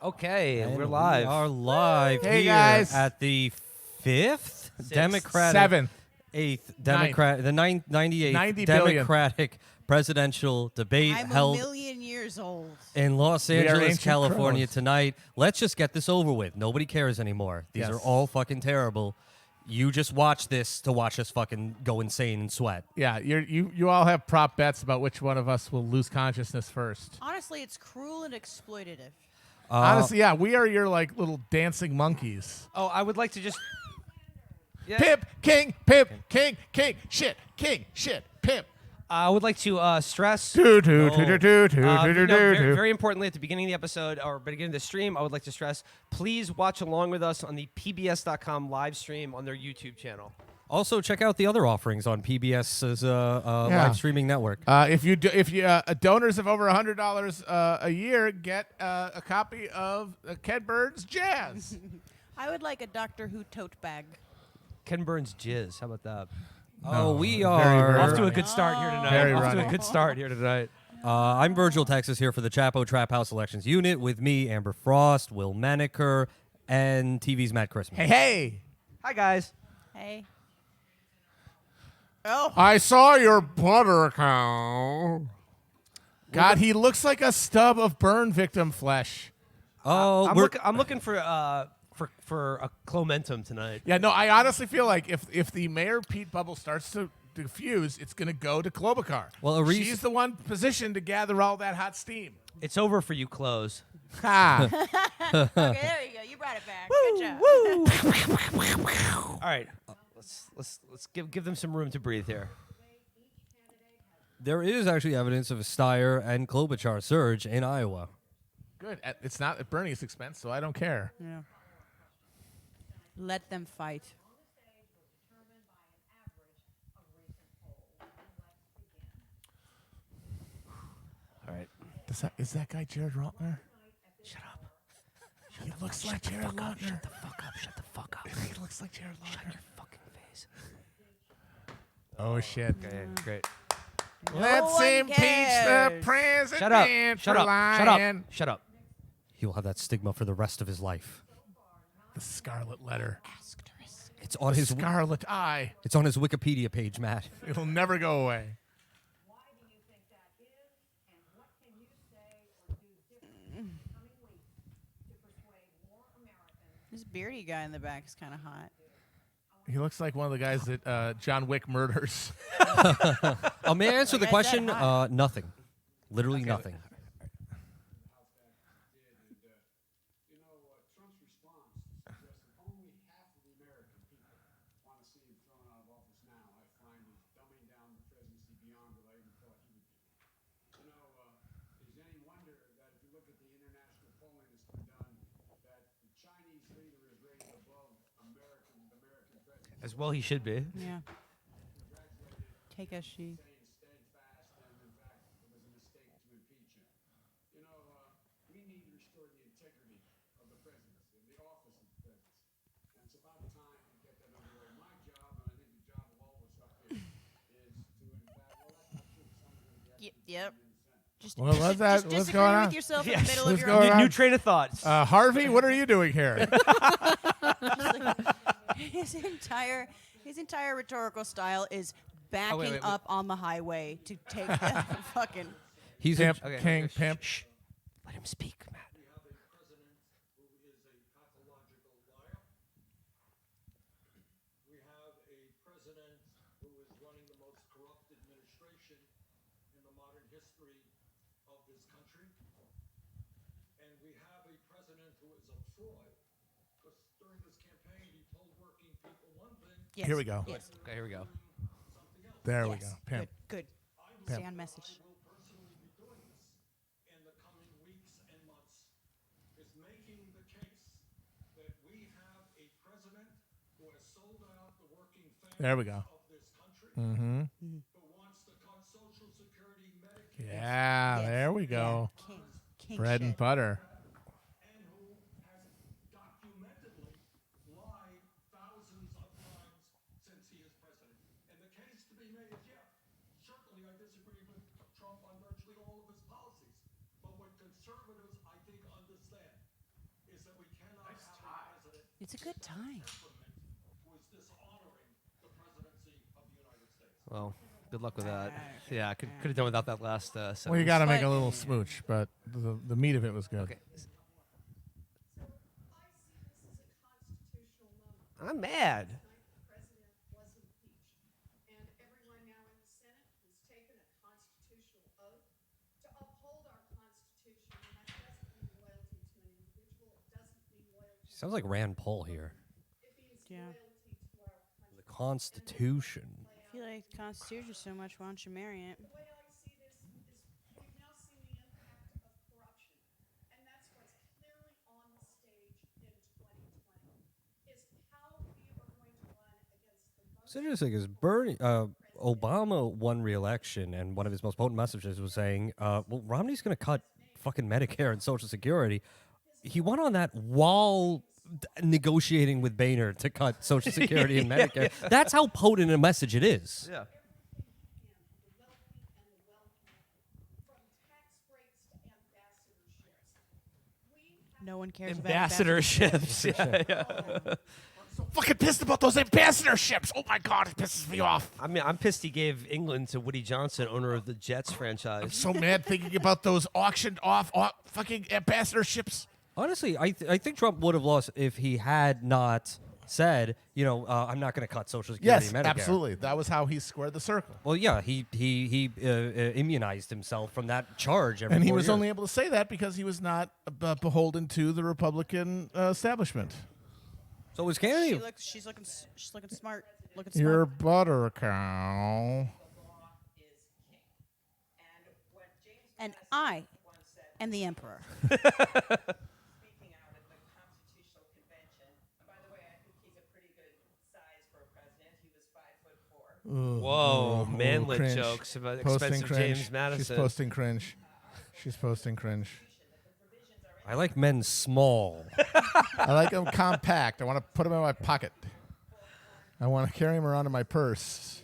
Okay, And we're live. We are live Hey, here guys. at the 5th Democratic, Seventh. 8th Democrat, the 98th 90 billion. Democratic presidential debate I'm held a million years old. in Los We are Angeles, ancient California crones. tonight. Let's just get this over with. Nobody cares anymore. These Yes. are all fucking terrible. You just watch this to watch us fucking go insane and sweat. Yeah, you all have prop bets about which one of us will lose consciousness first. Honestly, it's cruel and exploitative. Honestly, yeah, we are your like little dancing monkeys. Oh, I would like to just. Yeah. Pimp, king, pimp, king, shit, pimp. I would like to stress. Do do No. do do do do No, do very, do. very importantly, at the beginning of the episode or beginning of the stream, I would like to stress: please watch along with us on the PBS.com live stream on their YouTube channel. Also, check out the other offerings on PBS's live streaming network. If you donors of over $100 a year get a copy of Ken Burns Jazz. I would like a Doctor Who tote bag. Ken Burns jizz. How about that? Oh, we very, are. very Off to a runny. good start here tonight. Very Off to runny. a good start here tonight. I'm Virgil Texas here for the Chapo Trap House Elections Unit. With me, Amber Frost, Will Maneker, and TV's Matt Christmas. Hey. Hi guys. Hey. Oh, I saw your Twitter account. God, he looks like a stub of burn victim flesh. Oh, I'm looking for a clomentum tonight. Yeah, no, I honestly feel like if the Mayor Pete bubble starts to diffuse, it's going to go to Klobuchar. Well, she's the one positioned to gather all that hot steam. It's over for you, close. Ha. okay, there you go. You brought it back. Good job. All right, let's give them some room to breathe here. there is actually evidence of a Steyer and Klobuchar surge in Iowa. Good. It's not at Bernie's expense, so I don't care. Yeah. Let them fight. All right. Is that guy Jared Rotner? Shut up. He looks like Jared Rotner. Shut the fuck up. Shut the fuck up. He looks like Jared Shut Rotner. your fucking face. Oh, shit. Okay, great. Let's one impeach the cares. president. Shut up. Shut for up. Shut lying. up. Shut up. He will have that stigma for the rest of his life. The scarlet letter. Asterisk. It's on his Scarlet eye. It's on his Wikipedia page, Matt. It'll never go away. Why do you think that is, and what can you say or do differently in the coming weeks to persuade more Americans? This beardy guy in the back is kind of hot. He looks like one of the guys that John Wick murders. May I answer the Like I said, question? hi. Nothing. Literally nothing. You know, Trump's response suggests that only half of the American people want to see him thrown out of office now. I find is dumbing down the presidency beyond what I even thought he would do. You know, is any wonder that if you look at the international polling that's been done, that the Chinese leader is rated above the American president. As well, he should be. Yeah. Take a sheet. Saying steadfast, and in fact, it was a mistake to impeach him. You know, we need to restore the integrity of the presidency, of the office of the presidency. And it's about time to get that underway. My job, and I think the job of all of us up here, is to, in fact, well, that's not true. Someone's going to be Yep. Just, Well, what's that? Just What's disagree going on? with yourself in Yes. the middle What's of going your on? New train of thoughts. Harvey, what are you doing here? his entire rhetorical style is backing wait. up on the highway to take the fucking. He's Pimp, Okay, king, okay, pimp. Shh. Let him speak, Matt. We have a president who is a pathological liar. We have a president who is running the most corrupt administration in the modern history of this country. And we have a president who is a fraud. Because during this campaign, he told working people one thing, Yes. Here we go. Yes. Okay, here we go. something else. There we Yes. go. Pimp. Good. Pimp. Stay on message. Will personally be doing this in the coming weeks and months is making the case that we have a president who has sold out the working There we families go. of this country, Mm-hmm. who wants to cut Social Security, Medicaid, Yeah, Yes. there we go. Yeah. King Bread and shit. butter. and who has documentedly lied thousands of times since he is president. And the case to be made is, yeah, certainly I disagree with Trump on virtually all of his policies. But what conservatives, I think, understand It's a good time. Well, good luck with that. Yeah, I could have done without that last sentence. Well, you got to make a But- little smooch, but the meat of it was good. Okay. I see this as a constitutional moment. I'm mad. Tonight, the president was impeached, and everyone now in the Senate has taken a constitutional oath to uphold our Constitution, and that doesn't mean loyalty to an individual. It doesn't mean loyalty. Sounds like Rand Paul here. It means Yeah. loyalty to our country. The Constitution. I feel like the Constitution so much. Why don't you marry it? The way I see this is we've now seen the impact of corruption, and that's what's clearly on the stage in 2020, is how we are going to run against the most. What's interesting is Obama won re-election, and one of his most potent messages was saying, well, Romney's going to cut fucking Medicare and Social Security. He went on that while negotiating with Boehner to cut Social Security and Medicare. That's how potent a message it is. Yeah. The wealthy and the wealthy, from tax breaks to ambassadorships. We have No one cares Ambassadorships. yeah. So fucking pissed about those ambassadorships. Oh my God, it pisses me off. I mean, I'm pissed he gave England to Woody Johnson, owner of the Jets franchise. So mad thinking about those auctioned off fucking ambassadorships. Honestly, I think Trump would have lost if he had not said, I'm not going to cut Social Security Yes, and Medicare. absolutely. That was how he squared the circle. Well, yeah, he immunized himself from that charge every And he 4 was years. only able to say that because he was not beholden to the Republican establishment. So was Kennedy. She's looking smart. Looking Your smart. butter cow. And I am the emperor. Speaking out at the Constitutional Convention. And by the way, I think he's a pretty good size for a president. He was 5'4". Whoa, manlet cringe. jokes about Posting expensive cringe. James Madison. She's posting cringe. She's posting cringe. I like men small. I like them compact. I want to put them in my pocket. I want to carry them around in my purse.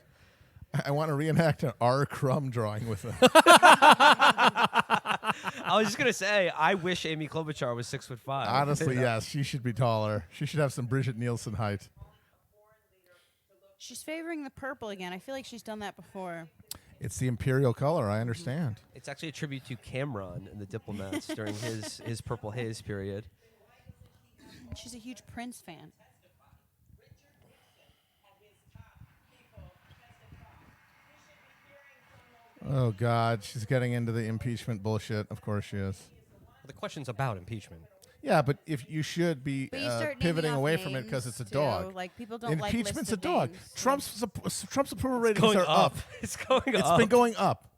I want to reenact an R. Crumb drawing with them. I was just gonna say, I wish Amy Klobuchar was 6'5". Honestly, yes. She should be taller. She should have some Bridget Nielsen height. She's favoring the purple again. I feel like she's done that before. It's the imperial color. I understand. It's actually a tribute to Cameron and the Diplomats during his Purple Haze period. She's a huge Prince fan. Oh, God. She's getting into the impeachment bullshit. Of course she is. The question's about impeachment. Yeah, but if you should be But you start naming pivoting off away from it because names, it's a too. dog. Like, people don't like Impeachment's a listed dog. names. Trump's approval ratings Going are up. It's going It's up. been going up.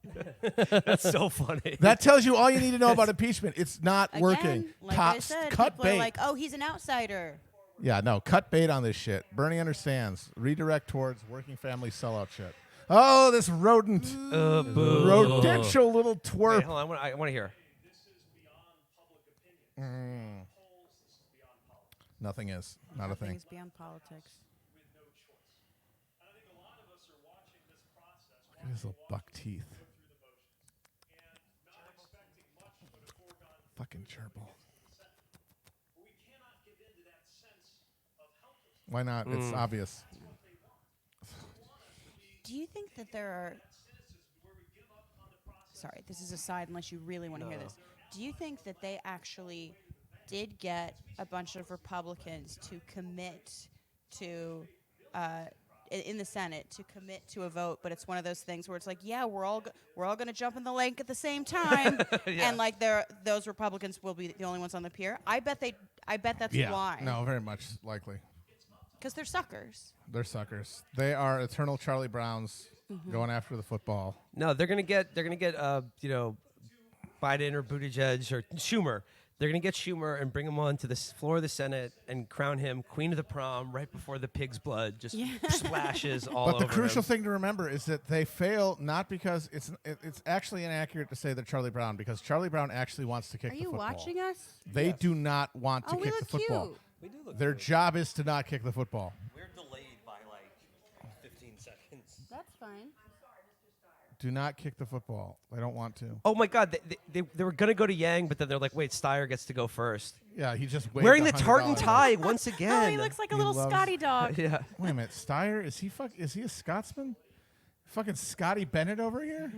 That's so funny. That tells you all you need to know about impeachment. It's not Again, working. like Top- I said, cut people bait. are like, oh, he's an outsider. Yeah, no, cut bait on this shit. Bernie understands. Redirect towards working family sellout shit. Oh, this rodent. Boo. Rodential little Wait, twerp. hold on. I want to hear. This is beyond public opinion. Polls, this is beyond politics. Nothing is. Not a thing. Things beyond politics. With no choice. And I think a lot of us are watching this process, Look at his little buck teeth. go through the motions, and not expecting much but a foregone Fucking gerbil. consent. But we cannot give in to that sense of helplessness. Why not? It's obvious. Do you think that there are... Sorry, this is a side unless you really want to hear this. Do you think that they actually did get a bunch of Republicans to commit to... in the Senate to commit to a vote, but it's one of those things where it's like, yeah, we're all going to jump in the lake at the same time, and like those Republicans will be the only ones on the pier. I bet that's why. No, very much likely. Because they're suckers. They're suckers. They are eternal Charlie Browns going after the football. No, they're gonna get Biden or Buttigieg or Schumer. They're gonna get Schumer and bring him on to the floor of the Senate and crown him queen of the prom right before the pig's blood just splashes all over But the crucial him. thing to remember is that they fail not because it's actually inaccurate to say they're Charlie Brown because Charlie Brown actually wants to kick Are the you football. watching us? They do not want to Oh, we kick look the football. cute. We do look Their job is to not kick the football. We're delayed by like 15 seconds. That's fine. Do not kick the football. They don't want to. Oh my God, they were gonna go to Yang, but then they're like, wait, Steyer gets to go first. Yeah, he just waved Wearing the $100. tartan tie once Oh, again. he looks like a He little loves- Scotty dog. Yeah. Wait a minute, Steyer? Is he a Scotsman? Fucking Scotty Bennett over here?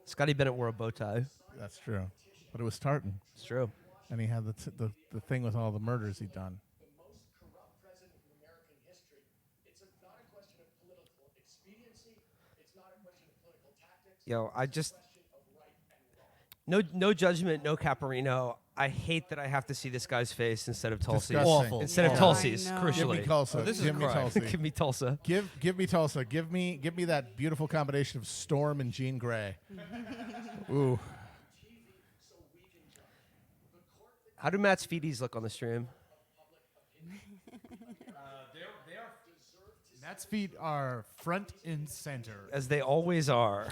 Scotty Bennett wore a bow tie. That's true, but it was tartan, It's true. and he had the thing with all the murders he'd done. most corrupt president in American history. It's not a question of political expediency. It's not a question of political tactics. Yo, I just Question of right and wrong. no judgment, no Caparino. I hate that I have to see this guy's face instead of Tulsi's. Disgusting. Awful. Instead of Yeah, Tulsi's, I know. Give me crucially. Tulsa. Oh, this is give me crime. Tulsa. Give me Tulsa. Give me Tulsa. Give me that beautiful combination of Storm and Jean Grey. Ooh. How do Matt's feeties look on the stream? Matt's feet are front and center. As they always are.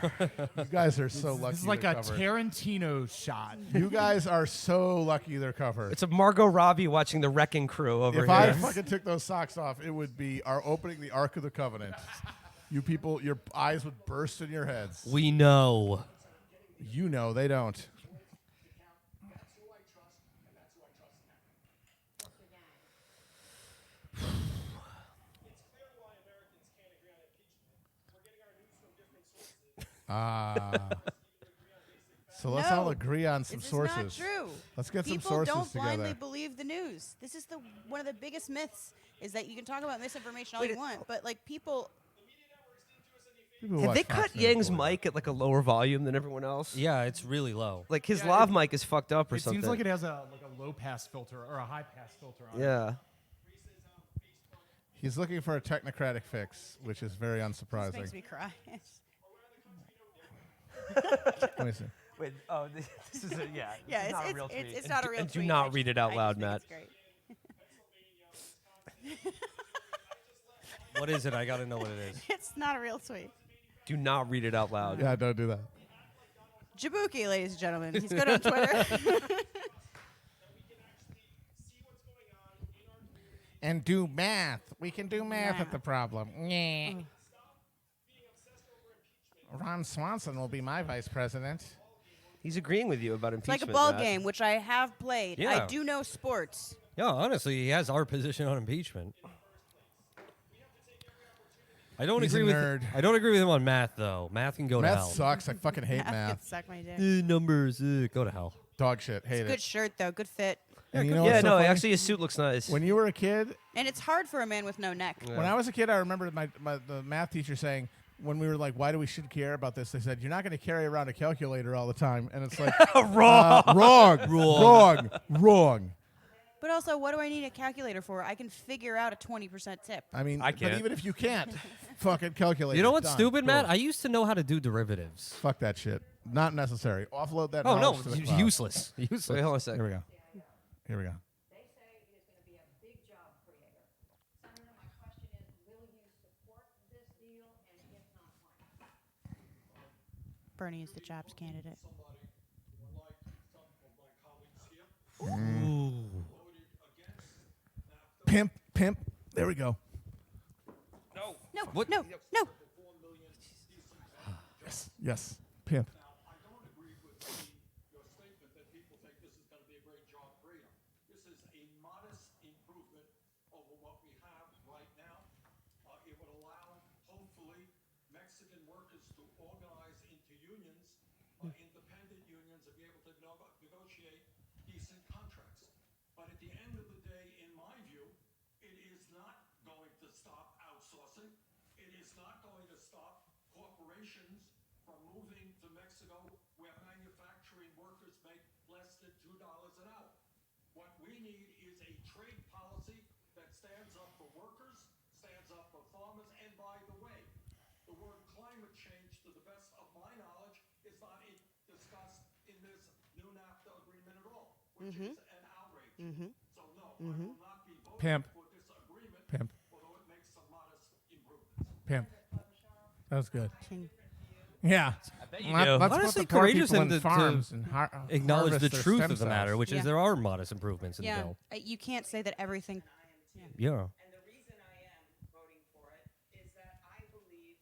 You guys are so lucky. This is like they're a covered. Tarantino shot. You guys are so lucky they're covered. It's a Margot Robbie watching the Wrecking Crew over If here. I fucking took those socks off, it would be our opening the Ark of the Covenant. You people, your eyes would burst in your heads. We know. You know they don't. So let's all No, agree on some This sources. is not true. Let's get People some sources don't blindly together. believe the news. This is one of the biggest myths is that you can talk about misinformation all you want, but like people. People Have watch they Fox cut News Yang's more. mic at like a lower volume than everyone else? Yeah, it's really low. Like his Yeah, lav mic is fucked up or It something. seems like it has a low pass filter or a high pass filter on it. Yeah. He's looking for a technocratic fix, which is very This makes unsurprising. me cry. Let me see. Wait, oh, this is a, yeah. Yeah, this is not a it's, real it's, tweet. it's And not do- a real and tweet. do not read it out I loud, just Matt. think it's great. What is it? I got to know what it is. It's not a real tweet. Do not read it out loud. Yeah, don't do that. Jabuki, ladies and gentlemen. He's good on Twitter. And do math. We can do math Yeah. at the problem. Yeah. Ron Swanson will be my vice president. He's agreeing with you about It's like impeachment. a ball Matt. game, which I have played. Yeah. I do know sports. Yeah, honestly, he has our position on impeachment. I don't He's agree a with. nerd. I don't agree with him on math though. Math can go to Math hell. sucks. I fucking hate Could math. suck my dick. Numbers, go to hell. Dog shit. Hate Good it. shirt though. Good fit. And you know Yeah, what's so no, funny? actually his suit looks nice. When you were a kid, And it's hard for a man with no neck. when I was a kid, I remember the math teacher saying, when we were like, why do we should care about this? They said, you're not going to carry around a calculator all the time. And it's like, wrong. But also, what do I need a calculator for? I can figure out a 20% tip. I mean, I but can't. even if you can't, fucking calculate. You know it. what's Done. stupid, Matt? Cool. I used to know how to do derivatives. Fuck that shit. Not necessary. Offload that. Oh no, knowledge to the it's cloud. useless. Useless. Wait, hold on a sec. Here we go. Here we go. They say it is going to be a big job creator. Senator, my question is, will you support this deal, and if not, why? Bernie is the jobs candidate. Pimp. There we go. No, What? no. Yes. Pimp. I don't agree with your statement that people think this is going to be a great job creator. This is a modest improvement over what we have right now. It would allow, hopefully, Mexican workers to organize into unions, independent unions, and be able to negotiate decent contracts. But at the end of the day, in my view, it is not going to stop outsourcing. It is not going to stop corporations from moving to Mexico where manufacturing workers make less than $2 an hour. What we need is a trade policy that stands up for workers, stands up for farmers, and by the way, the word climate change, to the best of my knowledge, is not discussed in this new NAFTA agreement at all, which is an outrage. So no, I will not be voting Pimp. for this agreement, Pimp. although it makes some modest improvements. Pimp. That was good. King. Yeah. you Let- do. let's put Honestly, the poor courageous people of in them to farms and Acknowledge the harvest their truth stem of the matter, cells. which Yeah. is there are modest improvements in Yeah, the bill. you can't say that everything. Yeah. And the reason I am voting for it is that I believe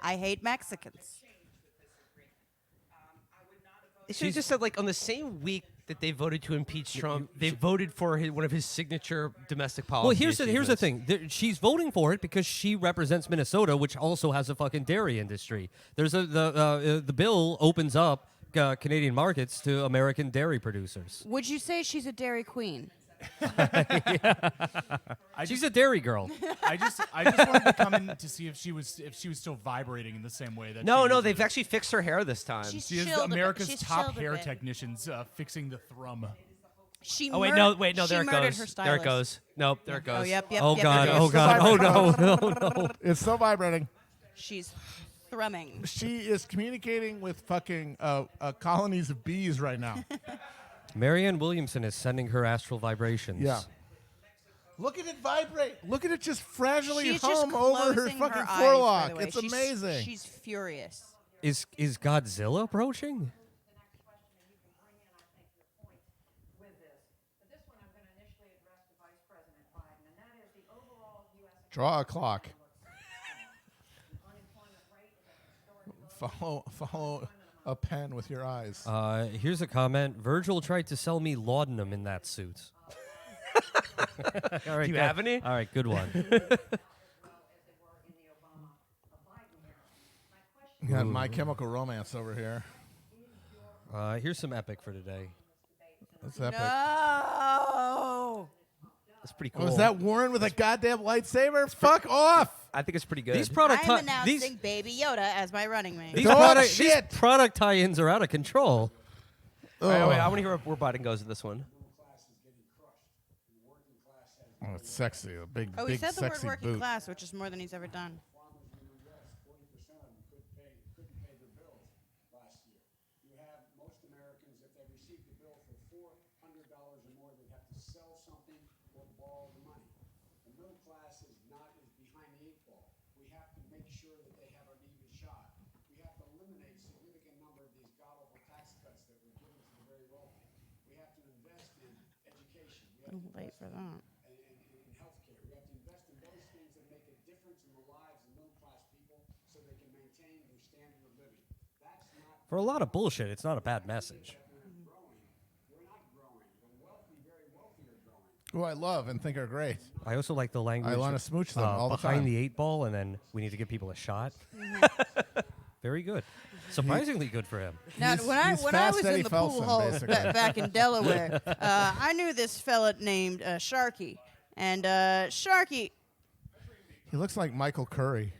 I hate Mexicans. change with this should have just said like on the same week that they voted to impeach Trump, they voted for one of his signature domestic policies. Well, here's the thing. She's voting for it because she represents Minnesota, which also has a fucking dairy industry. There's the bill opens up Canadian markets to American dairy producers. Would you say she's a dairy queen? She's a dairy girl. I just wanted to come in to see if she was still vibrating in the same way that No, she no, is they've with- actually fixed her hair this time. She's She is chilled a bit. America's She's top chilled a hair bit. technicians fixing the thrum. She Oh wait, murdered- no, she there it murdered goes. Her There it stylist. goes. Nope, there it goes. Oh, yep. Oh yep, god. there it Oh goes. god. Oh no. No. No. It's still vibrating. She's thrumming. She is communicating with fucking colonies of bees right now. Marianne Williamson is sending her astral vibrations. Yeah. Look at it vibrate. Look at it just fragilely She's just hum over her closing fucking eyes, by forelock. the way. It's She's- amazing. She's furious. Is Godzilla approaching? The next question, and you can bring in, I think, your point with this. But this one I'm going to initially address to Vice President Biden, and that is the overall U.S. Draw a clock. unemployment rate is at historic lows. Follow a pen with your eyes. Here's a comment. Virgil tried to sell me laudanum in that suit. All right, Do you good. have any? All right, good one. Well, as they were in the Obama-Biden era. My question Got My Chemical Romance over here. Here's some epic for today. That's epic. No. That's pretty cool. Was that Warren with a goddamn lightsaber? Fuck off! I think it's pretty good. These product I'm ti- announcing these Baby Yoda as my running mate. these Dog product, these shit. product tie-ins are out of control. Wait, I Ugh. want to hear where Biden goes in this one. Oh, it's sexy. A big, Oh, he big, said the word sexy working boot. class, which is more than he's ever done. Farmers in the U.S., 40% of them couldn't pay their bills last year. You have most Americans, if they received a bill for $400 or more, they'd have to sell something or borrow the money. The middle class is behind the eight ball. We have to make sure that they have an even shot. We have to eliminate a significant number of these god-awful tax cuts that were given to the very wealthy. We have to invest in education. We have to Late for that. in healthcare. We have to invest in those things that make a difference in the lives of middle-class people so they can maintain their standard of living. That's not For a lot of bullshit, it's not a bad message. growing. We're not growing. The wealthy, very wealthy are growing. Who I love and think are great. I also like the language. I want to smooch them all the behind time. the eight ball, and then we need to give people a shot. Very good. Surprisingly good for him. Now, He's- when I he's was Fast in Eddie the pool Felsen, hall basically. back in Delaware, I knew this fella named Sharky, and Sharky. He looks like Michael Curry.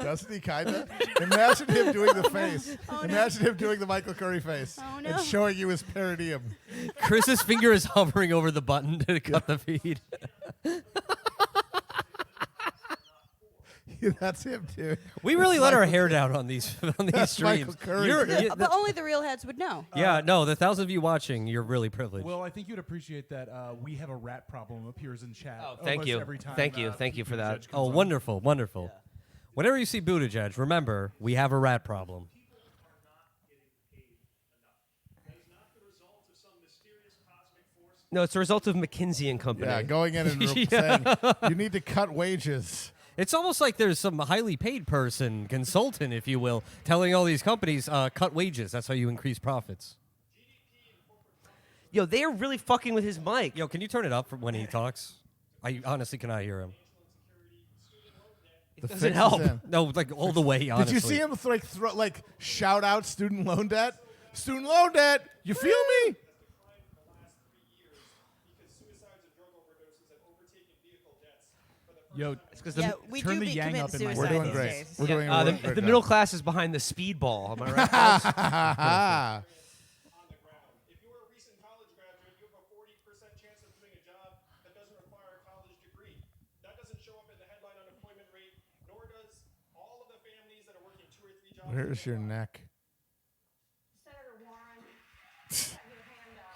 Doesn't he, kinda? Imagine him doing the face. Imagine him doing the Michael Curry face Oh, no. and showing you his perineum. Chris's finger is hovering over the button to cut the feed. That's him, dude. We really let our hair down on these That's streams. Michael Curry, You're- dude. you- But only the real heads would know. yeah, no, the thousands of you watching, you're really privileged. Well, I think you'd appreciate that we have a rat problem appears in chat. Oh, thank almost you. Every time, Thank you. Thank you for that. Buttigieg comes Oh, on. wonderful, wonderful. Whenever you see Buttigieg, remember, we have a rat problem. No, it's a result of McKinsey and Company. Yeah, going in and saying, you need to cut wages. It's almost like there's some highly paid person, consultant, if you will, telling all these companies, cut wages. That's how you increase profits. Yo, they are really fucking with his mic. Yo, can you turn it up for when he talks? I honestly cannot hear him. It The doesn't fix is help. in. No, like all the way, honestly. Did you see him like shout out student loan debt? Student loan debt. You feel me? Yo, Yeah, we turn do the be yang up committing in my suicide We're doing these great. days. We're doing a The, great the job. middle class is behind the speedball. Am I right? folks? Ha-ha. on the ground. If you are a recent college graduate, you have a 40% chance of doing a job that doesn't require a college degree. That doesn't show up in the headline unemployment rate, nor does all of the families that are working 2 or 3 jobs. Where's your neck? Senator Warren, you got your hand up.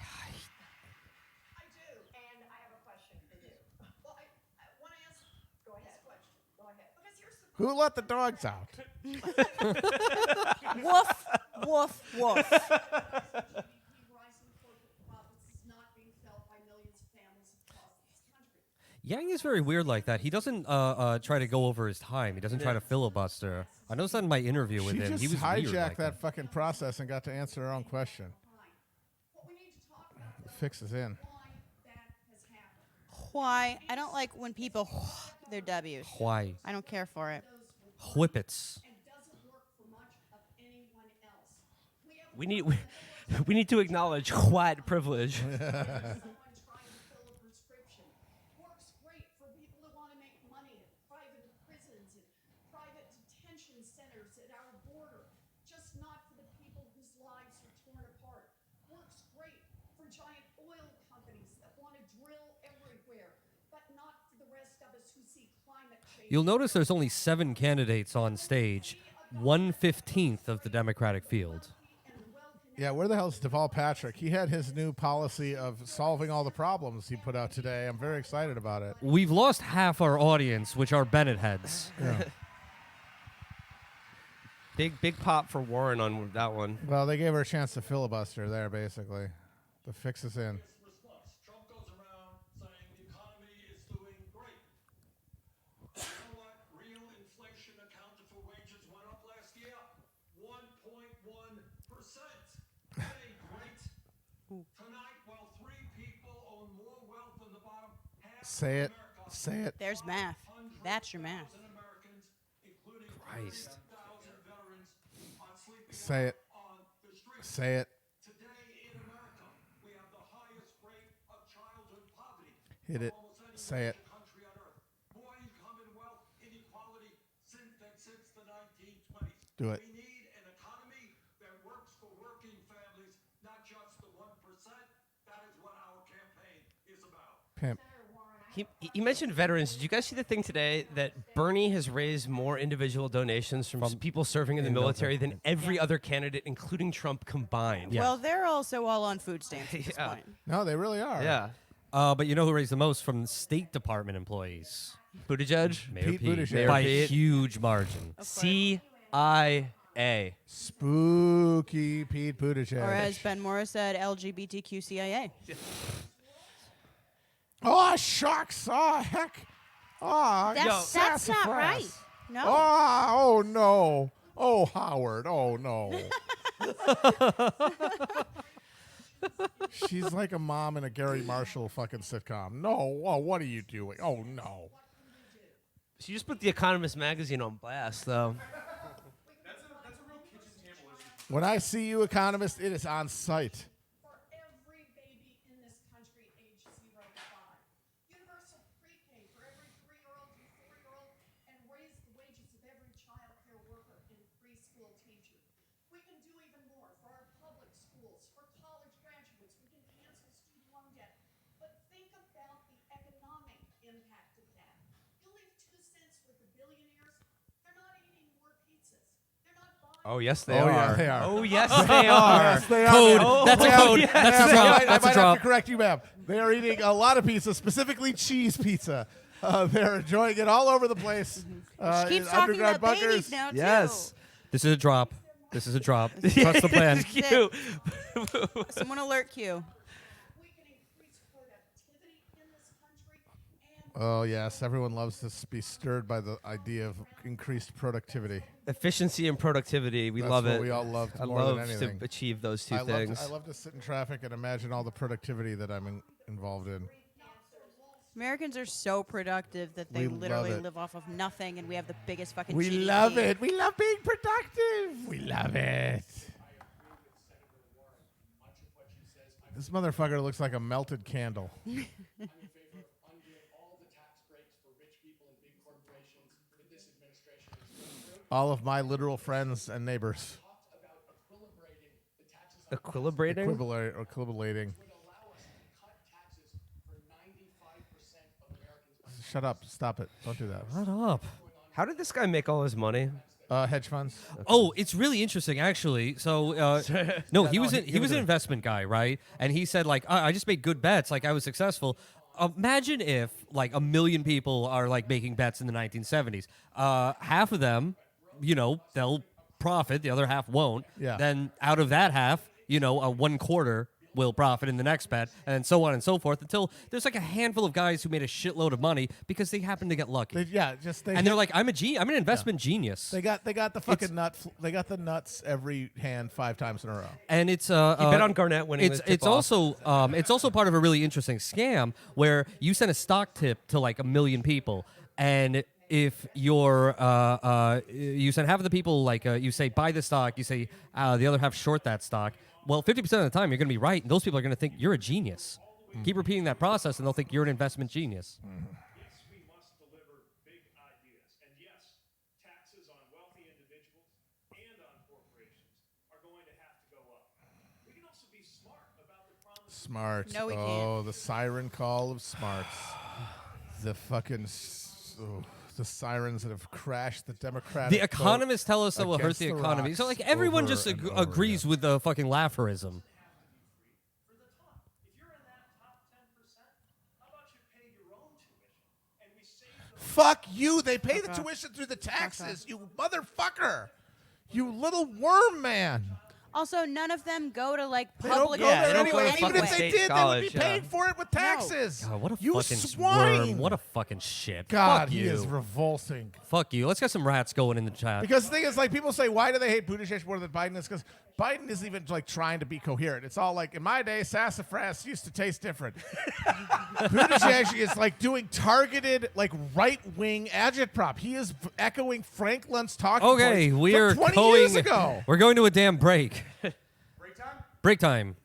I do. And I have a question for you. Well, I want to ask Go ahead. this question. Go ahead. Because here's the Who let the dogs out? Woof, woof, woof. GDP rising corporate profits is not being felt by millions of families across this country. Yang is very weird like that. He doesn't try to go over his time. He doesn't try to filibuster. I noticed that in my interview with She him. just He was weird hijacked like that fucking process and got to answer her own question. What we need to talk about, The fix is in. why that has happened. Why? I don't like when people their W's. Why? I don't care for it. Whippets. And doesn't work for much of anyone else. We have We need we need to acknowledge white privilege. someone trying to fill a prescription. Works great for people who want to make money at private prisons and private detention centers at our border. Just not for the people whose lives are torn apart. Works great for giant oil companies that want to drill everywhere, but not for the rest of us who see climate change. You'll notice there's only 7 candidates on stage, 1/15 of the Democratic field. Yeah, where the hell's Deval Patrick? He had his new policy of solving all the problems he put out today. I'm very excited about it. We've lost half our audience, which are Bennett heads. Big pop for Warren on that one. Well, they gave her a chance to filibuster there, basically. The fix is in. Response. Trump goes around saying the economy is doing great. You know what? Real inflation accounted for wages went up last year 1.1%. That ain't great. Tonight, while 3 people own more wealth than the bottom half Say it. of America, Say it. There's math. That's your math. 100,000 Americans, including Christ. 100,000 veterans, are sleeping Say it. on the streets. Say it. Today in America, we have the highest rate of childhood poverty. Hit it. Almost any Say it. major country on earth. More income and wealth inequality since the 1920s. Do it. We need an economy that works for working families, not just the 1%. That is what our campaign is about. Pimp. He mentioned veterans. Did you guys see the thing today that Bernie has raised more individual donations from people serving in the military than every other candidate, including Trump, combined? Yeah. Well, they're also all on food stamps at this Yeah. point. No, they really are. Yeah. But you know who raised the most from State Department employees? Buttigieg. Mayor Pete Pete. Buttigieg. By Mayor a Pete. huge margin. CIA. Spooky Pete Buttigieg. Or as Ben Morris said, LGBTQCIA. Oh, shucks. Oh, heck. Oh, That's not sassafras. right. No. Oh no. Oh, Howard. Oh, no. She's like a mom in a Gary Marshall fucking sitcom. No. Oh, what are you doing? Oh, no. She just put The Economist magazine on blast, though. That's a real kitchen table issue. When I see you, economist, it is on site. For every baby in this country age 0 to 5. Universal pre-K for every 3-year-old and 4-year-old, and raise the wages of every child care worker and preschool teacher. We can do even more for our public schools, for college graduates. We can cancel student loan debt. But think about the economic impact of that. You leave 2 cents with the billionaires, they're not eating more pizzas. They're not buying. Oh, yes, they Oh, are. yeah, they are. Oh, yes, they are. Yes, they are. Code. ma'am. That's a Yeah, code. yeah, That's a yeah, drop. I That's a might have drop. to correct you, ma'am. They are eating a lot of pizza, specifically cheese pizza. They're enjoying it all over the place. She keeps in talking underground about bunkers. babies now, Yes. This is a drop. This is a drop. Trust the plan. Cute. too. Someone alert Q. We can increase productivity in this country and Oh, yes. Everyone loves to be stirred by the idea of increased productivity. Efficiency and productivity. We That's love what it. we all love I more than love to anything. achieve those two I things. love to sit in traffic and imagine all the productivity that I'm involved in. Americans are so productive that they We love literally it. live off of nothing, and we have the biggest fucking We GDP. love it. We love being productive. We love it. This motherfucker looks like a melted candle. I'm in favor of undoing all the tax breaks for rich people and big corporations that this administration is going through. All of my literal friends and neighbors. Talked about equilibrating the taxes on Equilibrating? Equilibrating. would allow us to cut taxes for 95% of Americans. Shut up. Stop it. Don't do that. Shut up. How did this guy make all his money? Hedge funds. Oh, it's really interesting, actually. So, no, he was he was an investment guy, right? And he said, like, I just made good bets, like I was successful. Imagine if like 1 million people are like making bets in the 1970s. Half of them, you know, they'll profit. The other half won't. Yeah. Then out of that half, you know, 1/4 will profit in the next bet, and so on and so forth, until there's like a handful of guys who made a shitload of money because they happened to get lucky. They're like, I'm an investment genius. They got the fucking they got the nuts every hand 5 times in a row. And it's He bet on Garnett winning. It's also part of a really interesting scam where you send a stock tip to like 1 million people, and if you're you send half of the people like you say buy the stock, you say the other half short that stock. Well, 50% of the time you're going to be right, and those people are going to think you're a genius. Keep repeating that process, and they'll think you're an investment genius. Yes, we must deliver big ideas. And yes, taxes on wealthy individuals and on corporations are going to have to go up. We can also be smart about the promises. Smart. No, we oh, can't. the siren call of smarts. The fucking the sirens that have crashed the Democratic. The economists tell us that will hurt against the the economy. So, rocks like, everyone over just and over agrees again. with the fucking laugherism. For the top. If you're in that top 10%, how about you pay your own tuition? And we save the Fuck you! They pay the tuition through the taxes. You motherfucker! You little worm man. Also, none of them go to like They don't public go Yeah, there they don't go anyway. to And even fucking if they state did, college, they would be yeah. paying for it with taxes. God, what a you fucking swine! worm. What a fucking shit. God, Fuck he you. is revolting. Fuck you. Let's get some rats going in the chat. Because the thing is, like, people say, why do they hate Buttigieg more than Biden? Is because Biden isn't even like trying to be coherent. It's all like, in my day, sassafras used to taste different. Buttigieg is like doing targeted, like right-wing agitprop. He is echoing Frank Lunt's talking Okay, points we from are 20 years ago. We're going to a damn break. break time? Break time.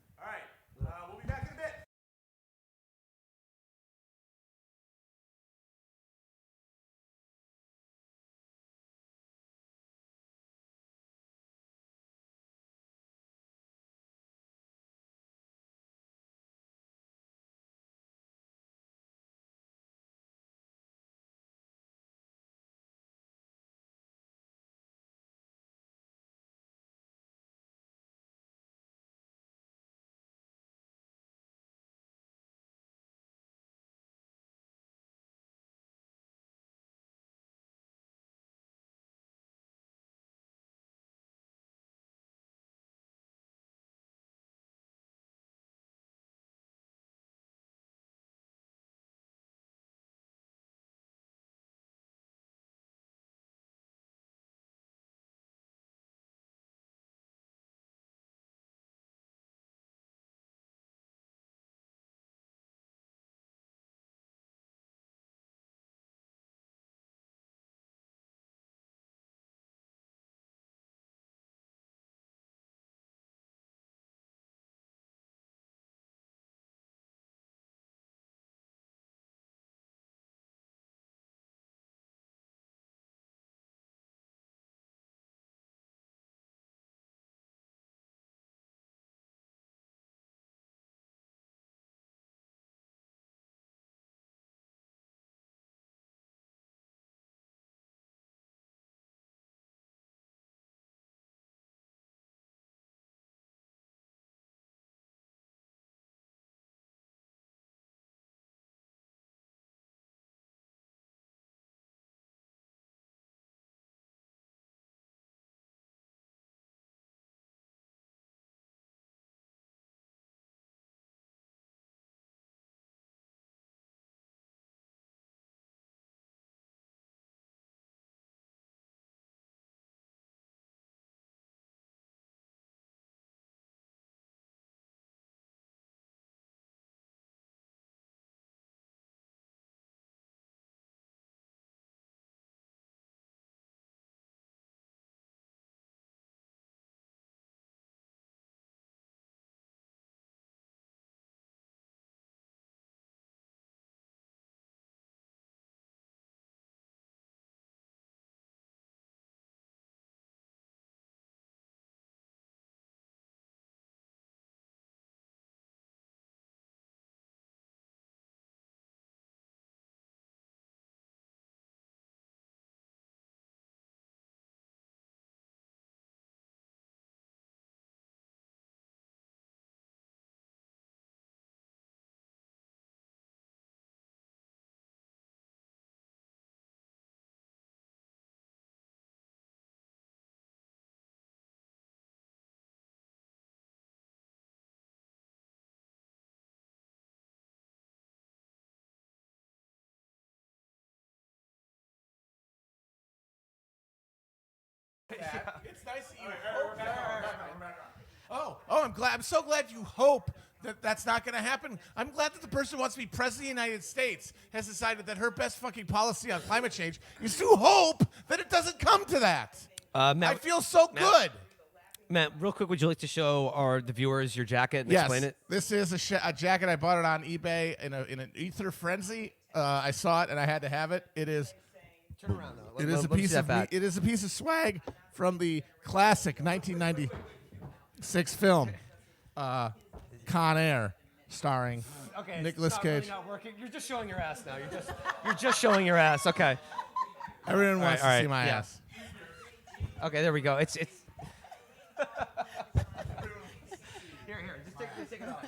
that. It's nice that you hope that. Oh, I'm glad. I'm so glad you hope that that's not going to happen. I'm glad that the person who wants to be president of the United States has decided that her best fucking policy on climate change is to hope that it doesn't come to that. Matt, I feel so good. Matt, real quick, would you like to show the viewers your jacket and explain it? This is a jacket. I bought it on eBay in an ether frenzy. I saw it and I had to have it. It is. Turn around though. It is a piece of it is a piece of swag from the classic 1996 film, Con Air, starring Nicolas Cage. Really not working. You're just showing your ass now. You're just showing your ass. Okay. Everyone wants to see my ass. Okay, there we go. It's. Here. Just take it off.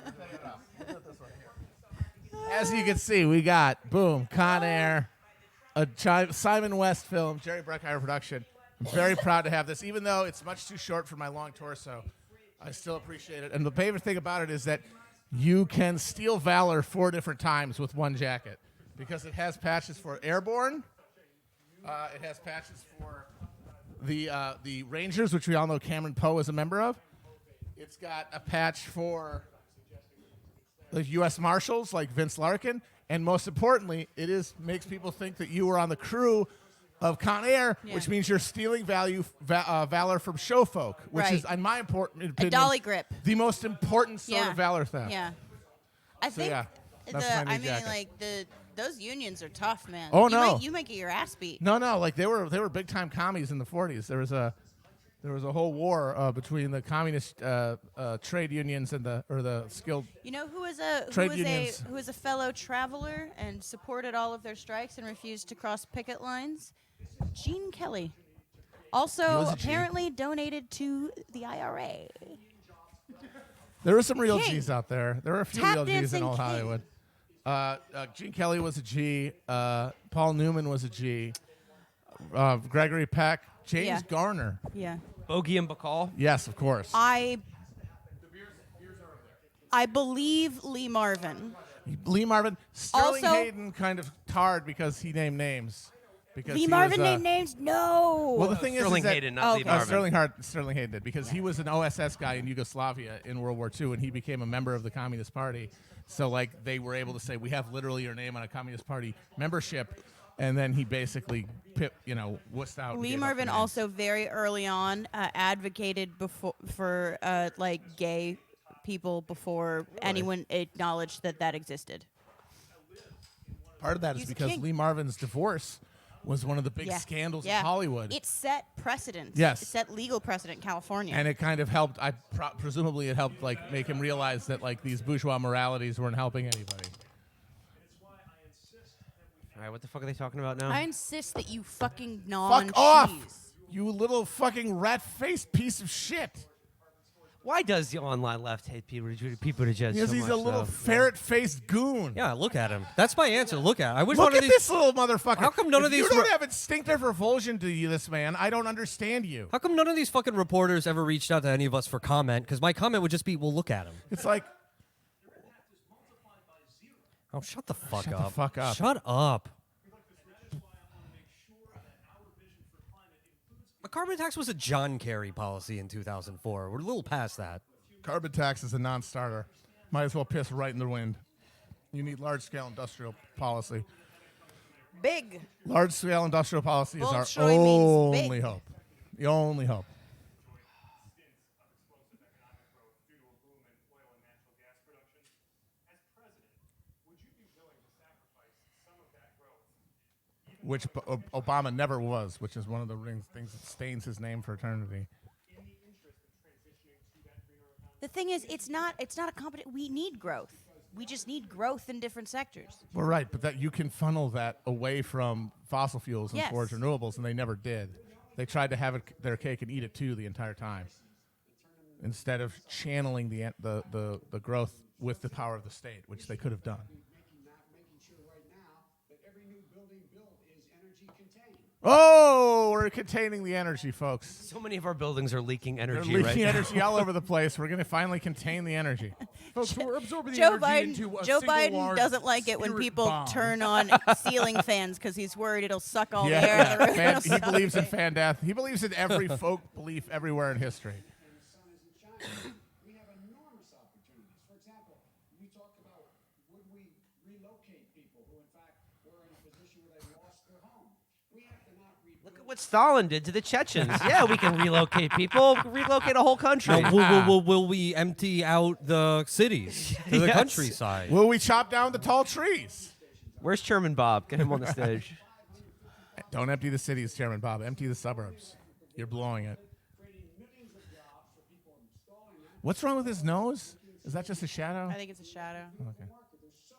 As you can see, we got Con Air, a Simon West film, Jerry Bruckheimer production. I'm very proud to have this, even though it's much too short for my long torso. I still appreciate it. And the favorite thing about it is that you can steal valor 4 different times with one jacket because it has patches for airborne. It has patches for the Rangers, which we all know Cameron Poe is a member of. It's got a patch for the U.S. Marshals like Vince Larkin. And most importantly, makes people think that you were on the crew of Con Air, which means you're stealing valor from show folk, which is, in my opinion, a dolly grip, the most important sort of valor theft. Yeah, I think. That's my new jacket. Like those unions are tough, man. Oh no, you might get your ass beat. No, like they were big time commies in the 40s. There was a whole war between the communist trade unions and the skilled. You know who was a fellow traveler and supported all of their strikes and refused to cross picket lines? Gene Kelly. Also apparently donated to the IRA. There were some real G's out there. There were a few real G's in old Hollywood. Gene Kelly was a G. Paul Newman was a G. Gregory Peck. James Garner. Yeah. Bogey and Bacall. Yes, of course. I believe Lee Marvin. Sterling Hayden kind of tarred because he named names. Lee Marvin named names? No. Well, the thing Sterling is Hayden, not Lee Marvin. Sterling Hayden did because he was an OSS guy in Yugoslavia in World War II, and he became a member of the Communist Party. So, like, they were able to say, we have literally your name on a Communist Party membership. And then he basically, wussed out. Lee Marvin also very early on advocated for gay people before anyone acknowledged that existed. Part of that is because Lee Marvin's divorce was one of the big scandals in Hollywood. It set precedent. Yes. It set legal precedent in California. And it kind of helped. Presumably, it helped make him realize that these bourgeois moralities weren't helping anybody. All right, what the fuck are they talking about now? I insist that you fucking gnaw Fuck off, you little fucking rat-faced piece of shit. Why does the online left hate people to judge Because so he's much, a little ferret-faced goon. Yeah, look at him. That's my answer. Look at him. I wish Look one of at these. this little motherfucker. How come none of these? You don't have instinctive revulsion to you, this man. I don't understand you. How come none of these fucking reporters ever reached out to any of us for comment? Because my comment would just be, "Well, look at him." It's like, oh, shut the fuck Shut up. the fuck up. Shut up. A carbon tax was a John Kerry policy in 2004. We're a little past that. carbon tax is a non-starter. Might as well piss right in the wind. You need large-scale industrial policy. Big. Large-scale industrial policy is our Bolshoi means big. only hope. The only hope. Which Obama never was, which is one of the things that stains his name for eternity. The thing is, it's not a competition. We need growth. We just need growth in different sectors. Well, right, but that you can funnel that away from fossil fuels and Yes. towards renewables, and they never did. They tried to have their cake and eat it too the entire time, instead of channeling the growth with the power of the state, which they could have done. Making sure right now that every new building built is energy contained. Oh, we're containing the energy, folks. So many of our buildings are leaking They're energy leaking right now. energy all over the place. We're going to finally contain the energy. Folks, we're absorbing the Joe energy Biden, into a Joe single Biden large doesn't like it when spirit people bomb. turn on ceiling fans because he's worried it'll suck all the air out of the room. Fan, It'll he believes in suffocate. fan death. He believes in every folk belief everywhere in history. and the sun isn't shining. We have enormous opportunities. For example, you talked about would we relocate people who, in fact, were in a position where they lost their home. We have to not Look at what Stalin did to the Chechens. Yeah, we can relocate people. We can relocate a whole country. Now, will we empty out the cities to the Yes. countryside? Will we chop down the tall trees? Where's Chairman Bob? Get him on the stage. Don't empty the cities, Chairman Bob. Empty the suburbs. You're blowing it. What's wrong with his nose? Is that just a shadow? I think it's a shadow. Okay. There's so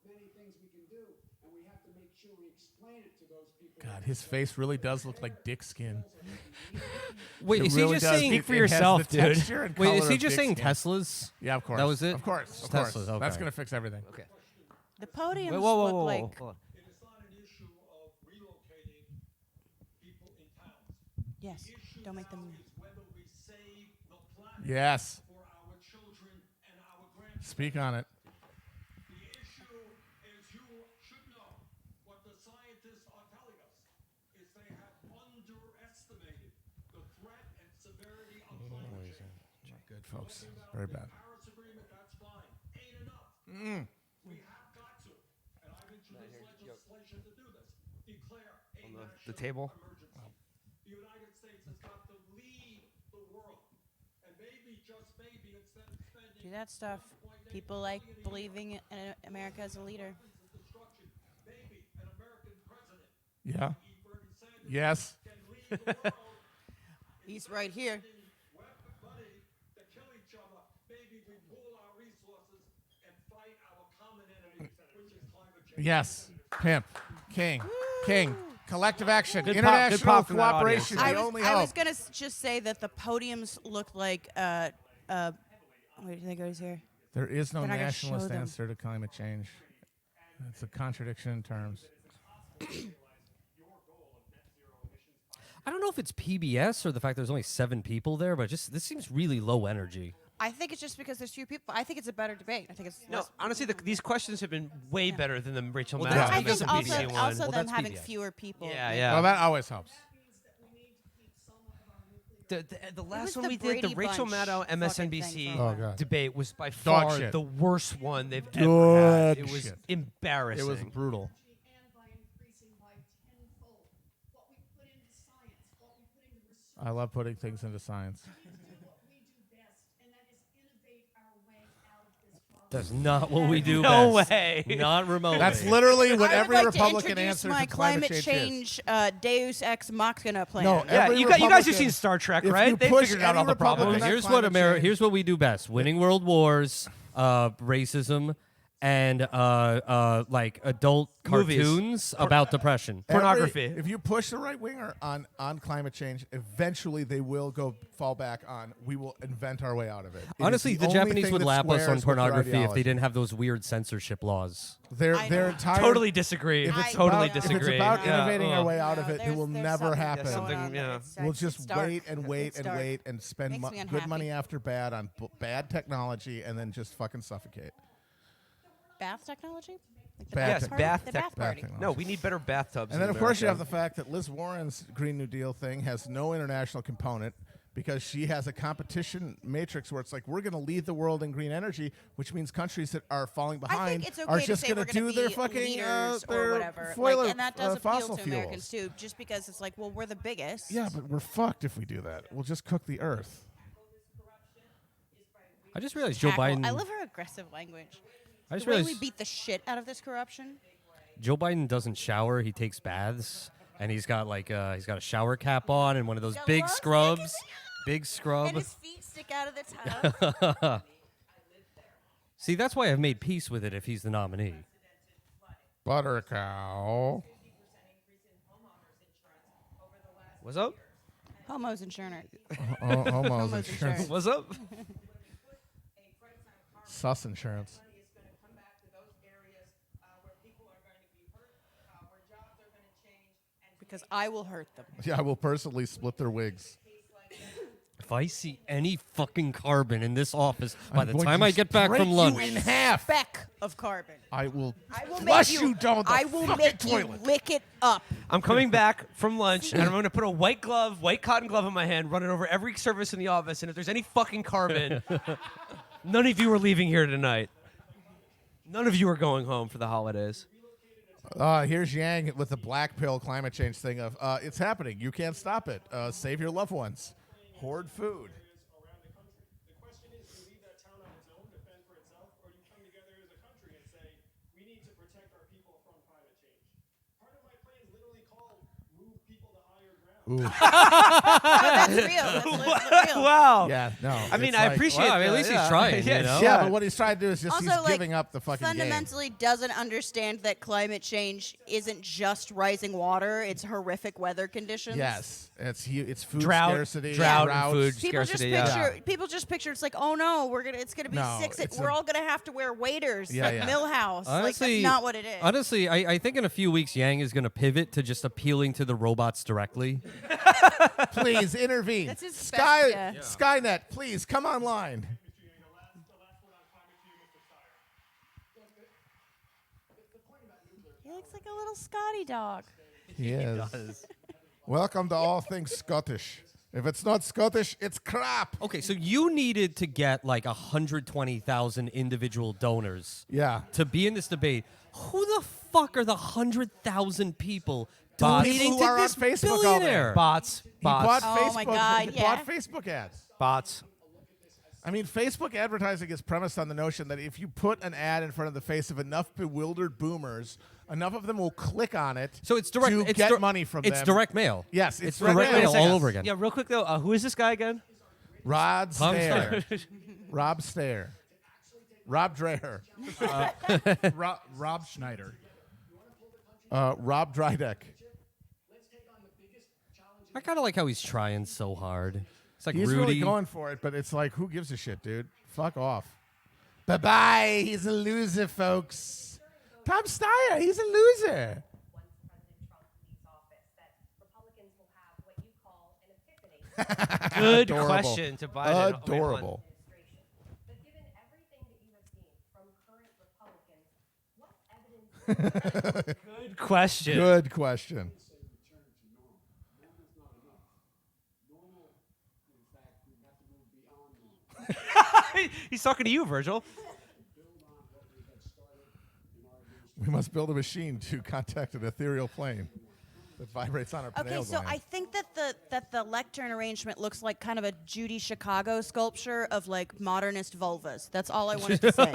many things we can do, and we have to make sure we explain it to those people. God, his face really does look like dick skin. Wait, It is really he just does. saying? Speak for It has yourself, the dude. texture and Wait, is color he of just dick saying skin. Teslas? Yeah, of course. That was it? Of course. Of Teslas, course. okay. That's going to fix everything. Okay. The podiums Wait, whoa, look whoa, like hold on. It is not an issue of relocating people in towns. yes. The issue Don't make now them. is whether we save the planet Yes. for our children and our grandchildren. Speak on it. The issue is you should know what the scientists are telling us is they have underestimated the threat and severity of climate change. Good, folks. Very bad. Paris Agreement, that's fine. Ain't enough. We have got to, and I've introduced legislation to do this, declare a the national table? emergency. The United States has got to lead the world. And maybe, just maybe, instead of spending Do that stuff. People like believing in America as a leader. destruction, maybe an American president, Yeah. Bernie Sanders, Yes. can lead the world. He's right here. Weapon money to kill each other. Maybe we pool our resources and fight our common enemy, which is climate change. Yes. Pimp. King. King. Collective action. Good pop- good International pop from that audience. cooperation. I The was, only I hope. was gonna just say that the podiums look like wait, do they go here? There is no They're not gonna nationalist show them. answer to climate change. It's a contradiction in terms. I don't know if it's PBS or the fact there's only 7 people there, but just this seems really low energy. I think it's just because there's few people. I think it's a better debate. I think it's No, less- honestly, these questions have been way better than the Rachel Well, Maddow that's I and think because of also, MSNBC one. also Well, them that's having PBS. fewer people. Yeah, yeah. Well, that always helps. The last was one the we did, the Brady Rachel Bunch Maddow fucking MSNBC thing for a Oh, God. debate was by Dog far shit. the worst one they've ever had. Dog It was shit. embarrassing. It was brutal. And by increasing by tenfold what we put into science, what we put into research, I love putting things into science. we do what we do best, and that is innovate our way out of this problem. That's not what we do No best. way. Not remotely. That's literally what I every would like Republican to answer introduce my to climate change Deus Ex Machina plan. No, Yeah, every you guys have Republican- seen Star Trek, if you right? They push figured out any all the Republican problems. on Here's what climate change- Here's what we do best: winning world wars, racism, and like adult Movies. cartoons about depression. Pornography. If you push the right winger on climate change, eventually they will fall back on. We will invent our way out of it. It is Honestly, the only Japanese thing would that lap us on squares with their pornography if ideology. they didn't have those weird censorship laws. Their I know. entire Totally disagree. If it's totally about, disagree. If it's about Yeah, innovating our ugh. way out of No, it, it will there's never something happen. going Something, on there. yeah. It's- We'll it's just dark. wait and wait It's and dark. wait and spend Makes me good unhappy. money after bad on bad technology and then just fucking suffocate. Bath technology? Like the Bad Yes, tech- bath the tech- bath bad party. technology. No, we need better bathtubs. And in then, of course, you have America. the fact that Liz Warren's Green New Deal thing has no international component because she has a competition matrix where it's like, we're going to lead the world in green energy, which means countries that are falling I behind think it's okay are to just say gonna we're going do to their be fucking leaders their or whatever. foiler, Like, and that does appeal fossil to fuels. Americans too, just because it's like, well, we're the biggest. Yeah, but we're fucked if we do that. We'll just cook the earth. I just realized Joe Tackle- Biden. I love her aggressive language. I just The way we realized beat the shit out of this corruption. Joe Biden doesn't shower; he takes baths, and he's got he's got a shower cap on and one of those Got big long scrubs, legs. big scrub. And his feet stick out of the tub. See, that's why I've made peace with it. If he's the nominee, Butter cow. What's up? Homos insurance. Homos Homos insurance. insurance. What's up? Sus insurance. Money is going to come back to those areas where people are going to be hurt, where jobs are going to change, and to because I will hurt them. Yeah, I will personally split their wigs. If I see any fucking carbon in this office by I'm the going time to I get back break from you lunch, in half. Speck of carbon. I will I will flush make you down the I will fucking make toilet. you lick it up. I'm coming back from lunch, and I'm going to put a white cotton glove in my hand, run it over every surface in the office, and if there's any fucking carbon, none of you are leaving here tonight. None of you are going home for the holidays. Here's Yang with the black pill climate change thing of, it's happening. You can't stop it. Save your loved ones. Hoard food. Around the country. The question is, do you leave that town on its own to fend for itself, or do you come together as a country and say, we need to protect our people from climate change? Part of my plan is literally called move people to higher ground. That's real. That's real. Wow. Yeah, no. I mean, it's I like- appreciate Wow, I mean, at the- least he's yeah. trying, Yeah, you know? Yeah, but what he's trying to do is just Also, he's like, giving up the fucking game. fundamentally doesn't understand that climate change isn't just rising water; it's horrific weather conditions. Yes, it's food Drought, scarcity, drought, and droughts. food People scarcity. just Yeah. picture. People just picture. It's like, oh no, it's gonna be No, six. it's We're a- all gonna have to wear waders, Yeah, like yeah. Millhouse. Like honestly, that's not what it is. Honestly, I think in a few weeks, Yang is going to pivot to just appealing to the robots directly. Please intervene. That's his Sky, best, yeah. Skynet, please come online. He looks like a little Scotty dog. He is. Welcome to All Things Scottish. If it's not Scottish, it's crap. Okay, so you needed to get like 120,000 individual donors Yeah. to be in this debate. Who the fuck are the 100,000 people Bots. donating Who to are on this Facebook all day. billionaire? Bots. He bought Bots. Oh Facebook. my God, He yeah. bought Facebook ads. Bots. I mean, Facebook advertising is premised on the notion that if you put an ad in front of the face of enough bewildered boomers, enough of them will click on it So it's direct. to it's get dir- money from It's them. direct mail. Yes, it's direct direct mail mail. all over again. Yeah, real quick though, who is this guy again? Rod Tom Stair. Rob Stair. Rob Dreher. Rob Schneider. Rob Drydeck. I kind of like how he's trying so hard. It's like He's Rudy. really going for it, but it's like, who gives a shit, dude? Fuck off. Bye-bye. He's a loser, folks. Tom Steyer, he's a loser. Once President Trump leaves office, that Republicans will have what you call an epiphany Good Adorable. question to Biden. Wait, hold on. Adorable. administration. But given everything that you have seen from current Republicans, what evidence Good question. Good question. He's talking to you, Virgil. We must build a machine to contact an ethereal plane that vibrates on our Okay, pineal so gland. I think that the lectern arrangement looks like kind of a Judy Chicago sculpture of like modernist vulvas. That's all I wanted to say.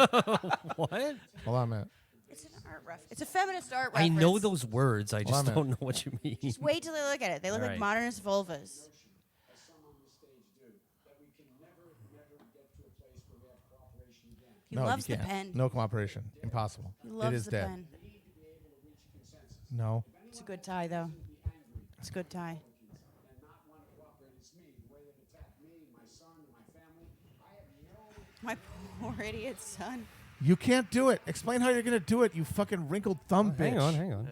What? Hold on a minute. It's an art It's a feminist art I reference. know those words. I just on a don't know what you mean. Just wait till they look at it. They look All like right. modernist vulvas. He No, loves you the can't. pen. No cooperation. Impossible. He loves it is the dead. pen. No. It's a good tie, though. It's a good tie. My poor idiot son. You can't do it. Explain how you're going to do it, you fucking wrinkled thumb bitch. Hang on, hang on. And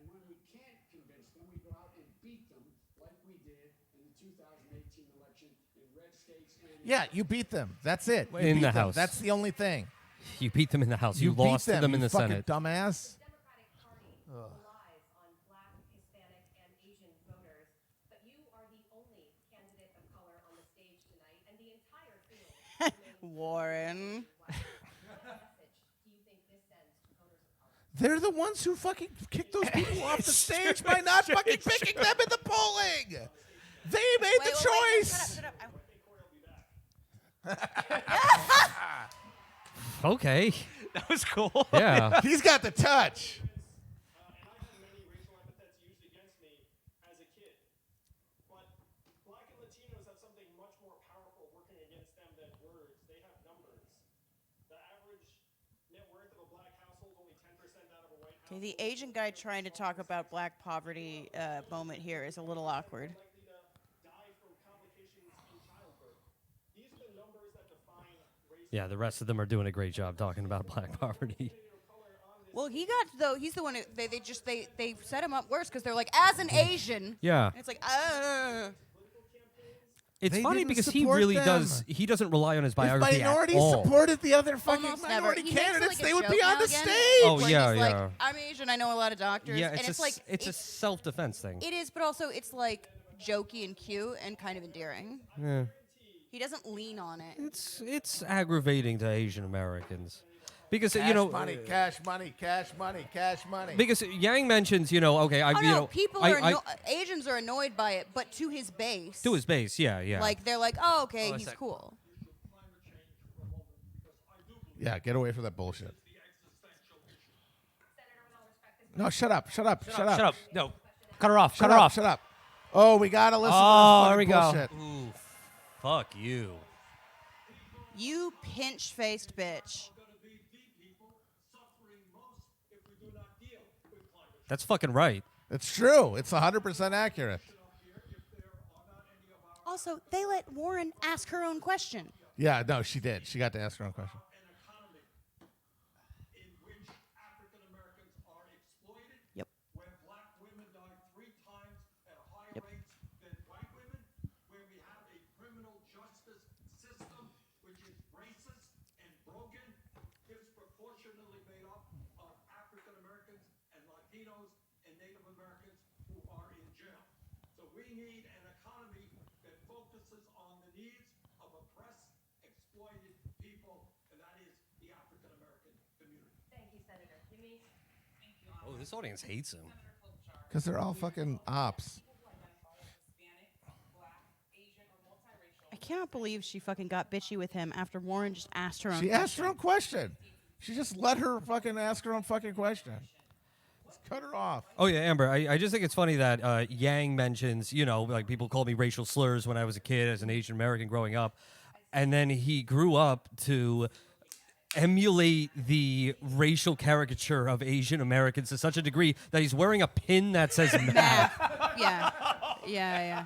when we can't convince them, we go out and beat them like we did in the 2018 election in red states and Yeah, you beat them. That's it. You In beat the them. House. That's the only thing. You beat them in the House. You, beat lost to them in you the fucking Senate. dumbass. Democratic Party relies on black, Hispanic, and Asian voters, but you are the only candidate of color on the stage tonight, and the entire field. Warren. What message do you think this sends to voters of color? They're the ones who fucking kicked those people off the stage by not fucking picking them in the polling. They made the choice. Shut up. Okay. That was cool. Yeah. He's got the touch. And I've had many racial epithets used against me as a kid. But black and Latinos have something much more powerful working against them than words. They have numbers. The average net worth of a black household only 10% out of a white Okay, household. the Asian guy trying to talk about black poverty moment here is a little awkward. Likely to die from complications in childbirth. These are the numbers that define race. Yeah, the rest of them are doing a great job talking about black poverty. Well, he's the one who they set him up worse because they're like, as an Asian. Yeah. And it's like, It's They funny didn't because he support really them. does. He doesn't rely on his If biography minorities at all. supported the other fucking almost never. minority He makes it candidates, like a they would joke be on now the again, stage. Oh, where yeah, he's yeah. like, I'm Asian. I know a lot of doctors. Yeah, and it's it's like a self-defense thing. it is, but also it's like jokey and cute and kind of endearing. Yeah. He doesn't lean on it. It's aggravating to Asian Americans because Cash you know money, cash money, cash money, cash money. because Yang mentions okay Oh you no, know people I, are I, Asians are annoyed by it, but to his base. to his base, yeah. Like they're like, oh okay, Oh, he's sec. cool. Yeah, get away from that bullshit. Senator, with all respect, this No, shut up, shut up, shut up. Shut up. No. Cut her off. Shut Cut her up, off. shut up. Oh, we gotta listen Oh, to here this we fucking go. bullshit. Ooh, fuck you. You pinch-faced bitch. That's fucking right. It's true. It's 100% accurate. Also, they let Warren ask her own question. Yeah, no, she did. She got to ask her own question. in which African Americans are exploited. Yep. Where black women die 3 times at higher Yep. rates than white women. Where we have a criminal justice system which is racist and broken, disproportionately made up of African Americans and Latinos and Native Americans who are in jail. So we need an economy that focuses on the needs of oppressed, exploited people, and that is the African American community. Thank you, Senator. Denise? Oh, this audience hates him. Because they're all fucking ops. I cannot believe she fucking got bitchy with him after Warren just asked her own She question. asked her own question. She just let her fucking ask her own fucking question. Let's cut her off. Oh yeah, Amber. I just think it's funny that Yang mentions, like people called me racial slurs when I was a kid as an Asian American growing up, and then he grew up to emulate the racial caricature of Asian Americans to such a degree that he's wearing a pin that says math. Yeah.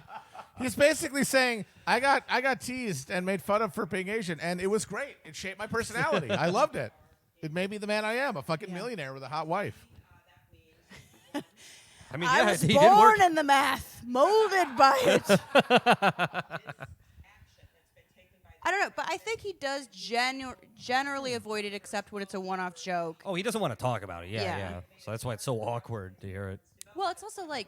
He's basically saying, I got teased and made fun of for being Asian, and it was great. It shaped my personality. I loved it. It made me the man I am, a fucking millionaire with a hot wife. I mean, I yeah, was he did work. born in the math, molded by it. I don't know, but I think he does generally avoid it, except when it's a one-off joke. Oh, he doesn't want to talk about it. Yeah. Yeah. So that's why it's so awkward to hear it. Well, it's also like,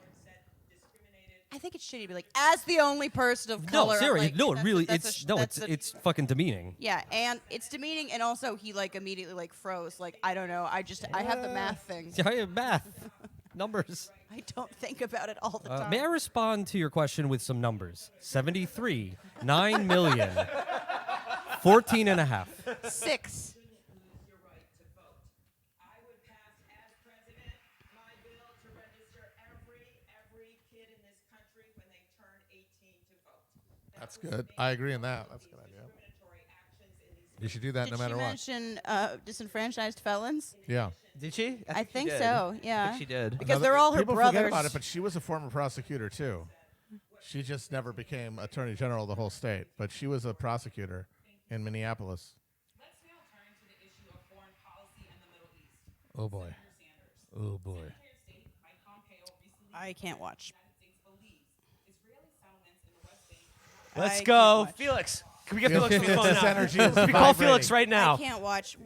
I think it's shitty to be like, as the only person of color. No, seriously, like, no, that's- really, that's it's a- that's a- it's fucking demeaning. Yeah, and it's demeaning, and also he like immediately like froze. Like, I don't know, I have the math thing. Yeah, I have math, numbers. I don't think about it all the time. May I respond to your question with some numbers? 73, 9 million, 14 and a half. 6. Your right to vote. I would pass as president my bill to register every kid in this country when they turn 18 to vote. That's good. I agree on that. That's a good idea. Discriminatory actions in these You should do that Did no she matter what. mention disenfranchised disenfranchised felons? Yeah. Did she? I think she did. so, I yeah. think she did. Because they're all her People brothers. forget about it, but she was a former prosecutor too. She just never became attorney general of the whole state, but she was a prosecutor in Minneapolis. Let's now turn to the issue of foreign policy in the Middle East. Oh boy. Sanders. Oh boy. Secretary of State Mike Pompeo recently I can't watch. the United States believes Israeli settlements in the West Bank do not Let's I go, can't watch. Felix. Can we get Felix on the phone This now? energy is Can we call vibrating. Felix right now? I can't watch.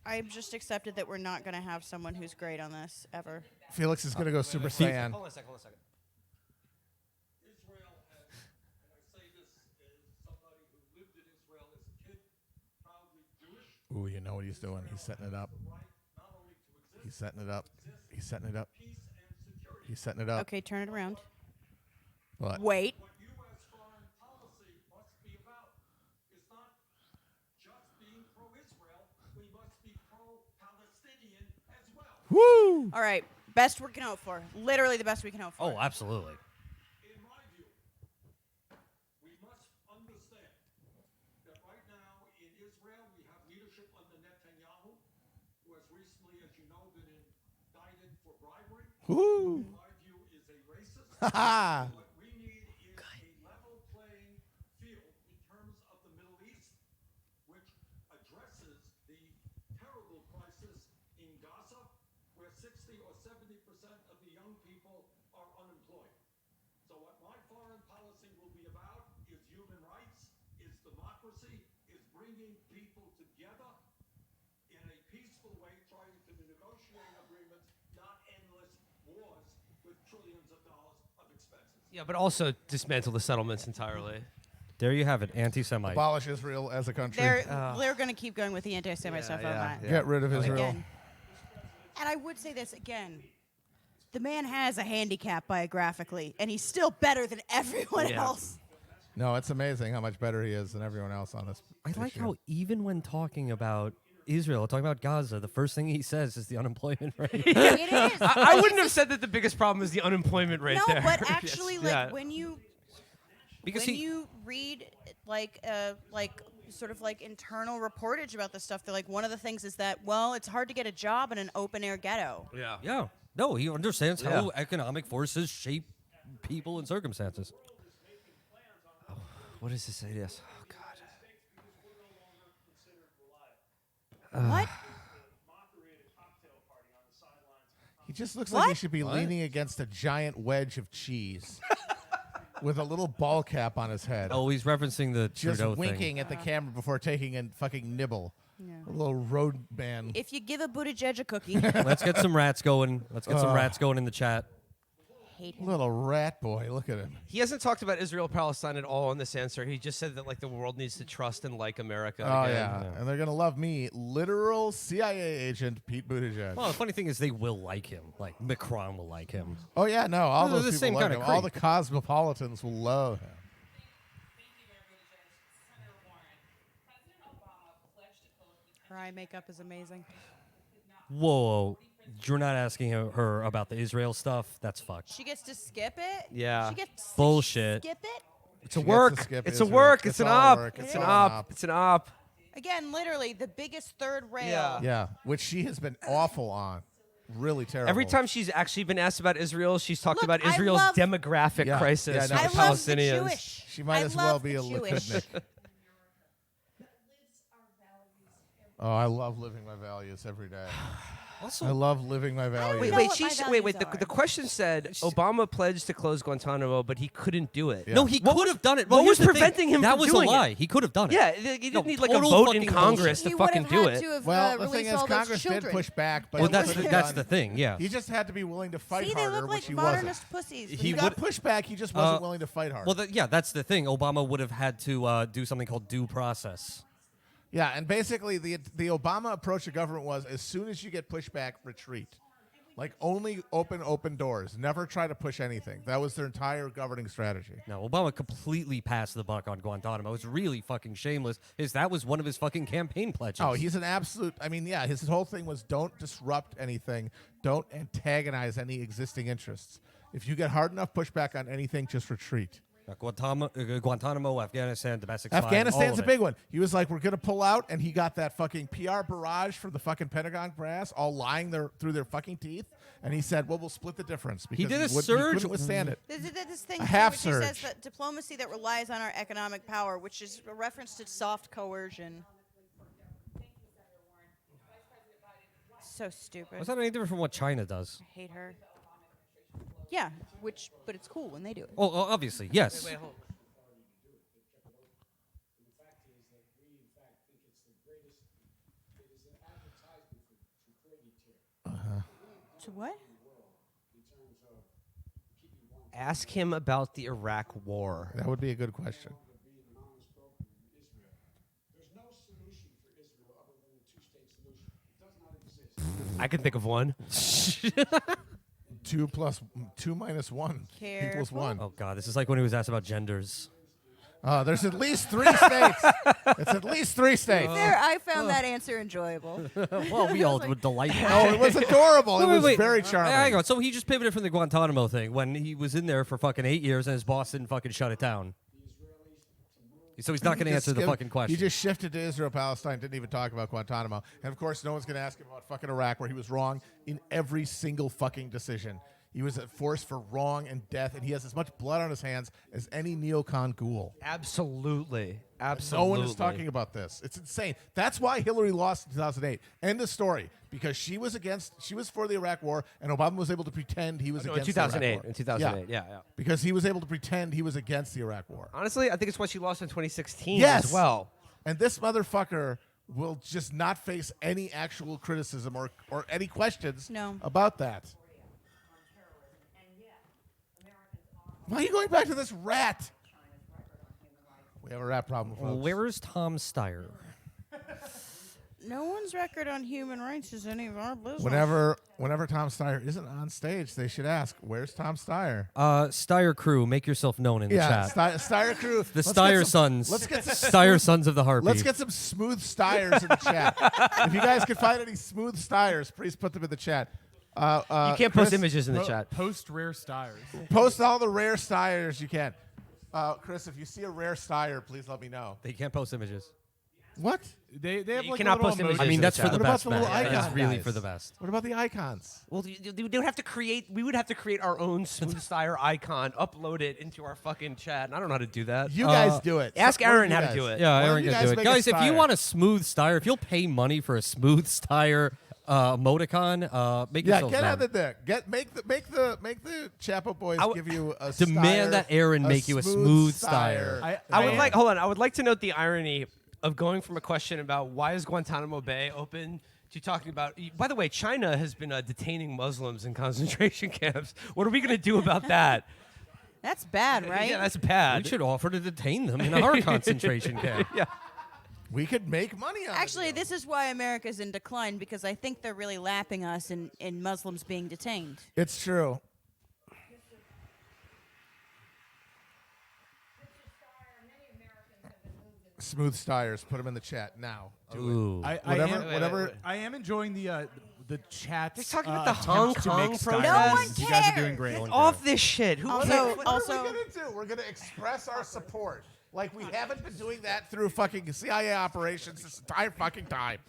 I've just accepted that we're not going to have someone who's great on this ever. Felix is gonna go Super Saiyan. Hold on a second. Israel has, and I say this as somebody who lived in Israel as a kid, proudly Jewish, Ooh, you know what he's doing. He's setting it up. right not only to exist, He's setting it up. He's setting it up. peace and security. He's setting it up. Okay, turn it around. What? Wait. What U.S. foreign policy must be about is not just being pro-Israel, we must be pro-Palestinian as well. Woo! All right. Best we can hope for. Literally the best we can hope for. Oh, absolutely. In my view, we must understand that right now in Israel we have leadership under Netanyahu, who has recently, as you know, been indicted for bribery. Woo! In my view, is a racist. Ha What we need is a level playing field in terms of the Middle East, which addresses the terrible crisis in Gaza 60 or 70% of the young people are unemployed. So what my foreign policy will be about is human rights, is democracy, is bringing people together in a peaceful way, trying to negotiate agreements, not endless wars with trillions of dollars of expenses. Yeah, but also dismantle the settlements entirely. There you have it, anti-Semite. Abolish Israel as a country. They're going to keep going with the anti-Semite stuff on that. Get rid of Israel. Again. And I would say this again. The man has a handicap biographically, and he's still better than everyone Yeah. else. No, it's amazing how much better he is than everyone else on this. I like issue. how even when talking about Israel, talking about Gaza, the first thing he says is the unemployment rate. It is. I wouldn't have said that the biggest problem is the unemployment rate No, there. but actually, Yes, like yeah. when you Because you read like sort of like internal reportage about this stuff, they're like one of the things is that it's hard to get a job in an open air ghetto. yeah, no, he understands how Yeah. economic forces shape people and circumstances. What does this say? Yes. Oh God. What? He just looks like he should be leaning against a giant wedge of cheese with a little ball cap on his head. Oh, he's referencing the just Trudeau winking thing. at the camera before taking a fucking nibble. Yeah. A little road man. If you give a Buttigieg a cookie, Let's get some rats going. Let's get some rats going in the chat. hate him. Little rat boy. Look at him. He hasn't talked about Israel Palestine at all in this answer. He just said that like the world needs to trust and like America. Oh, again. yeah. And they're going to love me, literal CIA agent Pete Buttigieg. Well, the funny thing is they will like him. Like, Macron will like him. Oh, yeah, no. All They're those the people same like kinda him. All the creep. cosmopolitans will love him. Her eye makeup is amazing. Whoa. You're not asking her about the Israel stuff? That's fucked. She gets to skip it. Yeah. She gets Bullshit. To skip it. It's a She gets to work. skip It's a Israel. work. It's It's an all op. work. It's It's an all op. an op. It's an op. Again, literally the biggest third rail. Yeah. Yeah, which she has been awful on. Really terrible. Every time she's actually been asked about Israel, she's talked Look, about I Israel's love- demographic Yeah. crisis Yeah, I with know. the I love the Palestinians. Jewish. She might I as well love be the a Jewish. Lipidic. Oh, I love living my values every day. I love living my values. Wait, know wait, what my she's wait, values wait. are. The question said Obama pledged to close Guantanamo, but he couldn't do it. Yeah. No, he What could was- have done it. what Well, was here's the thing. preventing him That from was doing a lie. it? He could have done it. Yeah, you No, didn't need like a total vote fucking in Congress He to would fucking have do had it. to have Well, the released thing is, all those Congress did children. push back, but Well, it that's couldn't the, have that's done- the thing. Yeah. He just had to be willing to fight See, they harder, look which like he modernist wasn't. pussies. He He would- got pushed back. He just wasn't willing to fight hard. Well, yeah, that's the thing. Obama would have had to do something called due process. Yeah, and basically the Obama approach to government was as soon as you get pushback, retreat. Like only open doors. Never try to push anything. That was their entire governing strategy. No, Obama completely passed the buck on Guantanamo. It's really fucking shameless. That was one of his fucking campaign pledges. Oh, he's an absolute. I mean, yeah, his whole thing was don't disrupt anything, don't antagonize any existing interests. If you get hard enough pushback on anything, just retreat. Guantanamo, Afghanistan, domestic spying, all Afghanistan's of a it. big one. He was like, "We're gonna pull out," and he got that fucking PR barrage from the fucking Pentagon brass, all lying through their fucking teeth. And he said, "Well, we'll split the difference." Because did a he surge. couldn't withstand it. This thing A too, half which he says surge. that diplomacy that relies on our economic power, which is a reference to soft coercion. So stupid. Was that any different from what China does? I hate her. Yeah, but it's cool when they do it. Oh, obviously, yes. Wait, hold on. The fact is that we, in fact, think it's the greatest. It is an advertisement for creating terror. To what? In terms of keeping one Ask him about the Iraq War. That would be a good question. being an honest broker in Israel. There's no solution for Israel other than a two-state solution. It does not exist. I can think of one. 2 minus 1 equals Careful. 1. Oh God, this is like when he was asked about genders. There's at least 3 states. It's at least 3 states. There, I found that answer enjoyable. Well, we all would delight. Oh, it was adorable. It was Wait. very charming. Hang on. So he just pivoted from the Guantanamo thing when he was in there for fucking 8 years and his boss didn't fucking shut it down. So he's not going to He answer just the skimmed- fucking question. He just shifted to Israel, Palestine, didn't even talk about Guantanamo. And of course, no one's going to ask him about fucking Iraq, where he was wrong in every single fucking decision. He was a force for wrong and death, and he has as much blood on his hands as any neocon ghoul. Absolutely. No Absolutely. one is talking about this. It's insane. That's why Hillary lost in 2008. End of story. Because she was for the Iraq War, and Obama was able to pretend he was No, against in 2008. the Iraq War. In 2008, yeah. Because he was able to pretend he was against the Iraq War. Honestly, I think it's why she lost in 2016 Yes. as well. And this motherfucker will just not face any actual criticism or any questions about that. Why are you going back to this rat? We have a rat problem, folks. Where's Tom Steyer? No one's record on human rights is any of our business. Whenever Tom Steyer isn't on stage, they should ask, "Where's Tom Steyer?" Steyer crew, make yourself known in the chat. Steyer crew. The Steyer Sons. Let's get some Steyer Sons of the Harpy. Let's get some smooth Steyers in the chat. If you guys can find any smooth Steyers, please put them in the chat. You can't post images in the chat. Post rare Steyers. Post all the rare Steyers you can. Chris, if you see a rare Steyer, please let me know. They can't post images. What? They have You like cannot a little post images. emoji. I mean, that's for the What about best, the man. little That is icon really guys? for the best. What about the icons? Well, they would have to create. We would have to create our own Smooth Steyer icon, upload it into our fucking chat. And I don't know how to do that. You guys do it. Ask One of Aaron you how to guys. do it. Yeah, One of Aaron you can guys do it. make a Guys, if you Steyer. want a smooth Steyer, if you'll pay money for a smooth Steyer emoticon, make yourself get known. out of there. Make the Chapo boys give you a Demand Steyer, that Aaron make you a smooth Steyer. I would like. Hold on. I would like to note the irony of going from a question about why is Guantanamo Bay open to talking about. By the way, China has been detaining Muslims in concentration camps. What are we going to do about that? That's bad, right? Yeah, that's bad. We should offer to detain them in our concentration camp. Yeah. We could make money on it. Actually, this is why America's in decline, because I think they're really lapping us in Muslims being detained. It's true. Smooth Steyers. Put them in the chat now. Do it. Ooh. Whatever. I am enjoying the chat. They're talking about the Hong attempts to Kong make protest. Steyers. No one You guys are doing cares. great. Off this shit. Who Also- cares? What also- are we gonna do? We're gonna express our support. Like we haven't been doing that through fucking CIA operations this entire fucking time.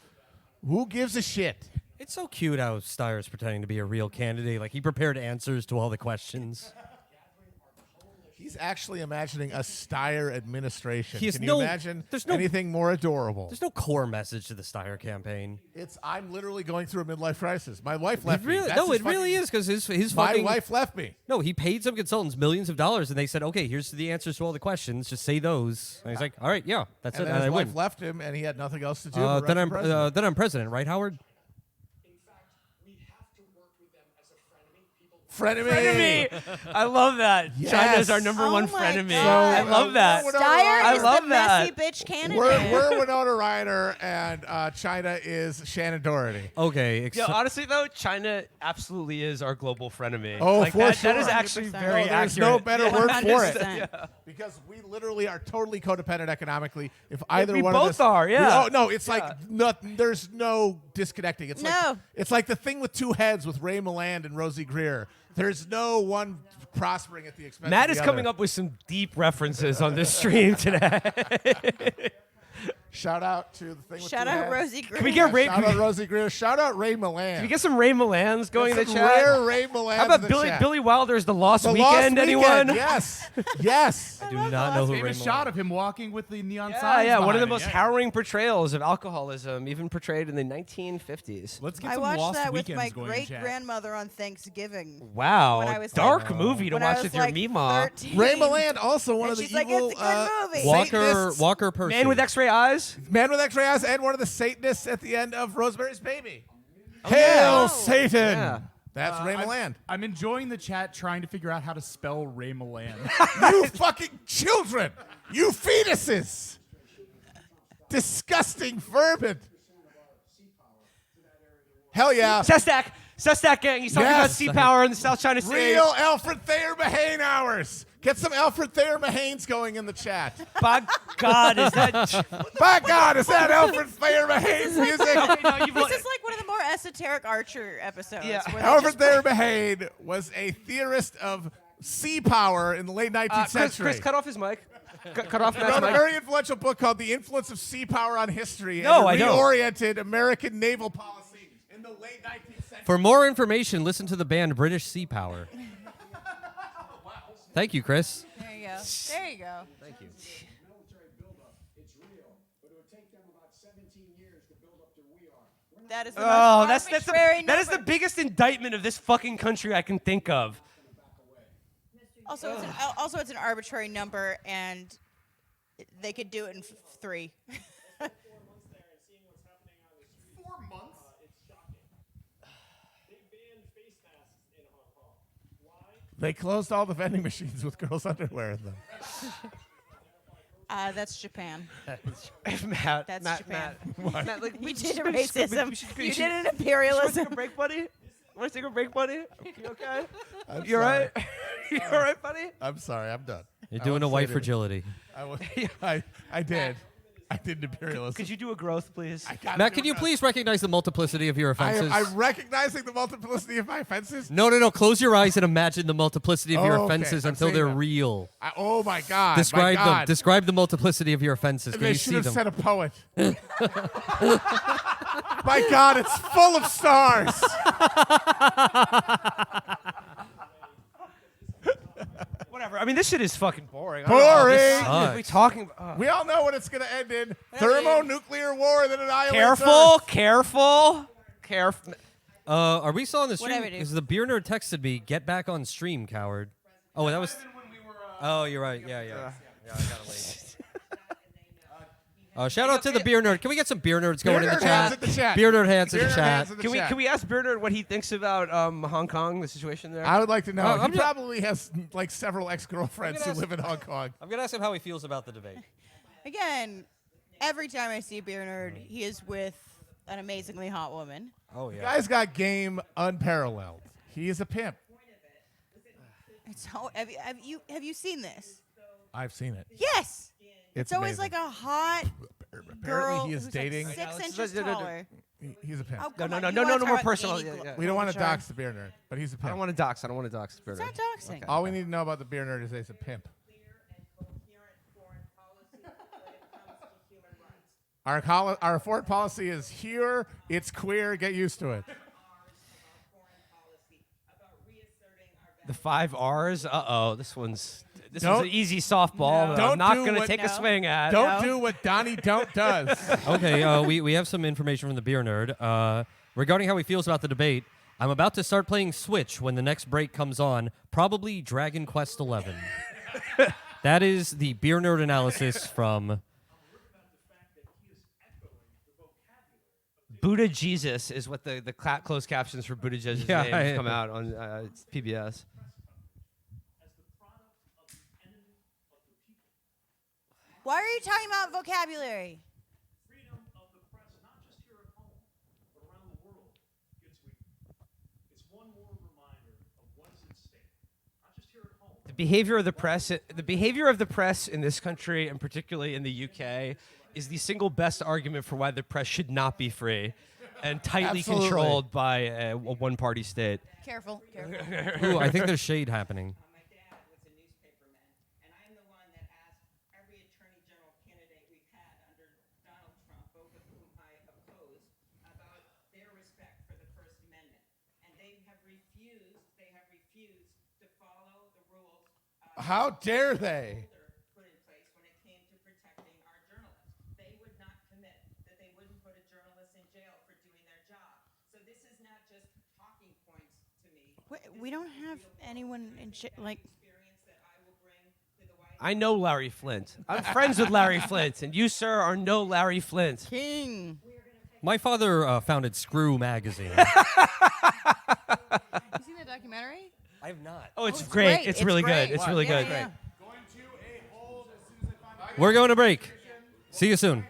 Who gives a shit? It's so cute how Steyer's pretending to be a real candidate. Like, he prepared answers to all the questions. He's actually imagining a Steyer administration. He has Can no- you imagine there's no- anything more adorable? There's no core message to the Steyer campaign. I'm literally going through a midlife crisis. My wife left me. Really, That's no, his it really fucking- is, because his My fucking wife left me. No, he paid some consultants millions of dollars, and they said, "Okay, here's the answers to all the questions. Just say those." And he's like, "All right, yeah, that's And it." then And his I wife win. left him, and he had nothing else to do. but Then run I'm for president. then I'm president, right, Howard? In fact, we have to work with them as a frenemy. People Frenemy. I love that. Yes. China's our number Oh one my frenemy. God. I love that. Winona Steyer Ryder- is love the that. messy bitch candidate. We're Winona Ryder, and China is Shannon Doherty. Okay, Yeah, honestly though, China absolutely is our global frenemy. Oh, like for that, sure. that is actually 100%. very No, there's accurate. no better word for it. 100%. Because we literally are totally codependent economically. If either we one both of us are, yeah. no, it's like there's no disconnecting. It's No. it's like the thing with two heads with Ray Milland and Rosie Greer. There's no one prospering at the expense Matt of is the coming other. up with some deep references on this stream today. Shout out to the thing with Shout two out heads. Rosie Greer. Can we get Ray? Shout out Rosie Greer. Shout out Ray Milland. Can we get some Ray Millands going in the Some chat? rare Ray Millands How in about the Billy chat. Billy Wilder's The Lost The Weekend? Lost Anyone? Weekend, Yes. Yes. I do not know who famous Raymond shot of him walking with the neon Yeah, signs. yeah, one of the behind most it, yeah. harrowing portrayals of alcoholism, even portrayed in the 1950s. Let's get I some watched Lost that with Weekends my going in great chat. grandmother on Thanksgiving. Wow, When I was dark like- movie to when I watch was with your like Meemaw. 13. Ray Milland, also one And of the she's like, evil "It's a good movie." Satanists. Walker Percy. Man with X-ray eyes. Man with X-ray eyes, and one of the Satanists at the end of Rosemary's Baby. yeah. Hail Oh. Satan! Yeah. That's Ray Milland. I'm enjoying the chat trying to figure out how to spell Ray Milland. You fucking children! You fetuses! Disgusting vermin! Hell yeah! Sestak gang. He's talking about Yes. sea power in the South China Sea. Real Alfred Thayer Mahane hours! Get some Alfred Thayer Mahanes going in the chat. By God, is that? By God, is that Alfred Thayer Mahane's music? This is like one of the more esoteric Archer episodes. Yeah. where they Alfred just Thayer Mahane was a theorist of sea power in the late 19th century. Chris, cut off his mic. Cut off He Matt's wrote a mic. very influential book called The Influence of Sea Power on History No, and I don't. reoriented American naval policy in in the late 19th century. For more information, listen to the band British Sea Power. Thank you, Chris. There you go. There you go. Thank you. Military buildup, it's real, but it would take them about 17 years to build up to we are. We're not That is the Oh, most that's arbitrary that is the number. biggest indictment of this fucking country I can think of. Also, it's an arbitrary number, and they could do it in 3. 4 months there and seeing what's happening on the streets. 4 months? It's shocking. They banned face masks in Hong Kong. Why? They closed all the vending machines with girls' underwear in them. That's Japan. Matt, That's Matt, Japan. Matt, like, We should- did we should- racism. we should- You we did should- an You want to imperialism. take a break, buddy? Want to take a break, buddy? You okay? I'm You all sorry. right? You all right, buddy? I'm sorry. I'm done. You're I doing won't a say white anything. fragility. I did. I did imperialism. Could you do a growth, please? I gotta Matt, do can you it now. please recognize the multiplicity of your offenses? I'm recognizing the multiplicity of my offenses. No. Close your eyes and imagine the multiplicity of your Oh, okay. offenses I'm until saying they're that. real. Oh my God! Describe my them. God. Describe the multiplicity of your offenses. Can They you should see have them? said a poet. My God, it's full of stars. Whatever. I mean, this shit is fucking boring. Boring. What are we talking about? We all know what it's going to end in: thermonuclear war that annihilates Careful, Earth. careful. Are we still on the stream? Whatever, dude. Because the beer nerd texted me, "Get back on stream, coward." Oh, that was. Oh, you're right. Yeah. Yeah, I got it late. Shout out to the beer nerd. Can we get some beer nerds going Beer in nerd the hands chat? in the chat. Beer nerd hands in Beer the nerd chat. hands in the chat. Can we ask Bernard what he thinks about Hong Kong, the situation there? I would like to know. I'm he just- probably has like several ex-girlfriends who ask- live in Hong Kong. I'm gonna ask him how he feels about the debate. Again, every time I see Beer Nerd, he is with an amazingly hot woman. Oh The yeah. guy's got game unparalleled. He is a pimp. So have you seen this? I've seen it. Yes. It's always amazing. like a hot girl Apparently, he is who's dating. like Yeah, 6 let's- inches no, no, no. taller. He's a pimp. Oh, No, come no, on, no, you no, wanna no talk more about personal. Amy Yeah, yeah. We don't want to Klobuchar? dox the beer nerd, but he's a I pimp. don't want to dox. I don't want to dox Bernard. It's not doxing. All we need to know about the beer nerd is that he's a pimp. Clear and coherent foreign policy when it comes to human rights. Our foreign policy is here. It's queer. Get used to it. Ours of our foreign policy about reasserting our The 5 R's. This one's Don't- an easy softball. No. That I'm Don't not do going to what- take a No. swing at. Don't do what Donnie Don't does. Okay. We have some information from the beer nerd regarding how he feels about the debate. I'm about to start playing Switch when the next break comes on. Probably Dragon Quest XI. That is the beer nerd analysis from. Buddha Jesus is what the closed captions for Buddha Judge's Yeah, name come out on PBS. Why are you talking about vocabulary? Freedom of the press, not just here at home, but around the world, gets weaker. It's one more reminder of what's at stake, not just here at home. The behavior of the press in this country, and particularly in the UK, is the single best argument for why the press should not be free and tightly Absolutely. controlled by a one-party state. Careful. Ooh, I think there's shade happening. My dad was a newspaperman, and I'm the one that asked every attorney general candidate we've had under Donald Trump, both of whom I opposed, about their respect for the First Amendment. And they have refused to follow the rules How dare they? put in place when it came to protecting our journalists. They would not commit that they wouldn't put a journalist in jail for doing their job. So this is not just talking points to me. We don't have anyone in like. Experience that I will bring to the White I know Larry Flint. I'm friends with Larry Flint, and you, sir, are no Larry Flint. King. My father founded Screw magazine. You seen that documentary? I have not. Oh, it's it's great. great. It's It's really great. good. It's really Yeah, good. yeah. Going to a hold as soon as I find We're going to break. See you soon.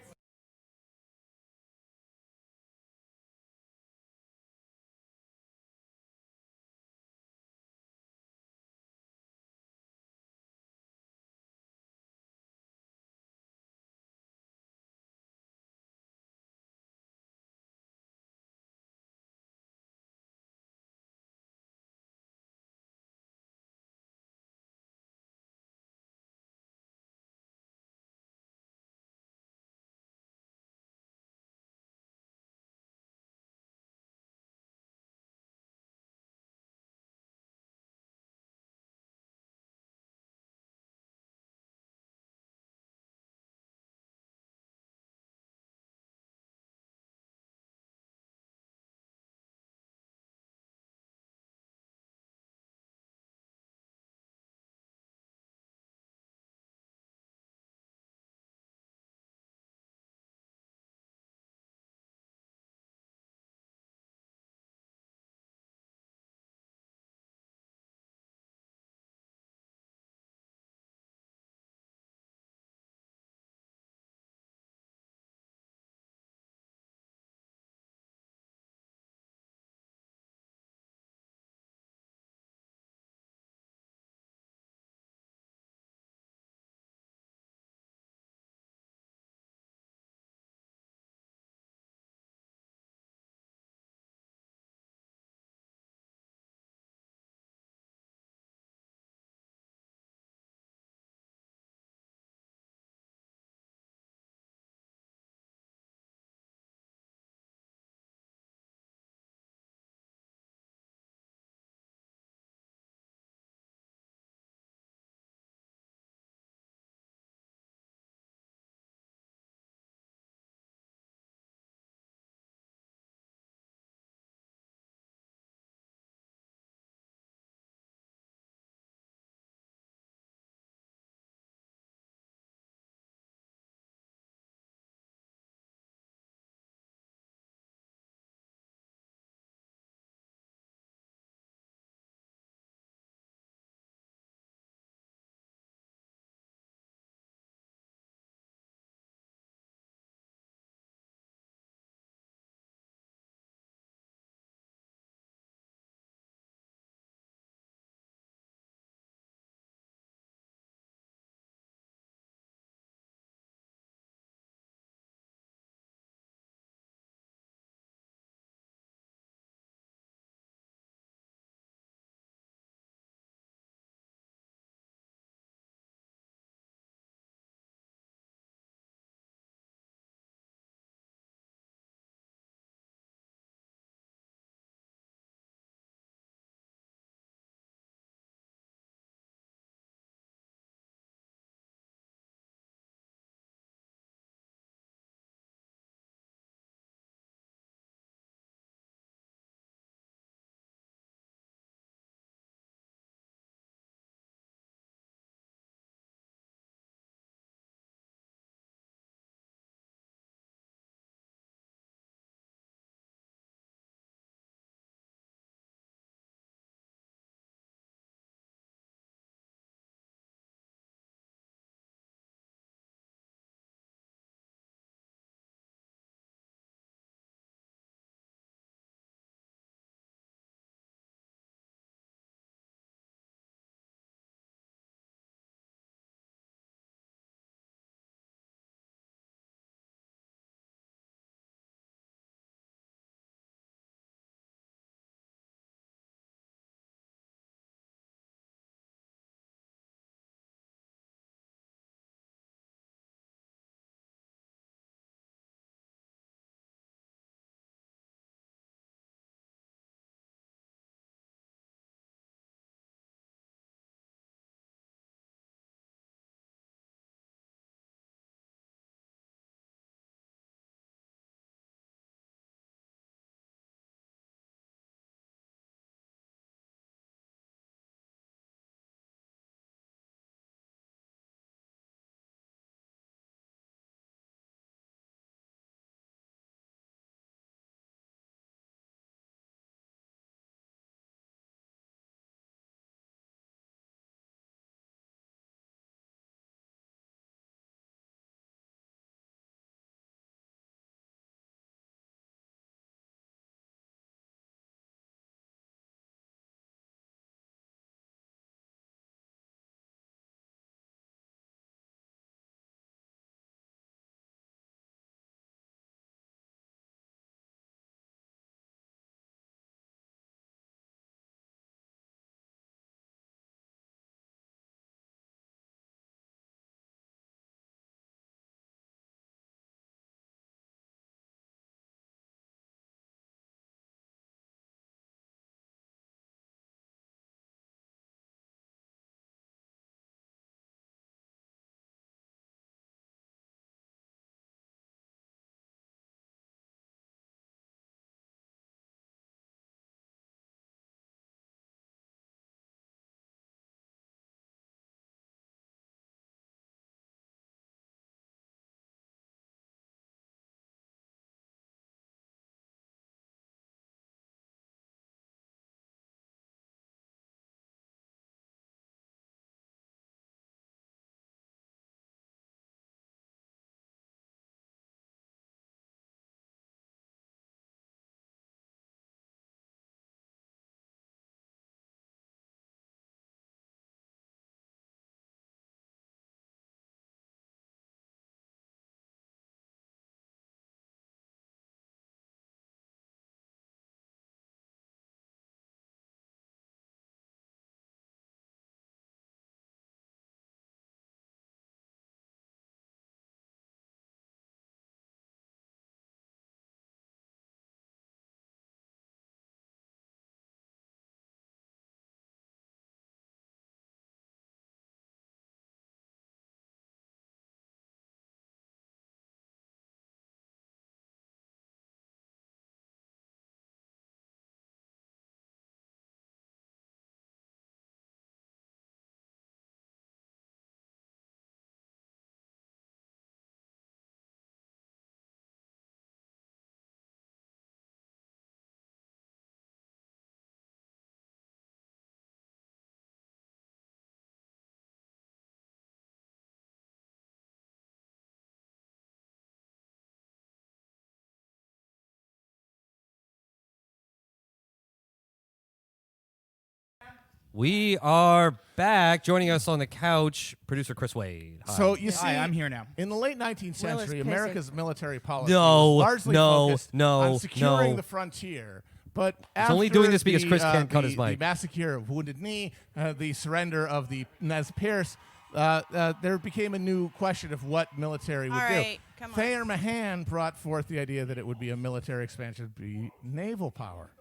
We are back. Joining us on the couch, producer Chris Wade. Hi. So you see, Hi, I'm here now. In the late 19th Will is century, pissing. America's military policy No, was largely no, focused no, on securing no. the frontier. But He's only after doing this because the, Chris can't cut his the mic. massacre of Wounded Knee, the surrender of the Nez Perce, there became a new question of what military would All do. right, come on. Thayer Mahan brought forth the idea that it would be a military expansion, be naval power.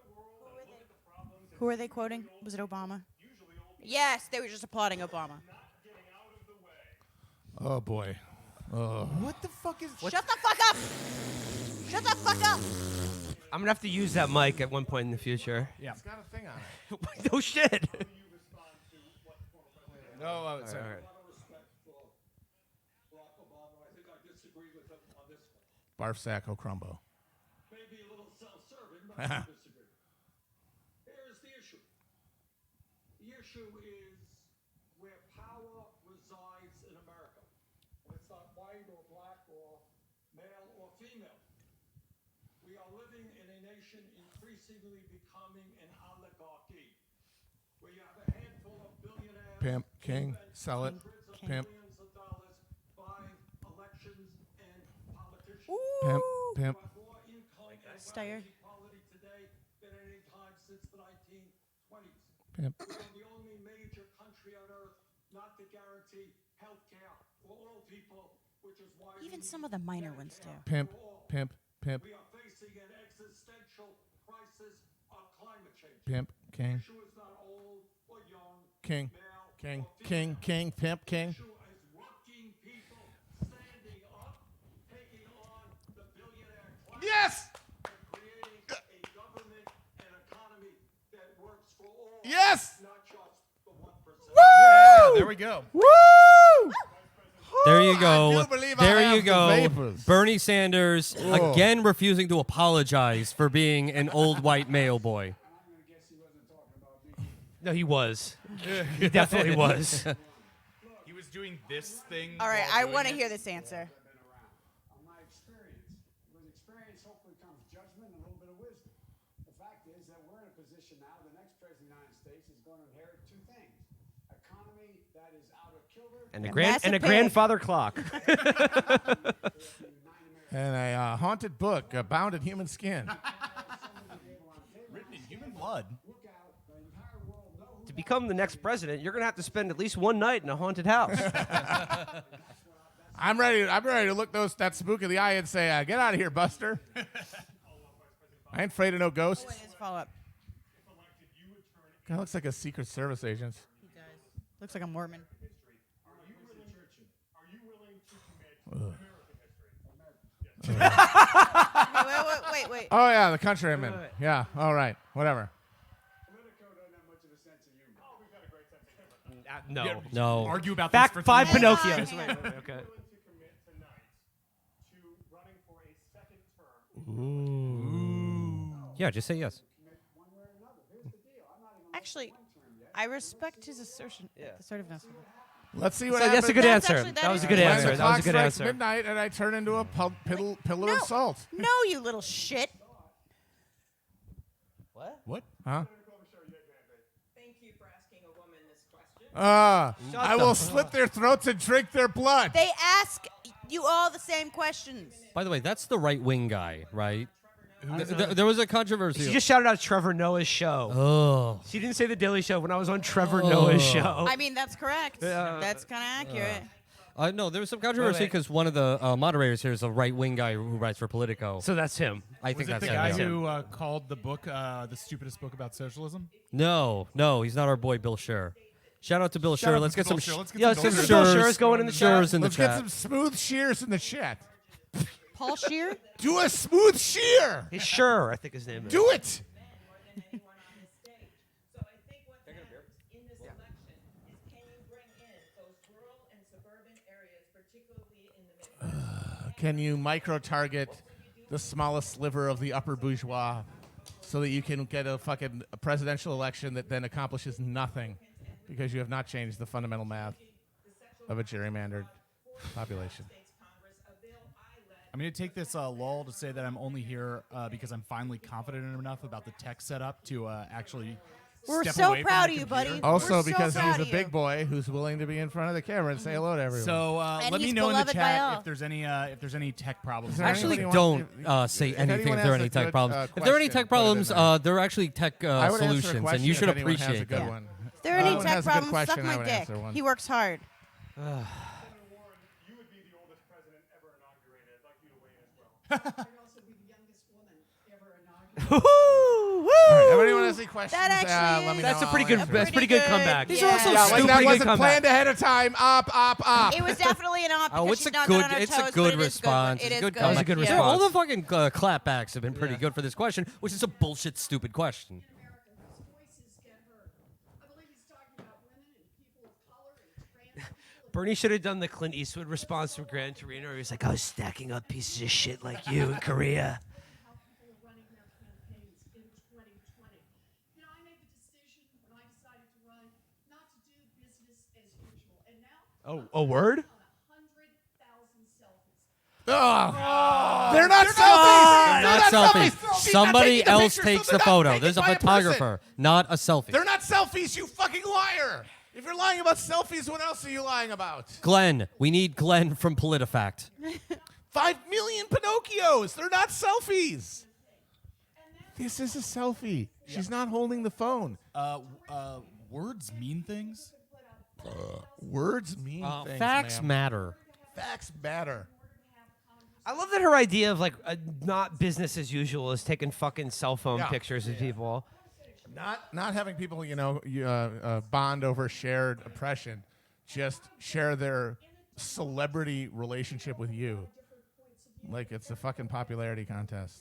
Who are they quoting? Was it Obama? Yes, they were just applauding Obama. Oh boy. What the fuck is? Shut the fuck up! Shut the fuck up! I'm gonna have to use that mic at one point in the future. Yeah. It's got a thing on it. No shit. No, Sorry. A lot of respect for Barack Obama. I think I disagree with him on this one. Barfsack O'Crumbo. Maybe a little self-serving, but I disagree. Here's the issue. The issue is where power resides in America. And it's not white or black or male or female. We are living in a nation increasingly becoming an oligarchy, where you have a handful of billionaires. Pimp, king, sell it. Hundreds of Pimp. billions of dollars buying elections and politicians. Pimp, pimp. Have more income and Steyer. equality today than at any time since the 1920s. Pimp. We are the only major country on earth not to guarantee health care for all people, which is why Even we some need of the minor ones Medicare do. Pimp, for all. pimp, pimp, We are facing an existential crisis of climate change. pimp, The king, issue is not old or young, king, male king, or king, female. king, pimp, The king. issue is working people standing up, taking on the billionaire class, Yes! and creating a government and economy that works for all, Yes! not just the 1%. Yeah, there we go. Woo! There you go. I do believe I There have you the go. vapors. Bernie Sanders Oh. again refusing to apologize for being an old white male boy. I'm going to guess he wasn't talking about me. No, he was. He definitely was. He was doing this thing. All right, while I doing want to it. hear this answer. I've been around. On my experience, with experience hopefully comes judgment and a little bit of wisdom. The fact is that we're in a position now, the next president of the United States is going to inherit two things. Economy that is out of kilter. And a Massive pig. grandfather clock. And a haunted book bound in human skin. Written in human blood. To become the next president, you're gonna have to spend at least one night in a haunted house. I'm ready to look that spook in the eye and say, get out of here, Buster. I ain't afraid of no ghosts. What is follow-up? Guy looks like a Secret Service agent. He does. Looks like a Mormon. Are you willing to commit American history? Wait. Oh, yeah, the country I'm in. Yeah, all right, whatever. Politico doesn't have much of a sense of humor. Oh, we've got a great sense of humor. No. No. Argue about Back this for 5 3 minutes. Pinocchios. Hang on. Wait, okay. Willing to commit tonight to running for a second term. Yeah, just say yes. Actually, I respect his assertiveness. Let's see what So happens. that's a good That's answer. actually- that That was is a good good. When answer. the That was clock a good strikes answer. midnight and I turn into a pillar of salt. No, you little shit. What? Huh? Thank you for asking a woman this question. I will slit their throats and drink their blood. They ask you all the same questions. By the way, that's the right wing guy, right? There was a controversy. She just shouted out Trevor Noah's show. Oh. She didn't say the Daily Show when I was on Trevor Noah's show. I mean, that's correct. That's kind of accurate. No, there was some controversy because one of the moderators here is a right wing guy who writes for Politico. So that's him. I Was think it that's the him, guy yeah. who called the book the stupidest book about socialism? No, he's not our boy Bill Scher. Shout out to Bill Shout Scher. out Let's to get Bill some Scher. Let's get Yo, some since Bill Bill Scher. Scher is going in the Schers in the Let's get chat. some smooth shears in the chat. Paul Shear? Do a smooth shear. He's Sure, I think his name is. Do it. Anyone on this stage. So I think what matters in this election is can you bring in those rural and suburban areas, particularly in the Midwest? Can you micro-target the smallest sliver of the upper bourgeois so that you can get a fucking presidential election that then accomplishes nothing because you have not changed the fundamental math of a gerrymandered population? I'm going to take this lull to say that I'm only here because I'm finally confident enough about the tech setup to actually We're step so away from proud the of you, computer. buddy. Also, We're so because proud he's a of big you. boy who's willing to be in front of the camera and say hello to everyone. So And let me he's know in the beloved by all. chat if there's any tech problems. there Actually, anybody don't want- say if anything anyone if there are has any a tech good, problems. If there are any question, tech put it in problems, there. there are actually tech I would answer a solutions, and question you if should anyone has a appreciate good that. one. If there are any Anyone tech has a good problems, suck question, I my would dick. answer one. He works hard. Senator Warren, you would be the oldest president ever inaugurated. I'd like you to weigh in as well. I'd also be the youngest woman ever inaugurated. Woo! All right, if anyone has any questions, That actually let me is- That's know. a pretty I'll good. answer That's it. pretty good comeback. These are also Yeah, like stupid. that Pretty good wasn't comeback. planned ahead of time. Up. It was definitely an op. Oh, because it's she's a not good, on her it's toes, a but good it is response. It It's is a good good. That was a good comeback. Yeah, all the response. fucking clapbacks have been pretty good for this question, which is a bullshit, stupid question. America whose voices get heard. I believe he's talking about women and people of color and trans people. Bernie should have done the Clint Eastwood response from Gran Torino. Where he was like, "I was stacking up pieces of shit like you in Korea." How people are running their campaigns in 2020. You know, I made the decision when I decided to run not to do business as usual, and now Oh, a word? on 100,000 selfies. They're not selfies. Not selfies. She's not Somebody taking the else picture, takes so the they're not photo. taken There's a by person. photographer, not a selfie. They're not selfies, you fucking liar. If you're lying about selfies, what else are you lying about? Glenn, we need Glenn from PolitiFact. 5 million Pinocchios. They're not selfies. This is a selfie. She's not holding the phone. Words mean things. Words mean things. Facts ma'am. matter. Facts matter. I love that her idea of like not business as usual is taking fucking cell phone Yeah. pictures of people. Not having people, bond over shared oppression, just share their celebrity relationship with you, like it's a fucking popularity contest.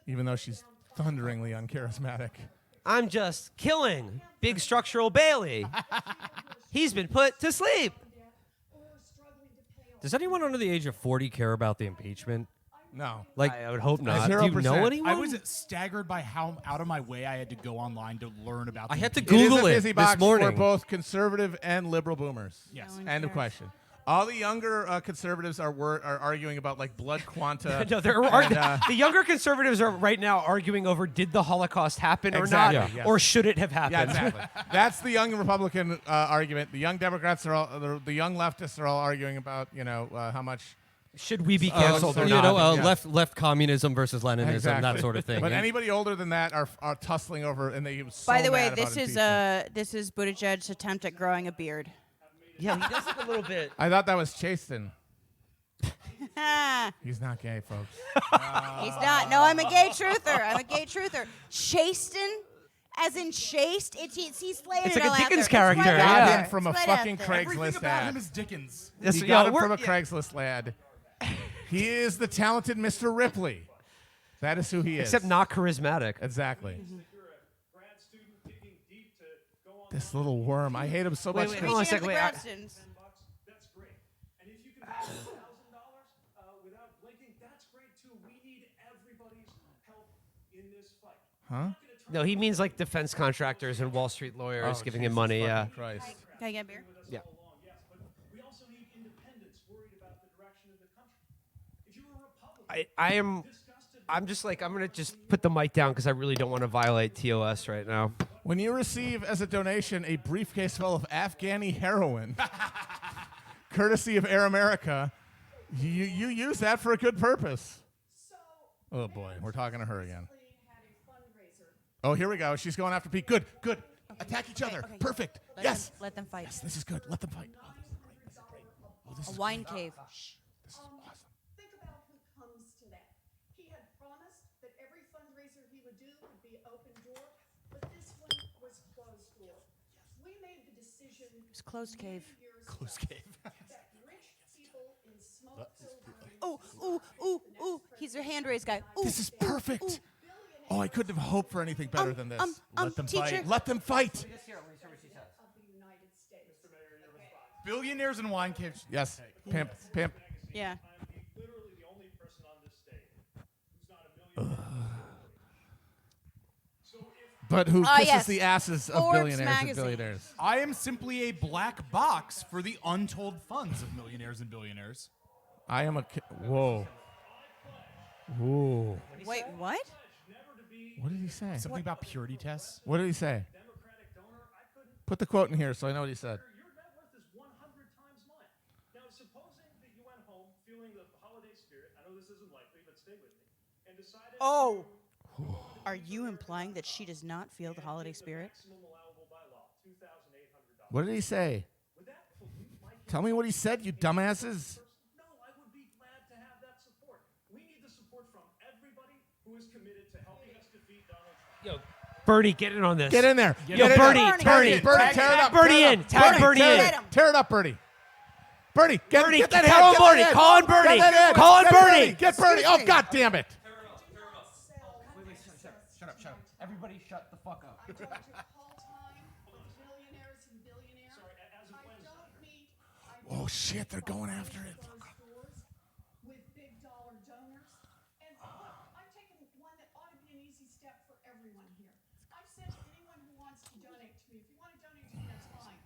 Even though she's thunderingly uncharismatic. I'm just killing big structural Bailey. He's been put to sleep. Does anyone under the age of 40 care about the impeachment? No. Like, I would hope not. do you know 0%. anyone? I was staggered by how out of my way I had to go online to learn about. I the had to impeachment. Google it it is a busy this box morning. for both conservative and liberal boomers. Yes. End of question. All the younger conservatives are arguing about like blood quanta. No, they're the younger conservatives are right now arguing over did the Holocaust happen or Exactly, not, yes. or should it have happened? Yeah, exactly. That's the young Republican argument. The young Democrats are all, the young leftists are all arguing about how much. Should we be canceled or you not? know, Yeah. left communism versus Leninism, Exactly. that sort of thing. But yeah. anybody older than that are tussling over, and they get so By the way, mad about impeachment. this is Buttigieg's attempt at growing a beard. Yeah, he does look a little bit. I thought that was Chasten. Ah, He's not gay, folks. he's not. No, I'm a gay truther. I'm a gay truther. Chasten, as in chaste. He's laying It's it like a all out Dickens there. It's character, right out Got yeah. there. him from a It's right out fucking there. Everything Craigslist about him ad. is Dickens. Yes, He yeah, got him we're- from a Craigslist ad. He is the talented Mr. Ripley. That is who he is. except not charismatic. Exactly. If you're a grad student digging deep to go on This little worm. I hate him so much. wait, 'cause- hold on a Reaching second. into the Wait, grad students. $10, that's great. And if you can raise $1,000 without blinking, that's great too. We need everybody's help in this fight. Huh? No, he means like defense contractors and Wall Street lawyers Oh, giving him Jesus money. Yeah. fucking Christ. Can I get a beer? Yeah. Yes, but we also need independents worried about the direction of the country. If you were a Republican, I am. I'm just like I'm gonna just put the mic down because I really don't want to violate TOS right now. When you receive as a donation a briefcase full of Afghani heroin, courtesy of Air America, you use that for a good purpose. So, Oh boy, we're talking to her again. recently had a fundraiser. Oh, here we go. She's going after Pete. Good. Attack each other. okay. Perfect. Let Yes. Them, let them fight. This is good. Let them fight. A wine cave. Think about who comes to that. He had promised that every fundraiser he would do would be open door, but this one was closed door. We made the decision It's closed cave. Close cave. that rich people in smoke-filled rooms Ooh. He's a hand raised guy. Ooh. This is perfect. Oh, I couldn't have hoped for anything better than this. Let them teacher. fight. Let them fight. of the United States. Billionaires and wine caves. Yes. Pimp. Yeah. literally the only person on this stage who's not a millionaire. So if But who Ah, kisses yes. the asses of Forbes billionaires magazine. and billionaires? I am simply a black box for the untold funds of millionaires and billionaires. I am a. Whoa. Whoa. Wait, what? What did he say? Something about purity tests. What did he say? Put the quote in here so I know what he said. Your net worth is 100 times mine. Now, supposing that you went home feeling the holiday spirit, I know this isn't likely, but stay with me, and decided Oh. Are you implying that she does not feel the holiday spirit? maximum allowable by law, $2,800. What did he say? Would that pollute my Tell me what he said, you dumbasses. No, I would be glad to have that support. We need the support from everybody who is committed to helping us defeat Donald Trump. Yo, Bernie, get in on this. Get in there. Yo, Get in Bernie, there. Bernie, Bernie, tear it up. Bernie tear it in. up. Tag Bernie tear in. it up. Tear it up, Bernie. Bernie, get Bernie, get that call head. on Bernie. Get that head. Call on Bernie. Get that head. Call on Get Bernie. Get Bernie. Oh, God damn it. Shut up. Everybody shut the fuck up. I told you whole time with millionaires and billionaires. Sorry, as of I when, don't meet. Oh, shit, they're going after it. With big dollar donors. And look, I've taken one that ought to be an easy step for everyone here. I've said to anyone who wants to donate to me, if you want to donate to me, that's fine.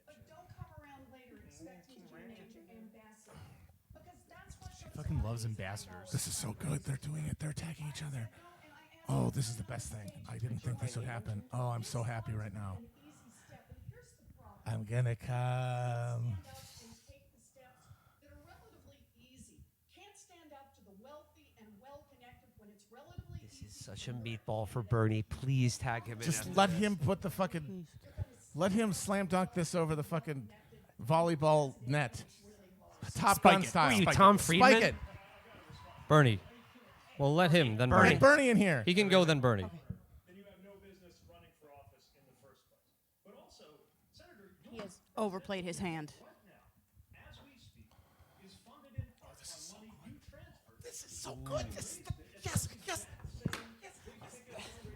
But don't come around later expecting to be named ambassador. Because that's what those Fucking loves companies ambassadors. This is so good. They're doing it. They're attacking each other. Oh, this is the best thing. I didn't think this would happen. Oh, I'm so happy right now. I'm gonna come. stand up and take the steps that are relatively easy. Can't stand up to the wealthy and well-connected when it's relatively This is such a meatball for Bernie. Please tag him in. Just after let this. him put the fucking. Let him slam dunk this over the fucking volleyball net. Top Spike Gun it. style. Who are you, Spike Tom it. Friedman? Spike it. Bernie. Well, let him, then Bernie. Get Bernie in here. He can go, then Bernie. then you have no business running for office in the first place. But also, Senator, He has overplayed his hand. right now, as we speak, is funded in part by money you transferred. This is so good. This is the, yes.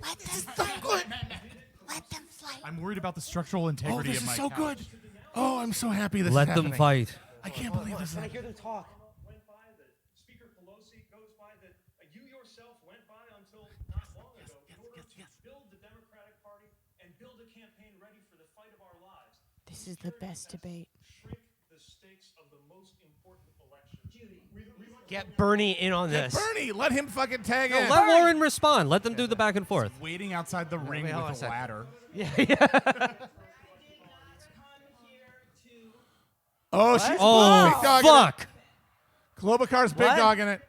Let them so good. Let them fight. I'm worried about the structural Oh, integrity this of is my so couch. good. Oh, I'm so happy this Let is them happening. fight. I can't believe this. Can I hear them talk? Went by, that Speaker Pelosi goes by, that you yourself went by until not long ago in order to build the Democratic Party and build a campaign ready for the fight of our lives. This is the best debate. Shrink the stakes of the most important election. Get Bernie in on this. Bernie, let him fucking tag No, in. let Warren respond. Let them do the back and forth. Waiting outside the ring wait, hold on with a a second. ladder. Oh, she's Oh, big dog fuck. in it. Klobuchar's big What? dog in it.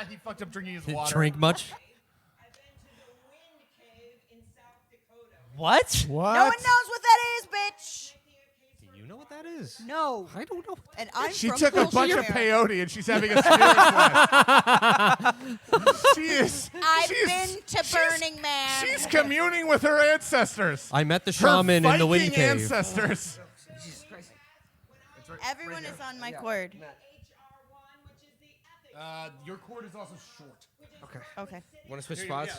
He fucked up drinking his water. Drink much? I've been to the Wind Cave in South Dakota. What? What? No one knows what that is, bitch. Do you know what that is? No. I don't know. And I'm She from took a Culture bunch of America. peyote and she's having a spirit flash. She is. I've she's- been to she's- Burning Man. She's communing with her ancestors. I met the Her shaman in the wind Viking cave. ancestors. Everyone is on my cord. HR1, which is the ethics. Your cord is also short. Okay. Want to switch spots?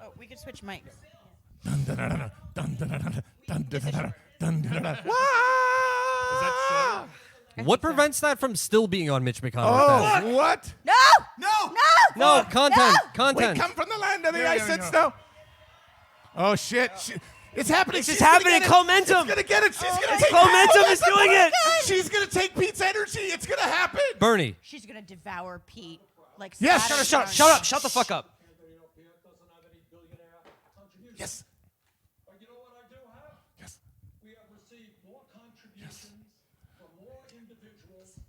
Oh, we could switch mics. Dun dun dun dun dun dun dun dun dun dun dun dun dun. Is that What prevents that from still being on Mitch McConnell's desk? Oh, what? No! No! No, content. We Content. come from the land of the Yeah, ice yeah, and yeah. snow. Oh shit! It's happening. This is She's gonna happening. get it. Momentum. She's gonna get it. She's gonna my take Momentum it. is doing it. She's gonna take Pete's energy. It's gonna happen. Bernie. She's gonna devour Pete. Like Yes, Saturn Shut up. Zone. Shut up. Shut the fuck up. Pete doesn't have any billionaire contributions. Yes. But you know what I do have? Yes. We have received more contributions from more individuals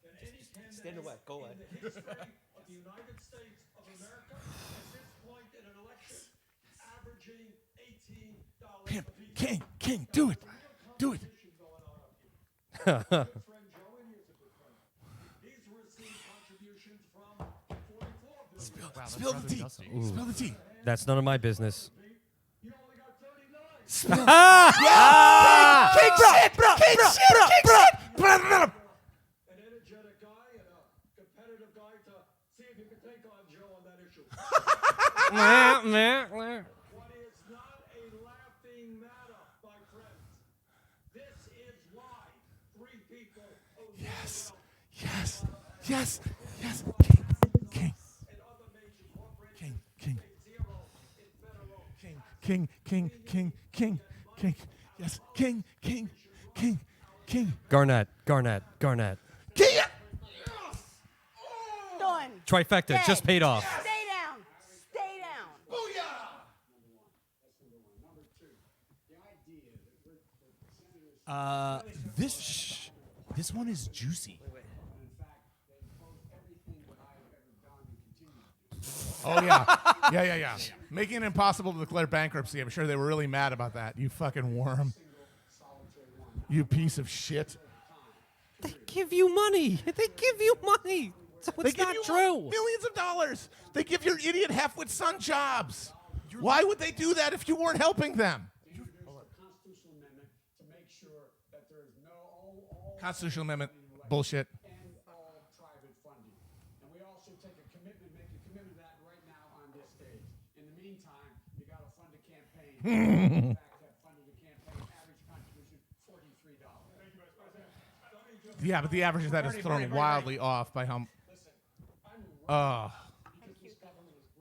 than any candidate Stand away. Go away. in the history of the United States of America at this point in an election, averaging $18 Him. a piece. King, do it. Do it. Friend Joey, here's a good friend. He's received contributions from 44 billion. Spill the tea. Spill the tea. That's none of my business. You only got 39. Spill. Ah! King shit. King shit. An energetic guy and a competitive guy to see if you can take on Joe on that issue. What is not a laughing matter, my friends. This is why three people owe Yes. Yes. Yes. Yes. King. and other major corporations King. zero in federal. King. Yes. King. Garnett. King. Done. Trifecta just paid off. Stay down. Stay down. This one is juicy. Oh yeah, yeah. Making it impossible to declare bankruptcy. I'm sure they were really mad about that. You fucking worm. You piece of shit. They give you money. They give you money. So They it's give not you true. millions of dollars. They give your idiot half-wit son jobs. Why would they do that if you weren't helping them? Constitutional amendment to make sure that there is no all Constitutional amendment. Bullshit. and all private funding. And we also take a commitment, make a commitment to that right now on this stage. In the meantime, you got to fund a campaign. In fact, have funded the campaign. Average contribution $43. Yeah, but the average of that is thrown wildly off by how.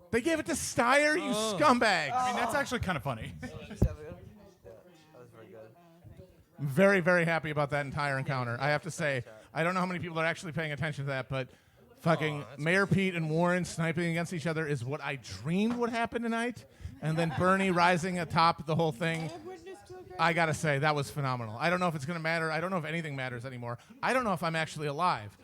They gave it to Steyer, you scumbags. I mean, that's actually kind of funny. I'm very, very happy about that entire encounter. I have to say, I don't know how many people are actually paying attention to that, but fucking Mayor Pete and Warren sniping against each other is what I dreamed would happen tonight. And then Bernie rising atop the whole thing. I gotta say, that was phenomenal. I don't know if it's gonna matter. I don't know if anything matters anymore. I don't know if I'm actually alive.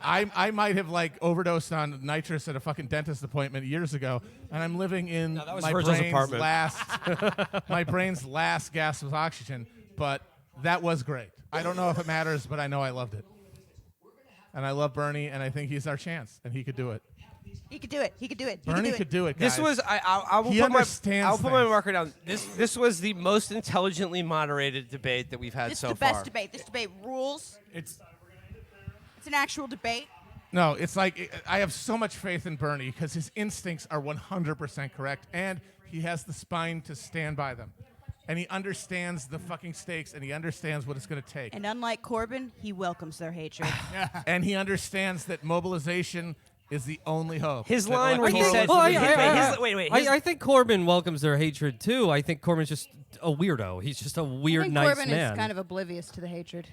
I might have like overdosed on nitrous at a fucking dentist appointment years ago, and I'm living in that was my Virgil's brain's apartment. my brain's last gasp of oxygen. But that was great. I don't know if it matters, but I know I loved it. And I love Bernie, and I think he's our chance, and he could do it. He could do it. He could do it. He Bernie could could do it, guys. This was I will He put my understands I'll put my things. marker down. This was the most intelligently moderated debate that we've had This is so the far. best debate. This debate rules. It's It's an actual debate. No, it's like I have so much faith in Bernie because his instincts are 100% correct, and he has the spine to stand by them. And he understands the fucking stakes, and he understands what it's going to take. And unlike Corbyn, he welcomes their hatred. And he understands that mobilization is the only hope. His That line where he electoral- said, Well, his- I think Corbyn welcomes their hatred too. I think Corbyn's just a weirdo. He's just a weird, I think nice Corbyn man. is kind of oblivious to the hatred.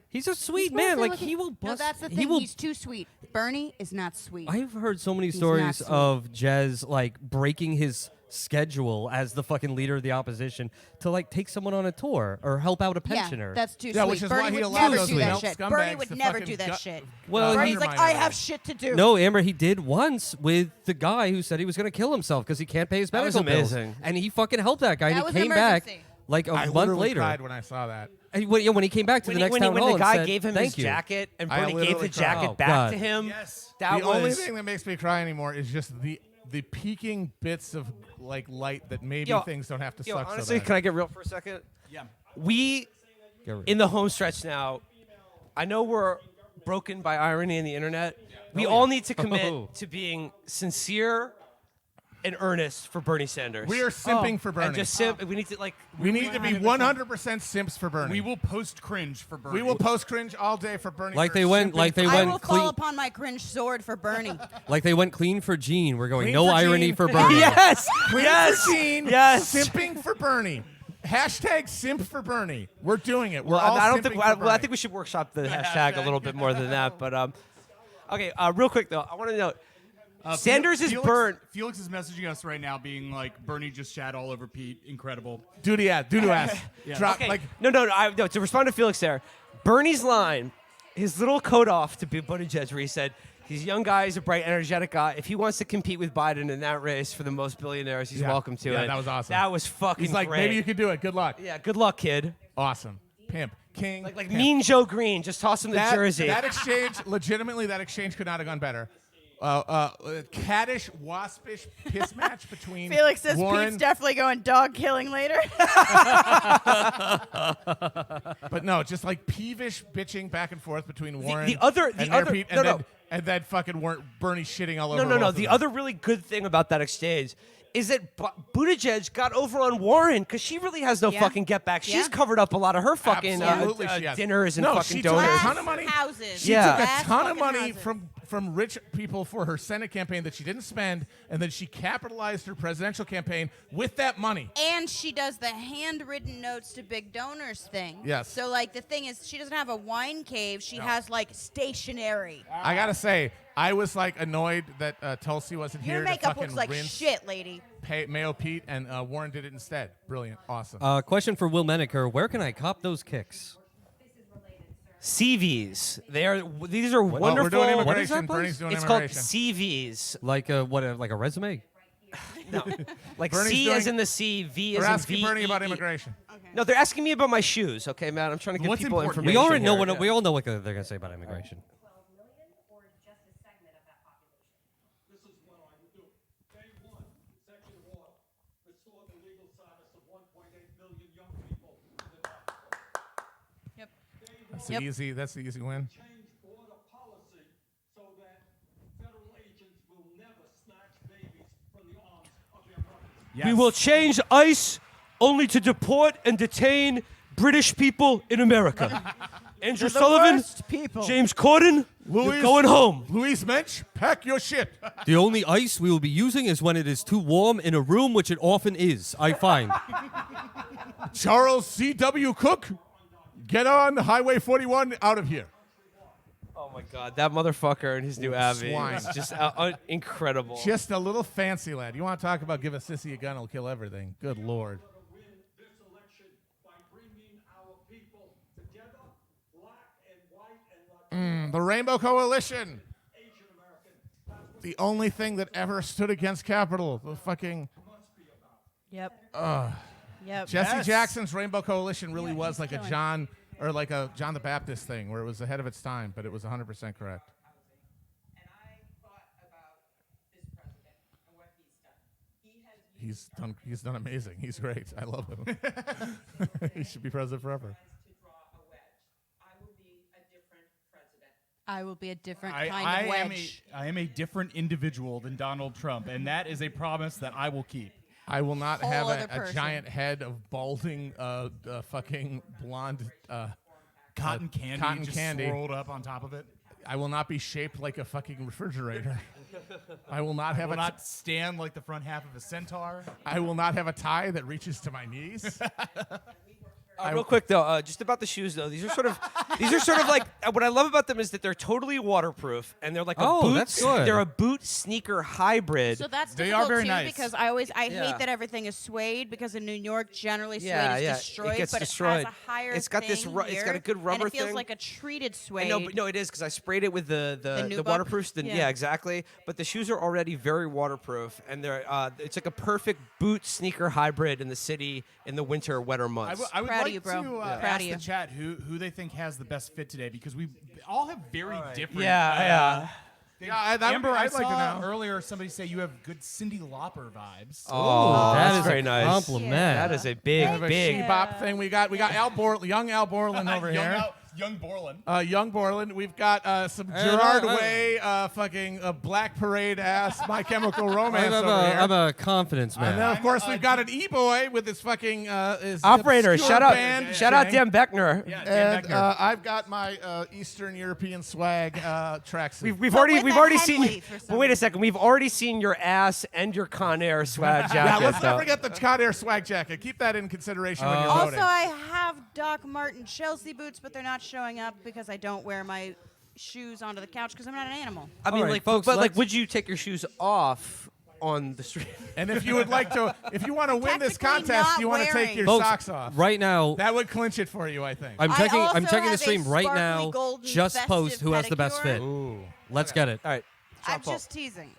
He's a sweet He's man. mostly Like looking- he will No, bust. that's the he thing. will- He's too sweet. Bernie is not sweet. I've heard so many He's stories not sweet. of Jez like breaking his schedule as the fucking leader of the opposition to like take someone on a tour or help out a pensioner. Yeah, that's too Yeah, sweet. which is Bernie why he would allows never those do that milk shit. scumbags Bernie would to never fucking do that shit. Well, Bernie's like, undermine I have everything. shit to do. No, Amber, he did once with the guy who said he was going to kill himself because he can't pay his That was medical bills. amazing. And he fucking helped that guy. That and was he an came back emergency. like a I month literally later. cried when I saw that. And when he came back to the next town when hall the and guy said, gave him "Thank his you." jacket and I Bernie gave literally the jacket cried. Oh, back God. to him, yes. that The was only thing that makes me cry anymore is just the peaking bits of like light that maybe Yo, things don't have to Yo, suck honestly, so bad. can I get real for a second? Yeah. We, in the home stretch now, I know we're broken by irony in the internet. We all need to commit Oh. to being sincere and earnest for Bernie Sanders. We are simping for Bernie. And just simp. We need to like. We need to be 100% simps for Bernie. We will post cringe for Bernie. We will post cringe all day for Bernie. Like for they went, simping. like they I went will fall clean, upon my cringe sword for Bernie. like they went clean for Gene. We're going Clean no for irony Gene. for Bernie. Yes. Clean yes. for Gene, Yes. simping for Bernie. Hashtag simp for Bernie. We're doing it. We're all I don't simping think. for I Bernie. think we should workshop the hashtag a little bit more than that. But okay. Real quick though, I want to know. Sanders is burnt. Felix is messaging us right now, being like, "Bernie just shat all over Pete. Incredible." Doo to ass. Drop Okay. like No. To respond to Felix there, Bernie's line, his little code off to Buttigieg, where he said, he's a young guy, he's a bright, energetic guy. If he wants to compete with Biden in that race for the most billionaires, he's Yeah. welcome to Yeah, it. that was awesome. That was fucking he's like, great. maybe you could do it. Good luck. Yeah, good luck, kid. Awesome. Pimp. King. Like pimp. Mean Joe Green, just toss him the jersey. That exchange, legitimately, that exchange could not have gone better. Caddish, waspish piss match between Felix says Warren, Pete's definitely going dog killing later. but no, just like peevish bitching back and forth between Warren the other- and the Mayor other- Pete, no, and no. then and then fucking Bernie shitting all over. No. both of The them. other really good thing about that exchange is that Buttigieg got over on Warren because she really has no Yeah. fucking get back. Yeah. She's covered up a lot of her fucking Absolutely she has. dinners and No, fucking she took a donors. ton of money. Houses. She Yeah. took a Glass ton of fucking money houses. from rich people for her Senate campaign that she didn't spend, and then she capitalized her presidential campaign with that money. And she does the handwritten notes to big donors thing. Yes. So, like, the thing is, she doesn't have a wine cave. She has, like, stationery. I gotta say, I was like annoyed that Tulsi wasn't Your here to makeup fucking looks like rinse shit, lady. Mayo Pete, and Warren did it instead. Brilliant, awesome. Question for Will Menaker: where can I cop those kicks? CVs. These are We're wonderful. doing What is immigration. that, please? Bernie's doing It's called immigration. CVs. Like like a resume? No, like Bernie's C doing- as in the C, V We're as in asking V. Bernie about E, E. immigration. No, they're asking me about my shoes. Okay, man. I'm trying to give What's people important? information. We already know here. what we all know what they're going to say about immigration. 12 million or just a segment of that population? This is what I would do. Day one, executive order, restore the legal status of 1.8 million young people in the United States. Yep. That's the easy win. Change border policy so that federal agents will never snatch babies from the arms of their mothers. Yes. We will change ICE only to deport and detain British people in America. Andrew Sullivan, James Corden, you're going home. Louise Mensch, pack your shit. The only ice we will be using is when it is too warm in a room, which it often is, I find. Charles C.W. Cook, get on Highway 41 out of here. Oh my God, that motherfucker and his new Abbey swine. is just incredible. Just a little fancy lad. You want to talk about give a sissy a gun, it'll kill everything. Good Lord. Win this election by bringing our people together, black and white and Latino, The Rainbow Coalition. Asian American. That's what The only thing that ever stood against Capitol. The fucking it must be about. Yep. Yep. Jesse Yes. Jackson's Rainbow Coalition really was he's like a killing. John or like a John the Baptist thing where it was ahead of its time, but it was 100% correct. And I thought about this president and what he's done. He's done amazing. He's great. I love him. He should be president forever. To draw a wedge. I will be a different president. I will be a different I kind of am wedge. I am a different individual than Donald Trump, and that is a promise that I will keep. I will not Whole have other a person. giant head of balding, fucking blonde. Cotton candy cotton just candy. swirled up on top of it. I will not be shaped like a fucking refrigerator. I will not I have will a. not stand like the front half of a centaur. I will not have a tie that reaches to my knees. Real quick though, just about the shoes though. These are sort of like what I love about them is that they're totally waterproof and they're like a Oh, boot. that's good. They're a boot sneaker hybrid. So that's They difficult are very too nice. because I Yeah. hate that everything is suede because in New York generally suede Yeah, is yeah, it destroyed, gets but destroyed. it has a higher It's got this thing ru- it's got a here, good rubber and it feels thing. like a treated suede. No, it is because I sprayed it with the Nubuck? waterproofs. Yeah. Yeah, exactly. But the shoes are already very waterproof, and they're it's like a perfect boot sneaker hybrid in the city in the winter, wetter months. I would Proud of like you, bro. to Proud ask of you. the chat who they think has the best fit today because we all have very different. Yeah. Yeah, I'd Amber, I like to saw know. earlier somebody say you have good Cyndi Lauper vibes. Oh, that that's is very a nice. compliment. That is a big, Have a big. bebop thing. We got young Al Borland over here. Young Borland. Young Borland. We've got some Gerard I- Way, fucking Black Parade ass My Chemical Romance over here. I'm a confidence man. And then, of course, we've got an E-boy with his fucking his Operator, obscure shout out, band shout out thing. Dan Beckner. Yeah, Dan And Beckner. I've got my Eastern European swag tracksuit. We've But already with a seen. Henley for some But wait a reason. second, we've already seen your ass and your Con Air swag Yeah, jacket. let's not though. forget the Con Air swag jacket. Keep that in consideration when you're Also, voting. I have Doc Marten Chelsea boots, but they're not showing up because I don't wear my shoes onto the couch because I'm not an animal. I mean, All right, like, folks, but like, let's- would you take your shoes off on the street? And if you would like to, if you want to win this Technically contest, not you want to take wearing. your Folks, socks off. right now, That would clinch it for you, I think. I'm I checking. I'm also checking the have a stream right sparkly now. golden Just festive post who has the best fit. pedicure. Let's get it. All right. I'm Chapo. just teasing.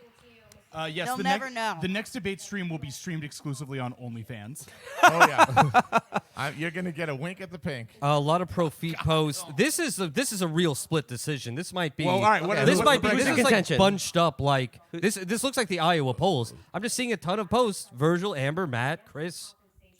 Yes, They'll the never know. The next debate stream will be streamed exclusively on OnlyFans. Oh yeah, you're gonna get a wink at the pink. A lot of pro feet posts. This is a real split decision. This might be. Well, all right, what- this who's might the be. This breakdown? is like Contention. bunched up. Like this looks like the Iowa polls. I'm just seeing a ton of posts. Virgil, Amber, Matt, Chris,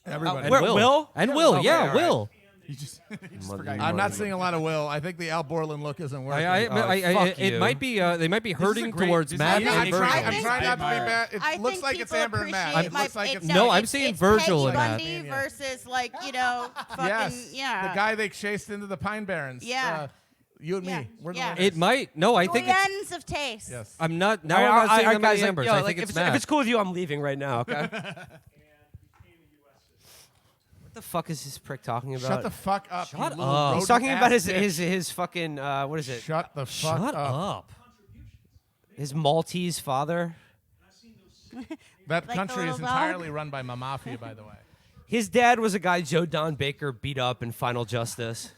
Everybody. and Where- Will. Will? And Will. Okay, yeah, all right. Will. You just, you just forgot. I'm not seeing a lot of Will. I think the Al Borland look isn't working. fuck It you. might be. They might be is a hurting great- towards this is Matt a and great- I'm Virgil. trying, I'm trying not to be admire. bad. It I looks think like it's people Amber and Matt. appreciate It my- looks like it's No, I'm it's seeing Virgil Peggy in that. Bundy versus like fucking yes, the guy they chased into the Pine Barrens. Yeah. You and Yeah, me. We're the yeah. winners. It might. No, I think it's. Ends of taste. Yes. I'm not. Now All I'm right, not saying I'm guys, the Ambers. yo, I like, think it's if Matt. it's cool with you, I'm leaving right now. Okay. What the fuck is this prick talking about? Shut the fuck up. Shut you little up. He's rodent talking about ass his bitch. fucking what is it? Shut the fuck Shut up. up. His Maltese father. That Like the country is little dog? entirely run by my mafia, by the way. His dad was a guy Joe Don Baker beat up in Final Justice.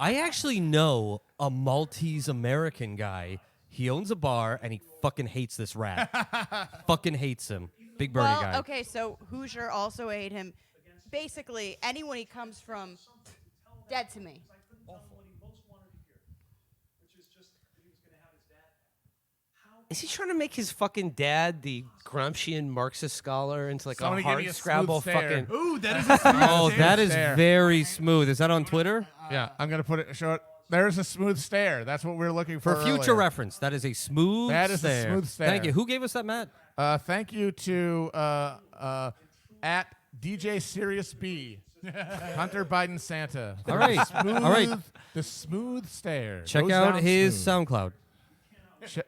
I actually know a Maltese American guy. He owns a bar and he fucking hates this rat. Fucking hates him. Big Bernie Well, guy. okay, so Hoosier also ate him. Basically, anyone he comes from, dead to me. Is he trying to make his fucking dad the Gramscian Marxist scholar into like Somebody a give hard me a scrabble smooth stare. fucking? Ooh, that is a smooth Oh, stare. that is Stare. very smooth. Is that on Twitter? Yeah, I'm gonna put it. Show it. There's a smooth stare. That's what we're looking For for. future earlier. reference, that is a smooth That is a stare. smooth stare. Thank you. Who gave us that, Matt? Thank you to at DJ Sirius B, Hunter Biden Santa. All right. Smooth, All right. The smooth stare. Check Goes out down his smooth. SoundCloud.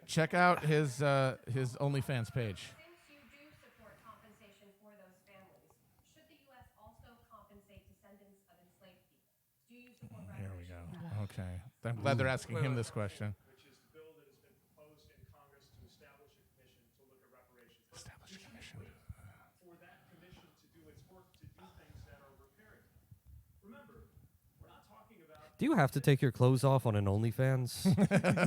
Check out his OnlyFans page. Since you do support compensation for those families, should the U.S. also compensate descendants of enslaved people? Do you support Here we go. Okay. I'm glad they're asking him this question. Which is the bill that has been proposed in Congress to establish a commission to look at reparations. Establish a commission. For that commission to do its work, to do things that are repairing. Remember, we're not talking about Do you have to take your clothes off on an OnlyFans?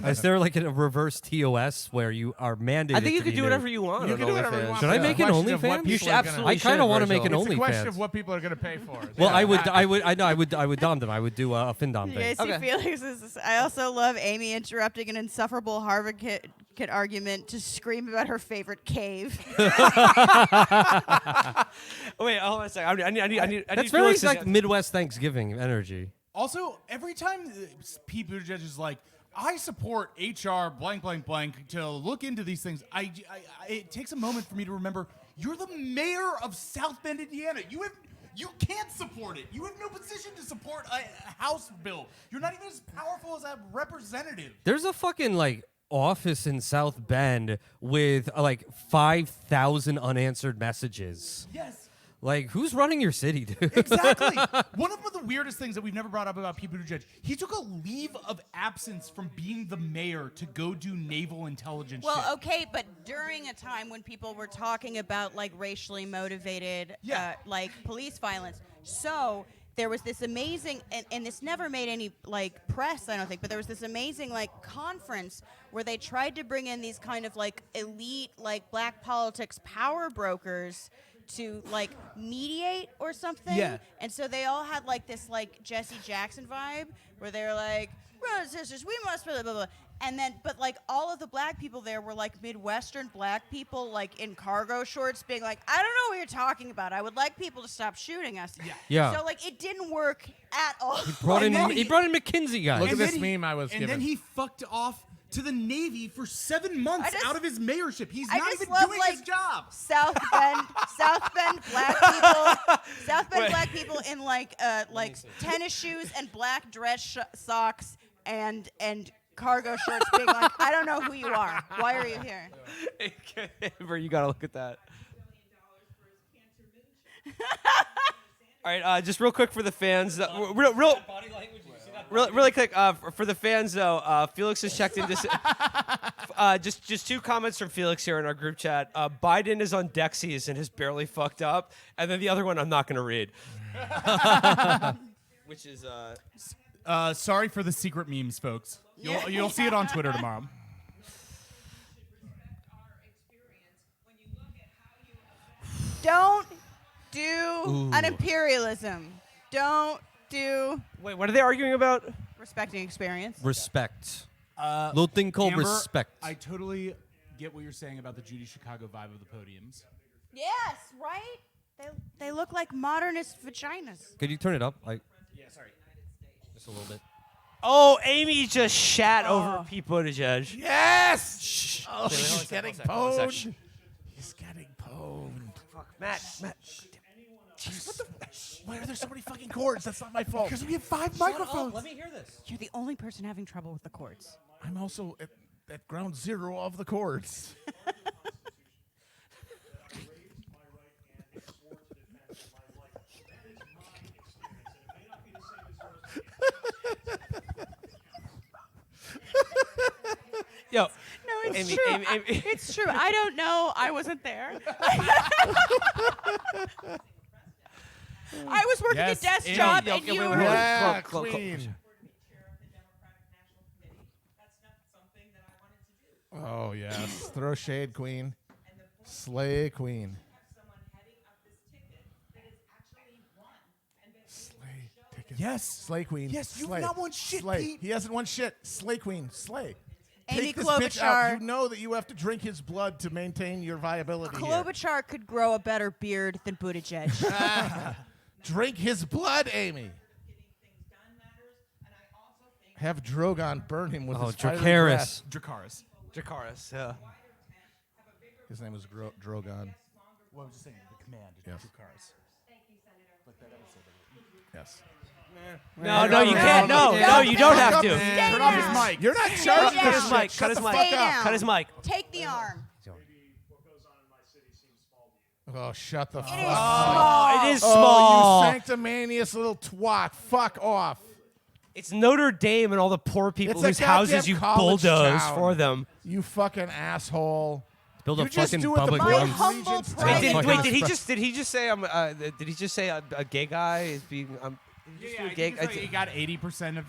Is there like a reverse TOS where you are mandated? I think you to could be do nude? whatever you want. You on can do whatever you OnlyFans. want. Should I It's a make an question of what OnlyFans? people You should are gonna- absolutely. I kind of want to make an It's a question OnlyFans. of what people are going to pay for. Well, Yeah. I would dom them. I would do a fin dom You thing. guys see Okay. Felix's? I also love Amy interrupting an insufferable Harvard kid argument to scream about her favorite cave. Oh, wait, hold on a second. I need That's very Felix's- like Midwest Thanksgiving energy. Also, every time Pete Buttigieg is like, I support HR blank blank blank to look into these things, it takes a moment for me to remember you're the mayor of South Bend, Indiana. You can't support it. You have no position to support a House bill. You're not even as powerful as a representative. There's a fucking like office in South Bend with like 5,000 unanswered messages. Yes. Like, who's running your city, dude? Exactly. One of the weirdest things that we've never brought up about Pete Buttigieg, he took a leave of absence from being the mayor to go do naval intelligence Well, shit. okay, but during a time when people were talking about like racially motivated, Yeah. like police violence, so there was this amazing, and this never made any like press, I don't think, but there was this amazing like conference where they tried to bring in these kind of like elite like black politics power brokers to like mediate or something. Yeah. And so they all had like this like Jesse Jackson vibe where they were like, brothers and sisters, we must blah, blah, blah. And then, but like all of the black people there were like Midwestern black people, like in cargo shorts, being like, I don't know what you're talking about. I would like people to stop shooting us. Yeah. So like it didn't work at all. He brought in McKinsey guys. Look at And this then he- meme I was And given. then he fucked off to the Navy for 7 months I just- out of his mayorship. He's I not just even love, doing like, his job. South Bend black people, South Bend black people in like tennis shoes and black dress socks and cargo shorts, being like, I don't know who you are. Why are you here? Amber, you gotta look at that. All right, just real quick for the fans. Really quick for the fans though. Felix has checked into. Just two comments from Felix here in our group chat. Biden is on Dexies and has barely fucked up, and then the other one I'm not gonna read. Which is Sorry for the secret memes, folks. You'll see it on Twitter tomorrow. Don't do an imperialism. Don't do wait. What are they arguing about? respecting experience. Respect. Little thing called Amber, respect. I totally get what you're saying about the Judy Chicago vibe of the podiums. Yes, right? They look like modernist vaginas. Could you turn it up? Yeah, sorry. Just a little bit. Oh, Amy just shat over Pete Buttigieg. Yes! Shh. Oh, Wait, hold on a he's sec, getting hold on a sec, pwned. He's getting pwned. Matt. Why are there so many fucking cords? That's not my fault. Because we have 5 microphones. Let me hear this. You're the only person having trouble with the cords. I'm also at ground zero of the cords. Yo, No, it's Amy, true. Amy, Amy. It's true. I don't know. I wasn't there. I was working Yes, a desk Amy. job, Yo, and yo, you wait, were. wait, wait. Yeah, Clo- clo- Queen. Chair of the Democratic National Committee. That's not something that I wanted to do. Oh yes, throw shade, Queen. Slay, Queen. Have someone heading up this ticket that is actually won and been able to Slay, show ticket. Yes. Slay, Queen. Yes, you've Slay. not won shit, Slay. Pete. He hasn't won shit. Slay, Queen. Slay. Amy Take this bitch out. Klobuchar. You know that you have to drink his blood to maintain your viability here. Klobuchar could grow a better beard than Buttigieg. Drink his blood, Amy. getting things done matters. And I also think Have Drogon burn him with Oh, his fiery breath. Dracarys. Dracarys. Jakaris, yeah. His name was Drogon. What was you saying? The command. Yes. Dracarys. Yes. No, you can't. No, you don't have to. Turn off his mic. You're not charging down. this Cut his mic. shit. Cut Shut his the mic. fuck Stay up. down. Cut his mic. Take the arm. What goes on in my city seems small to you. Oh, shut the fuck It is up. small. It is Oh, small. you sanctimonious little twat. Fuck off. It's Notre Dame and all the poor people It's a whose houses goddamn you college bulldoze town. for them. You fucking asshole. Build You a just fucking do it the public My grounds. humble allegiance to private the fucking Wait, did he fucking- just say did he just say a gay guy is being did he just do a gay? He got 80% of.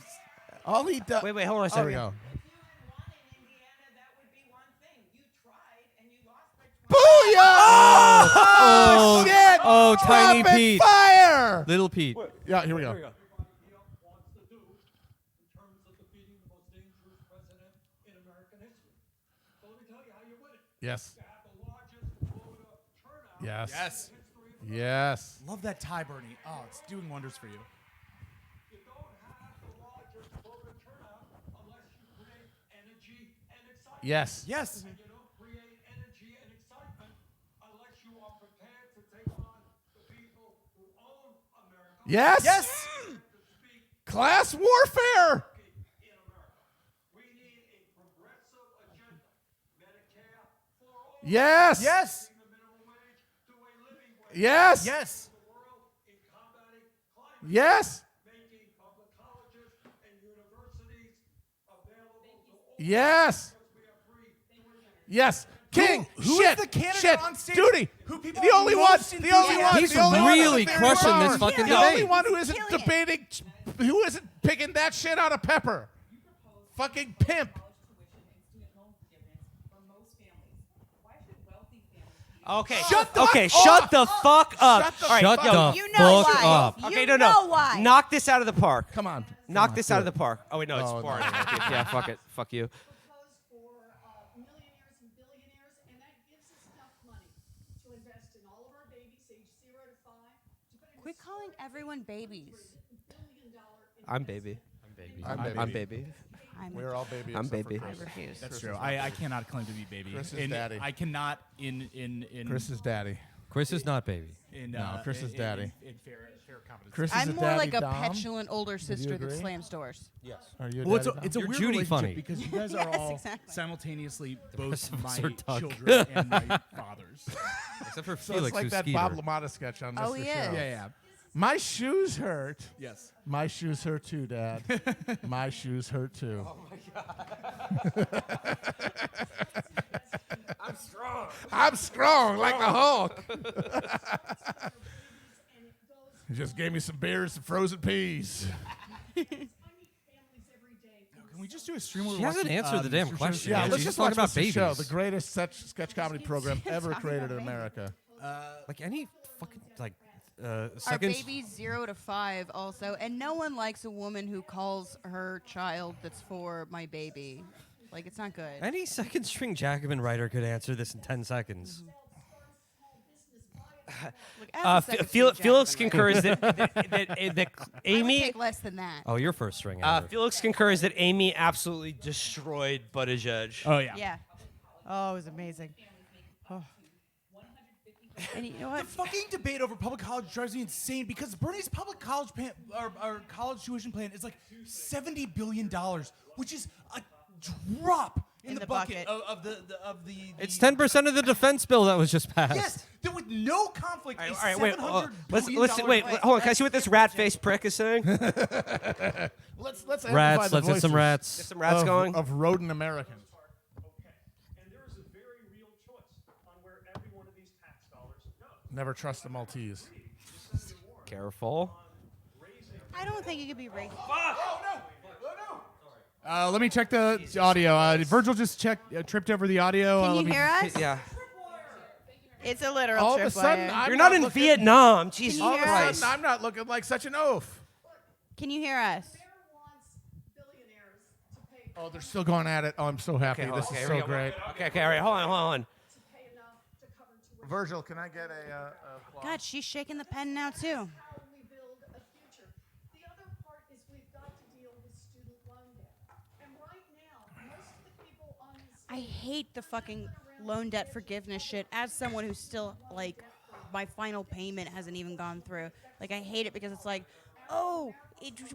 All he does. Wait, hold on a There second. we go. if you had won in Indiana, that would be one thing. You tried and you lost by 20. Booyah! Oh, shit! Oh, Tiny Rapid Pete. fire! Little Pete. Yeah, here we go. Trump wants to do in terms of defeating the most dangerous president in American history. So let me tell you how you win it. Yes. To have the largest voter turnout Yes. Yes. in history of Yes. Love that tie, Bernie. Oh, it's doing wonders for you. You don't have the largest voter turnout unless you create energy and excitement. Yes. Yes. And you don't create energy and excitement unless you are prepared to take on the people who own America. Yes. Yes. To speak Class warfare. in America. We need a progressive agenda. Medicare for all. Yes. Yes. The minimum wage to a living wage. Yes. Yes. The world in combating climate. Yes. Making public colleges and universities available to all. Yes. We have free tuition. Yes. King. who is shit. the candidate shit. on stage Duty. who people The are only one. most The only one. He's the only one really with the crushing power. this fucking The only debate. one who isn't Killing it. debating, who isn't picking that shit out of Pepper. Fucking pimp. Okay. Shut the okay. fuck Shut up. the fuck up. Shut the All right, Shut yo, the You know fuck why. up. Okay, You no. know why. Knock this out of the park. Come on. Knock Come on, this do out of it. the park. Oh wait, no, it's Oh, four. no. Yeah, fuck it. Fuck you. Propose for millionaires and billionaires, and that gives us enough money to invest in all of our babies, age 0 to 5, to put in Quit calling everyone babies. $1 billion I'm baby. I'm baby. I'm baby. We're all baby. I'm except for baby. Chris. Refuse. That's true. I cannot claim to be baby. Chris is And daddy. I cannot in Chris is daddy. Chris is not baby. No, Chris is daddy. In fair competence. Chris is I'm a more daddy like a Dom? petulant older sister that agree? slams doors. Are you a Well, it's daddy a, it's a You're weird Judy relationship funny. because you guys are Yes, all exactly. simultaneously both rest of us my are Doug. children and my fathers. Except for So Felix, it's like who's that Skeeter. Bob LaMotta sketch on Mr. Oh, he Show. is. Yeah, yeah. My shoes hurt. Yes. My shoes hurt too, Dad. My shoes hurt too. Oh my God. I'm strong. I'm strong like the Hulk. He just gave me some beers and frozen peas. I meet families every day. Can we just do a stream where She we hasn't watch, answered the damn Mr. Show's- question. Yeah, man. let's She's just talking watch about Mr. babies. Show, the greatest sketch comedy program ever talking created about in America. Like any fucking like Our second. baby's 0 to 5 also, and no one likes a woman who calls her child that's for my baby. Like, it's not good. Any second string Jacobin writer could answer this in 10 seconds. Look, as a second string Felix Jacobin concurs writer, that I would Amy. take less than that. Oh, your first string. Andrew. Felix concurs that Amy absolutely destroyed Buttigieg. Oh yeah. Yeah. Oh, it was amazing. And you know The what? fucking debate over public college drives me insane because Bernie's public college plan, or college tuition plan is like $70 billion, which is a drop in the bucket, of the. It's 10% of the defense bill that was just passed. Yes, that with no conflict. All a right, wait. $700 Let's billion wait. plan. Hold on. Can I see what this rat-faced prick is saying? Let's amplify Rats, the let's get some voices rats. Get some rats going. of rodent Americans. Okay. And there is a very real choice on where every one of these tax dollars goes. Never trust the Maltese. Careful. I don't think it could be racist. Let me check the audio. Virgil just tripped over the audio. Can let you me- hear us? Yeah. It's a literal All of a sudden, tripwire. I'm You're not in looking- Vietnam. Jesus Can you hear us? All of a Christ. sudden, I'm not looking like such an oaf. Can you hear us? Bear wants billionaires to pay Oh, they're still going at it. Oh, I'm so happy. Okay, This okay, is here we so go. great. Okay, all right. Hold on. to pay enough to cover tuition. Virgil, can I get a God, she's shaking the pen now too. How we build a future. The other part is we've got to deal with student loan debt. And right now, most of the people on this I hate the fucking loan debt forgiveness shit as someone who's still like my final payment hasn't even gone through. Like I hate it because it's like, oh,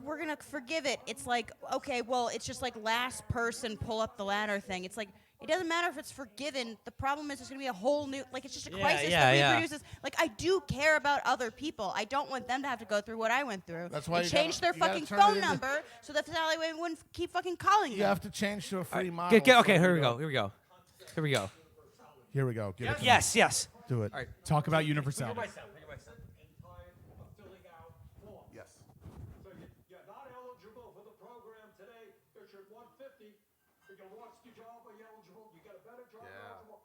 we're gonna forgive it. It's like, okay, well, it's just like last person pull up the ladder thing. It's like it doesn't matter if it's forgiven. The problem is there's gonna be a whole new like it's just a crisis that reproduces. Like I do care about other people. I don't want them to have to go through what I went through. That's why they you changed gotta- their you gotta fucking turn it phone into- number so that Sally wouldn't keep fucking calling You them. have to change to a free model. Okay, here we go. Here we go. Here we go. Give it to me. Yes. Do it. Talk about universality. in time of filling out forms. Yes. So you're not eligible for the program today. It's your 150. If you lost your job, are you eligible? You get a better job, you're eligible.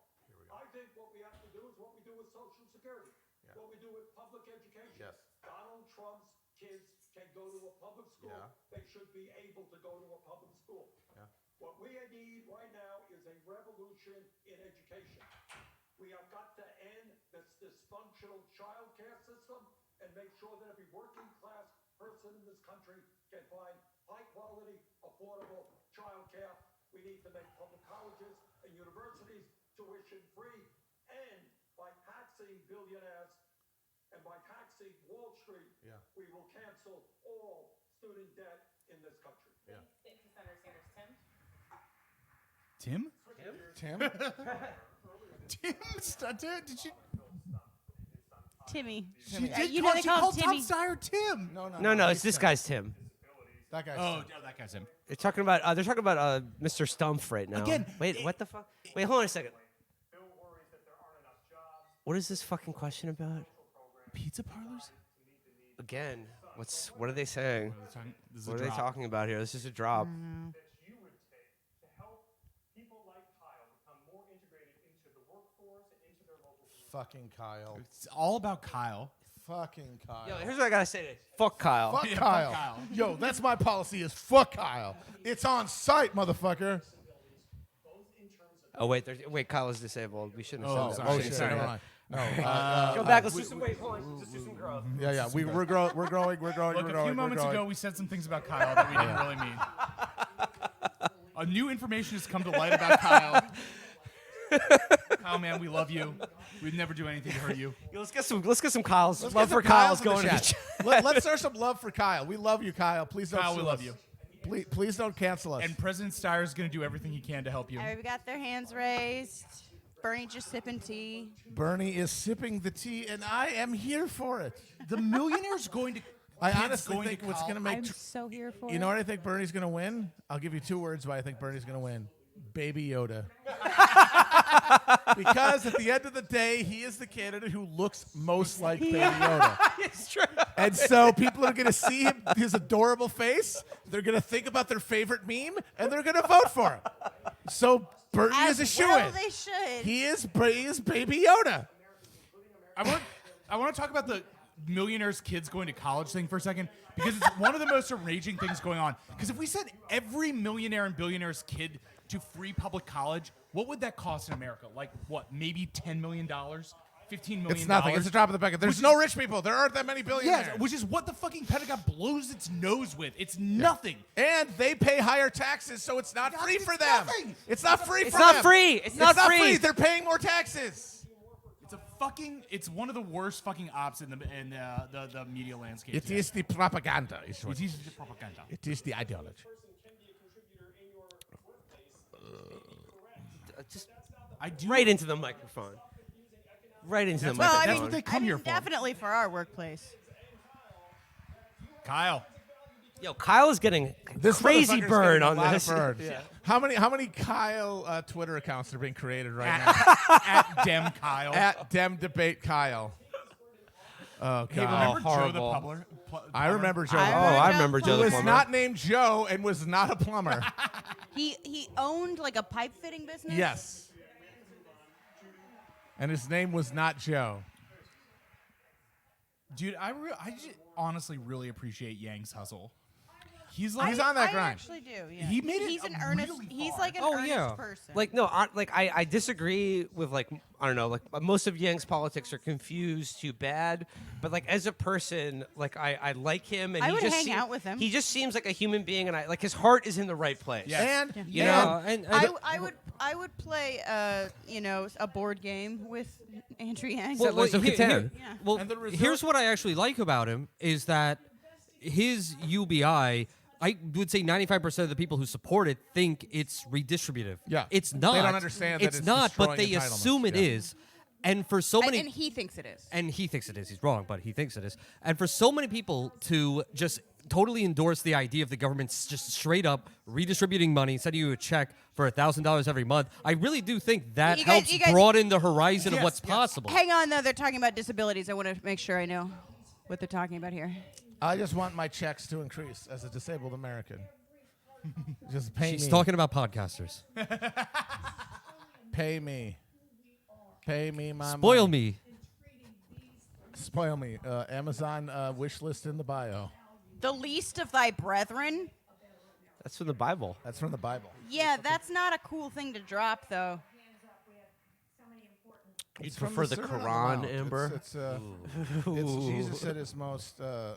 I think what we have to do is what we do with Social Security, what we do with public education. Yes. Donald Trump's kids can go to a public school. Yeah. They should be able to go to a public school. Yeah. What we need right now is a revolution in education. We have got to end this dysfunctional child care system and make sure that every working class person in this country can find high quality, affordable child care. We need to make public colleges and universities tuition free, and by taxing billionaires and by taxing Wall Street, we will cancel all student debt in this country. Thank you, Senator Sanders. Tim? Tim? Tim? Did you? Timmy. She did you call, know they she call called him Tom Timmy. Steyer Tim. No, it's this guy's Tim. That guy's Oh, Tim. that guy's him. They're talking about Mr. Stumpf right now. Again, Wait, what the fuck? Wait, hold on a second. What is this fucking question about? Pizza parlors? Again, what are they saying? This is a What are they drop. talking about here? This is a drop. That you would take to help people like Kyle become more integrated into the workforce and into their local community. Fucking Kyle. It's all about Kyle. Fucking Kyle. Yo, here's what I gotta say today. Fuck Kyle. Fuck Yeah, fuck Kyle. Kyle. Yo, that's my policy is fuck Kyle. It's on site, motherfucker. Oh wait, Kyle is disabled. We shouldn't have said that. Oh, We shit. shouldn't Never say mind. No. that. Go back. Let's do some. Wait, hold on. Let's do some growth. Yeah. We're growing. We're growing. Look, we're a growing. few moments we're growing. ago, we said some things about Kyle that we didn't really mean. A new information has come to light about Kyle. Kyle, man, we love you. We'd never do anything to hurt you. Yo, let's get some Kyle's. Let's Love get for some Kyle's in the going to the chat. chat. Let's start some love for Kyle. We love you, Kyle. Please don't Kyle, we sue love us. you. Please don't cancel us. And President Steyer is going to do everything he can to help you. Everybody got their hands raised. Bernie just sipping tea. Bernie is sipping the tea, and I am here for it. The millionaire's going to. I kids honestly going think to what's going to make. I'm so here for You it. know what I think Bernie's going to win? I'll give you 2 words why I think Bernie's going to win. Baby Yoda. Because at the end of the day, he is the candidate who looks most like Baby Yoda. It's true. And so people are going to see him, his adorable face. They're going to think about their favorite meme, and they're going to vote for him. So Bernie As is a well shoo-in. they should. He is Baby Yoda. I want to talk about the millionaires' kids going to college thing for a second because it's one of the most enraging things going on. Because if we sent every millionaire and billionaire's kid to free public college, what would that cost in America? Like what? Maybe $10 million, $15 million. It's nothing. It's a drop in the bucket. There's no rich people. There aren't that many billionaires. Yes, which is what the fucking Pentagon blows its nose with. It's nothing. And they pay higher taxes, so it's not free It's for them. nothing. It's not free It's for not them. free. It's not free. They're paying more taxes. It's a It's one of the worst fucking ops in the media landscape. It today. is the propaganda. Is what It is the propaganda. it is the ideology. Just I do. right into the microphone. Right into the That's what microphone. they come here for. Definitely for our workplace. Kyle. Yo, Kyle is getting This crazy motherfucker's burn getting a on lot this. of burn. How many Kyle Twitter accounts are being created right now? At Dem Kyle. At Dem Debate Kyle. Oh Hey, God. remember Joe the horrible. plumber? I remember Joe. I remember Joe Who the was plumber. not named Joe and was not a plumber. He owned like a pipe fitting business. Yes. And his name was not Joe. Dude, I just honestly really appreciate Yang's hustle. He's like He's on that I grind. actually do. Yeah. He made it He's an really earnest. far. He's like an Oh, earnest yeah. person. Like no, I disagree with like I don't know like most of Yang's politics are confused too bad, but like as a person like I like him and I he would just hang out with him. He just seems like a human being and I like his heart is in the right place. Yes. And You Yeah, know? and I would play a board game with Andrew Yang. Well, Settlers of Catan. Yeah. well, And the result- here's what I actually like about him is that his UBI, I would say 95% of the people who support it think it's redistributive. Yeah. It's They not. don't understand that it's it's not, but destroying they entitlements. assume it Yeah. is. And for so many, And he thinks it is. and he thinks it is. He's wrong, but he thinks it is. And for so many people to just totally endorse the idea of the government just straight up redistributing money, sending you a check for $1,000 every month, I really do think that You guys- helps broaden the horizon of what's possible. Hang on, though. They're talking about disabilities. I want to make sure I know what they're talking about here. I just want my checks to increase as a disabled American. Just pay She's me. talking about podcasters. Pay me. Pay me my Spoil money. me. Spoil me. Amazon wish list in the bio. The least of thy brethren. That's from the Bible. That's from the Bible. Yeah, that's not a cool thing to drop, though. You'd from prefer the Sermon on the Quran, Mount. Amber? It's Jesus at his most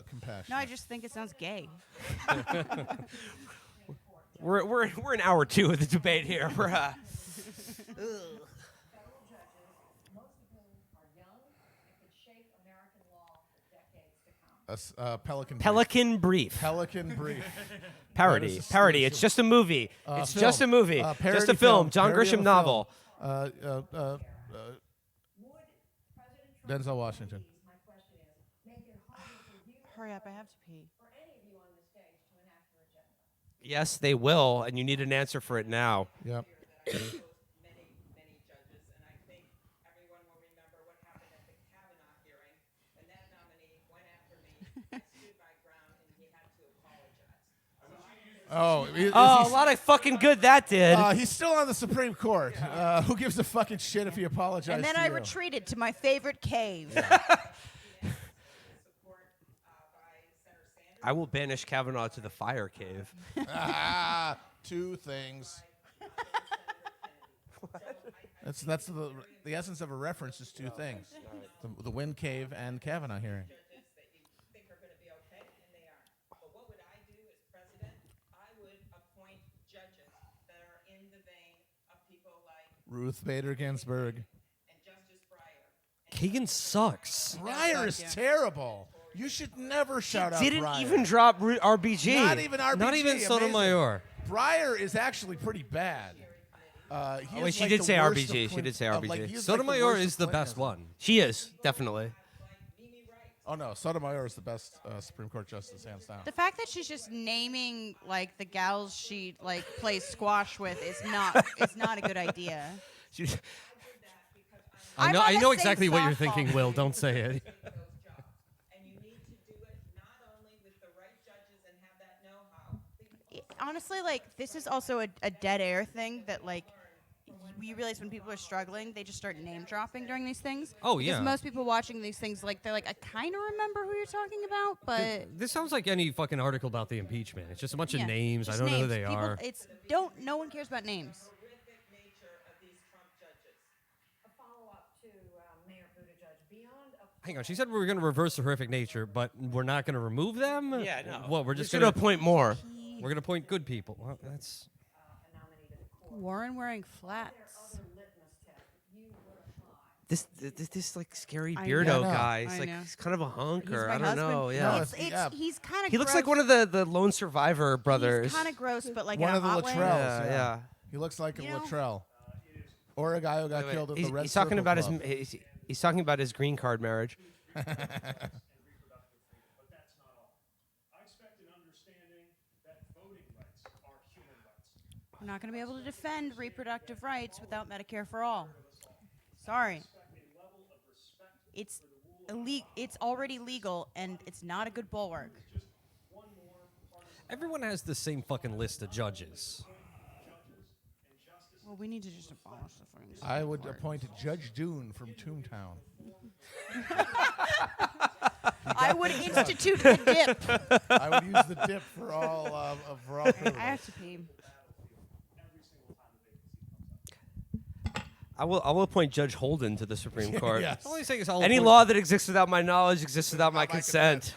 compassionate. No, I just think it sounds gay. We're in hour 2 of the debate here. We're Pelican. Pelican Brief. Pelican Brief. Parody. That is Parody. exclusive. It's just a movie. It's just a Film. movie. Parody Just a film. John Parody of Grisham a novel. film. Denzel Washington. Hurry up, I have to pee. Yes, they will, and you need an answer for it now. Yep. many judges, and I think everyone will remember what happened at the Kavanaugh hearing when that nominee went after me. I stood my ground, and he had to apologize. Oh, Oh, a lot of fucking good that did. he's still on the Supreme Court. Who gives a fucking shit if he apologizes? And then to I you? retreated to my favorite cave. I will banish Kavanaugh to the fire cave. Two things. That's the essence of a reference is two things: the Wind Cave and Kavanaugh hearing. Judges that you think are going to be okay, and they are. But what would I do as president? I would appoint judges that are in the vein of people like Ruth Bader Ginsburg. and Justice Breyer. Kagan sucks. Breyer is terrible. You should never shout out Didn't Breyer. even drop RBG. Not even RBG. Not even amazing. Sotomayor. Breyer is actually pretty bad. He wait, is she like did the say worst RBG. of She did say of, RBG. like, he is like the Sotomayor worst of is the Clinton. best one. She is, definitely. Oh no, Sotomayor is the best Supreme Court justice, hands down. The fact that she's just naming like the gals she like plays squash with is not a good idea. She- I I'm know. on I the know same exactly what you're softball. thinking, Will. Don't say it. those jobs. And you need to do it not only with the right judges and have that know-how, but Honestly, like this is also a dead air thing that like you realize when people are struggling, they just start name dropping during these things. Oh, Because yeah. most people watching these things, like they're like, I kind of remember who you're talking about, but This sounds like any fucking article about the impeachment. It's just a bunch yeah, of names. I just don't know who names. they People- are. It's no one cares about names. horrific nature of these Trump judges. A follow-up to Mayor Buttigieg. Beyond a Hang on. She said we were going to reverse the horrific nature, but we're not going to remove them. yeah, no. What? We're just should going to appoint more. We're going to appoint good people. Well, that's. nominee to the court, Warren wearing flats. other litmus test you would apply. this like scary I beardo know. guy. He's I like know. he's kind of a hunk, He's or my I don't husband. know. No, Yeah, it's- yeah. He's kind of. he looks like one of the lone survivor brothers. He's kind of gross, but like One in a of the hot way. Latrells. Yeah. He looks like a You know? Latrell. Or a guy who got Wait, killed at he's, the Red he's talking Circle about Club. he's talking about his green card marriage. and reproductive freedom, but that's not all. I expect an understanding that voting rights are human rights. We're not going to be able to defend reproductive rights without Medicare for all. Sorry. It's It's already legal, and it's not a good bulwark. Everyone has the same fucking list of judges. Well, we need to just abolish the fucking. I would appoint Judge Dune from Toontown. I would institute the dip. I would use the dip for all criminals. I have to pee. I will appoint Judge Holden to the Supreme Court. Yes. The only thing is I'll Any appoint- law that exists without my knowledge exists without my consent.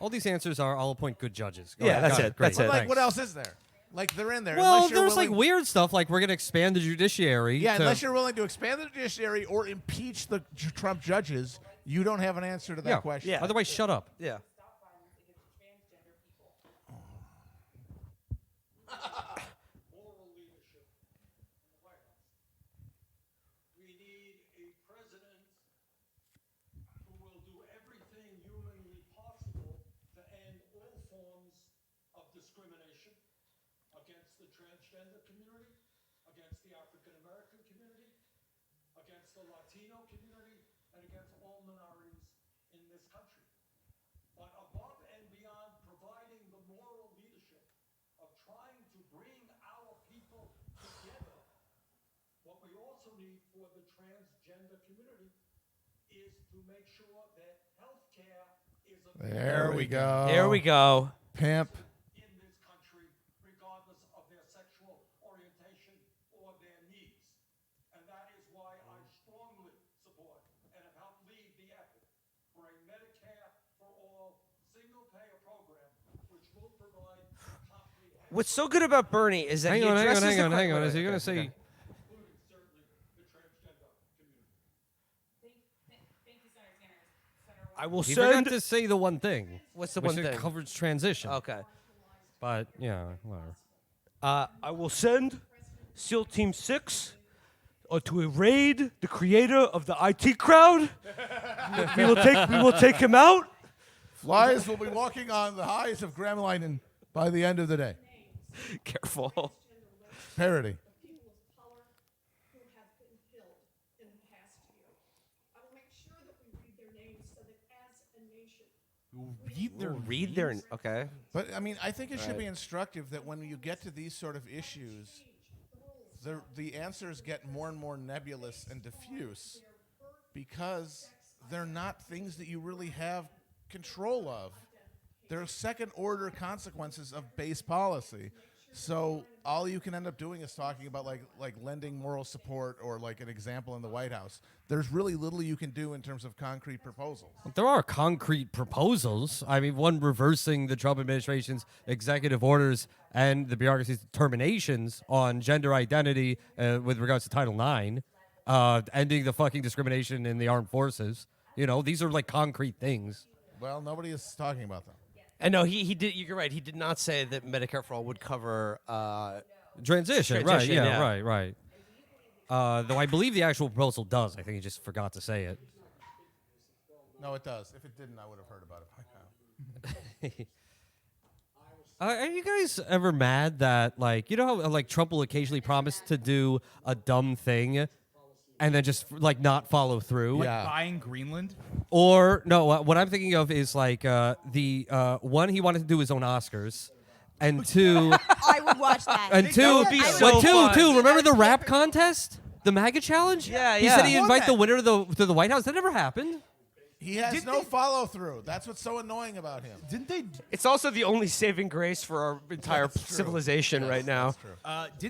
All these answers are I'll appoint good judges. Go Yeah, ahead. that's Got it. Great. That's it. Like, Thanks. what else is there? Like, they're in there. Well, unless you're there's like willing- weird stuff like we're going to expand the judiciary. Yeah, to, unless you're willing to expand the judiciary or impeach the Trump judges, you don't have an answer to that yeah. question. Yeah. Otherwise, shut up. Yeah. Moral leadership in the White House. We need a president who will do everything humanly possible to end all forms of discrimination against the transgender community, against the African American community, against the Latino community, and against all minorities in this country. But above and beyond providing the moral leadership of trying to bring our people together, what we also need for the transgender community is to make sure that health care is There we go. There we go. Pimp. in this country, regardless of their sexual orientation or their needs. And that is why I strongly support and have helped lead the effort for a Medicare for all single-payer program, which will provide comprehensive, What's so good about Bernie is that Hang he on, hang on, addresses hang the on, que- hang on. wait, Is he wait, going to okay, say? okay. including certainly the transgender community. Thank you, Senator I will He forgot send. to say the one thing. What's the which one is thing? coverage transition. Okay. But yeah, whatever. I will send SEAL Team 6 to raid the creator of the IT crowd. we will take him out. Flies will be walking on the highs of Gremlinen by the end of the day. Careful. Parody. People of color who have been killed in the past year. I will make sure that we read their names so that as a nation, Read their Okay. But I mean, I think it should be instructive that when you get to these sort of issues, the answers get more and more nebulous and diffuse because they're not things that you really have control of. They're second-order consequences of base policy. So all you can end up doing is talking about like lending moral support or like an example in the White House. There's really little you can do in terms of concrete proposals. There are concrete proposals. I mean, one reversing the Trump administration's executive orders and the bureaucracy's determinations on gender identity with regards to Title IX, ending the fucking discrimination in the armed forces. You know, these are like concrete things. Well, nobody is talking about them. And no, he did. You're right. He did not say that Medicare for all would cover. Transition, right? Transition, Yeah, yeah. right. Though I believe the actual proposal does. I think he just forgot to say it. No, it does. If it didn't, I would have heard about it by now. Are you guys ever mad that, like, you know how like Trump will occasionally promise to do a dumb thing, and then just like not follow through? Yeah. Buying Greenland? Or no, what I'm thinking of is like the one he wanted to do his own Oscars, and two, I would watch that. and two, would be but so fun. two. Remember the rap contest, the MAGA challenge? Yeah, He yeah. said he'd Won invite the that. winner to the White House. That never happened. He has Did no they- follow through. That's what's so annoying about him. Didn't they? It's also the only saving grace for our entire That's true. civilization Yes, right now. that's true.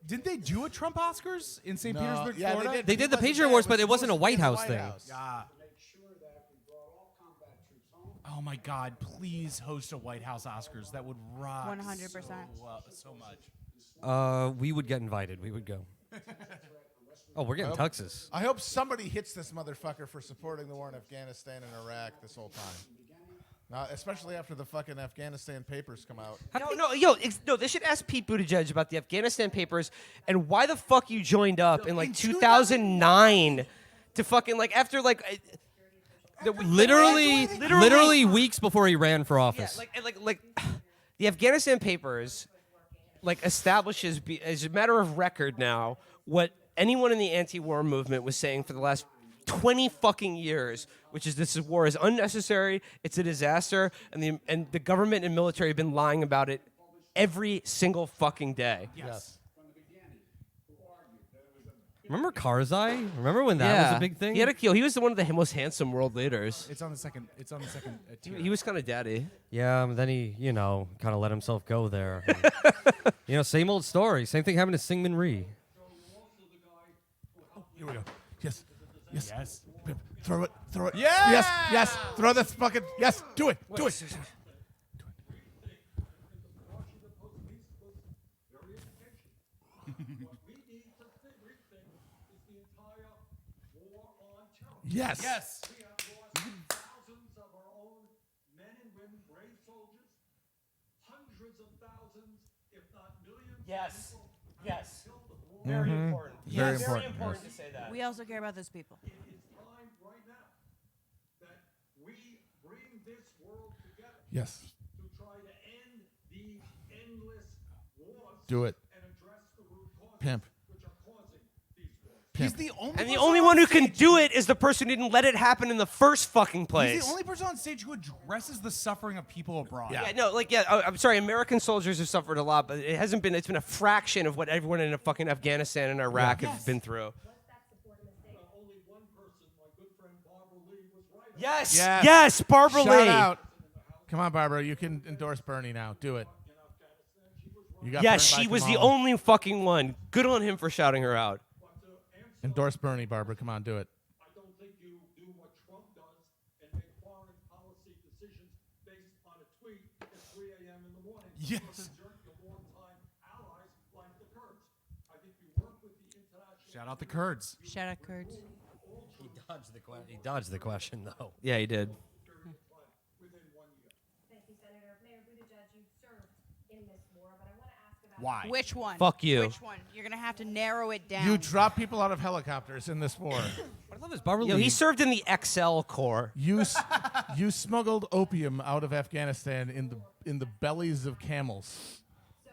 Didn't they do a Trump Oscars in St. No, Petersburg, yeah, Florida? They did the It wasn't Patriot there. Awards, It but was it wasn't a supposed to White be House in the thing. House. Ah. make sure that we brought all combat troops home. Oh my God! Please host a White House Oscars. That would rock. 100%. So much. We would get invited. We would go. Unless we Oh, we're getting Texas. I hope somebody hits this motherfucker for supporting the war in Afghanistan and Iraq this whole time. Especially after the fucking Afghanistan papers come out. No, they should ask Pete Buttigieg about the Afghanistan papers and why the fuck you joined up in like in 2009 to fucking like after like Literally weeks before he ran for yeah, office. like the Afghanistan papers like establishes as a matter of record now what anyone in the anti-war movement was saying for the last 20 fucking years, which is this war is unnecessary, it's a disaster, and the government and military have been lying about it every single fucking day. Yes. Remember Karzai? Remember when that was a big thing? He was one of the most handsome world leaders. It's on the second. It's on the second tier. He was kind of daddy. Yeah, then he, kind of let himself go there. Same old story. Same thing happened to Syngman Rhee. Here we go. Yes. Yes. Yes. Pip, throw it. Throw it. Yeah! Yes. Yes. Throw this fucking. Yes. Do it. Do it. Yes. Yes. Thousands of our own men and women, brave soldiers, hundreds of thousands, if not millions. Yes. Yes. Very important. Very Very important. important to say that. We also care about those people. It is time right now that we bring this world together Yes. to try to end these endless wars Do it. and address the root causes Pimp. which are causing these wars. He's the only. And the person only on one who can stage- do it is the person who didn't let it happen in the first fucking place. He's the only person on stage who addresses the suffering of people abroad. Yeah. I'm sorry. American soldiers have suffered a lot, but it hasn't been. It's been a fraction of what everyone in fucking Afghanistan and Iraq have been through. Only one person, my good friend Barbara Lee, was right. Yes, Yes. yes, Barbara Shout Lee. out. Come on, Barbara. You can endorse Bernie now. Do it. You got Yes, burned by she was the Kamala. only fucking one. Good on him for shouting her out. Endorse Bernie, Barbara. Come on, do it. I don't think you do what Trump does and make foreign policy decisions based on a tweet at 3 a.m. in the morning. Yes. To desert your longtime allies like the Kurds. I think you work with the international. Shout out the Kurds. Shout out Kurds. He dodged the question, though. Yeah, he did. within 1 year. Thank you, Senator. Mayor Buttigieg, you served in this war, but I want to ask about Why? Which one? Fuck you. Which one? You're gonna have to narrow it down. You drop people out of helicopters in this war. What I love is Barbara Yo, Lee. he served in the XL Corps. You smuggled opium out of Afghanistan in the bellies of camels. So,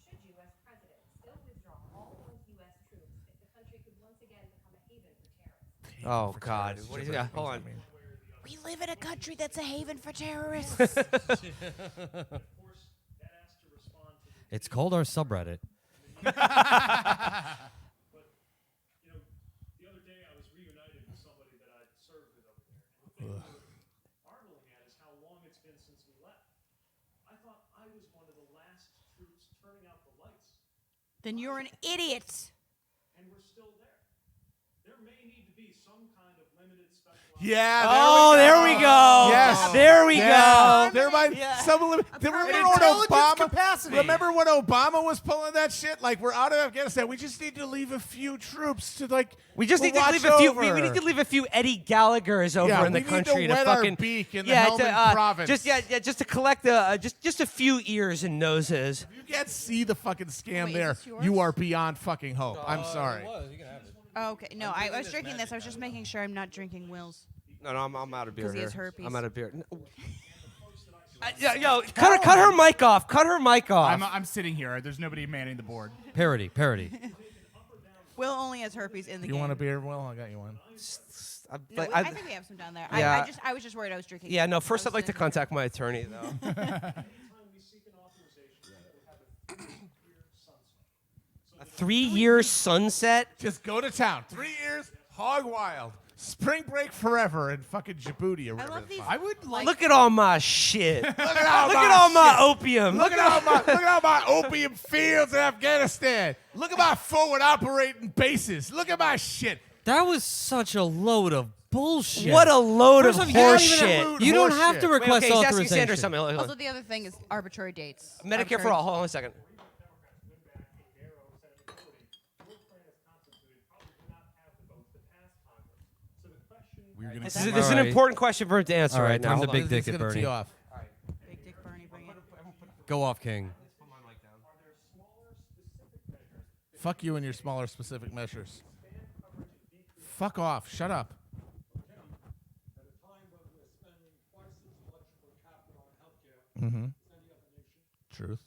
should you, as president, still withdraw all those U.S. troops if the country could once again become a haven for terrorists? Oh God. What is that? Hold on. We live in a country that's a haven for terrorists. It's called our subreddit. But, the other day I was reunited with somebody that I'd served with over there. And the thing we were marveling at is how long it's been since we left. I thought I was one of the last troops turning out the lights, Then you're an idiot. and we're still there. There may need to be some kind of limited special. Yeah. Oh, there we go. Yes. There we Yeah. go. There might some limit. Remember when intelligence Obama? capacity. Remember when Obama was pulling that shit? Like, we're out of Afghanistan. We just need to leave a few troops to We just need to watch leave a few. We over. need to leave a few Eddie Gallaghers over Yeah, in the we need to country wet our fucking beak in the Helmand province. Just to collect just a few ears and noses. You can't see the fucking scam Wait, is there. this yours? You are beyond fucking hope. I'm sorry. Oh, okay. No, I was drinking this. I was just making sure I'm not drinking Will's. No, I'm out of beer. 'Cause he has here. herpes. I'm out of beer. Yo, cut her mic off. Cut her mic off. I'm sitting here. There's nobody manning the board. Parody. Will only has herpes in the You game. want a beer? Well, I got you one. No, I think we have some down there. Yeah. I was just worried I was drinking. Yeah, no. I First, was I'd like to gonna- contact my attorney, though. Anytime we seek an authorization, we'll have a 3-year sunset. A 3-year sunset. Just go to town. 3 years, hog wild. Spring break forever in fucking Djibouti or I whatever. love the these. fuck. I would like. Look at all my shit. Look Look at all at all my shit. opium. Look at all my opium fields in Afghanistan. Look at my forward operating bases. Look at my shit. That was such a load of bullshit. What a load of First off, you don't even horse have- shit. You don't Horse have shit. to Wait, request okay, he's asking authorization. Sanders something. Hold on. Also, the other thing is arbitrary dates. Medicare for Arbitrary- all. Hold on a second. Democrats win back a narrow Senate majority. Your plan is constituted probably cannot You're gonna This come is out- an Alright. important question for him to answer All right, right now. time to Hold big on. dick He's it, gonna tee Bernie. off. Big Dick Bernie, bring it. Go off, King. Fuck you and your smaller specific measures. Fuck off. Shut up. At a time when we're spending twice as much per capita on healthcare Mm-hmm. as any other nation, Truth.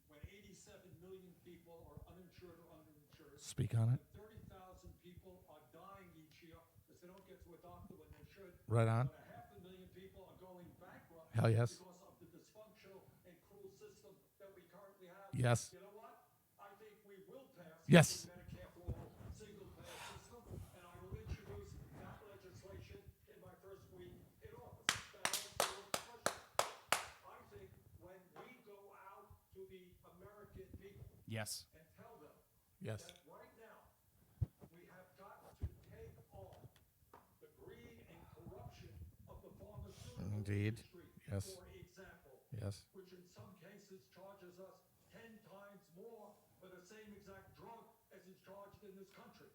when 87 million people are uninsured or underinsured, Speak on it. 30,000 people are dying each year because they don't get to a doctor when they should. Right on. When 500,000 people are going bankrupt Hell yes. because of the dysfunctional and cruel system that we currently have. Yes. You know what? I think we will pass Yes. the Medicare for All single-payer system, and I will introduce that legislation in my first week in office. That also is question. I think when we go out to the American people Yes. and tell them Yes. that right now we have got to take on the greed and corruption of the pharmaceutical Indeed. industry, Yes. for example, Yes. which in some cases charges us 10 times more for the same exact drug as is charged in this country.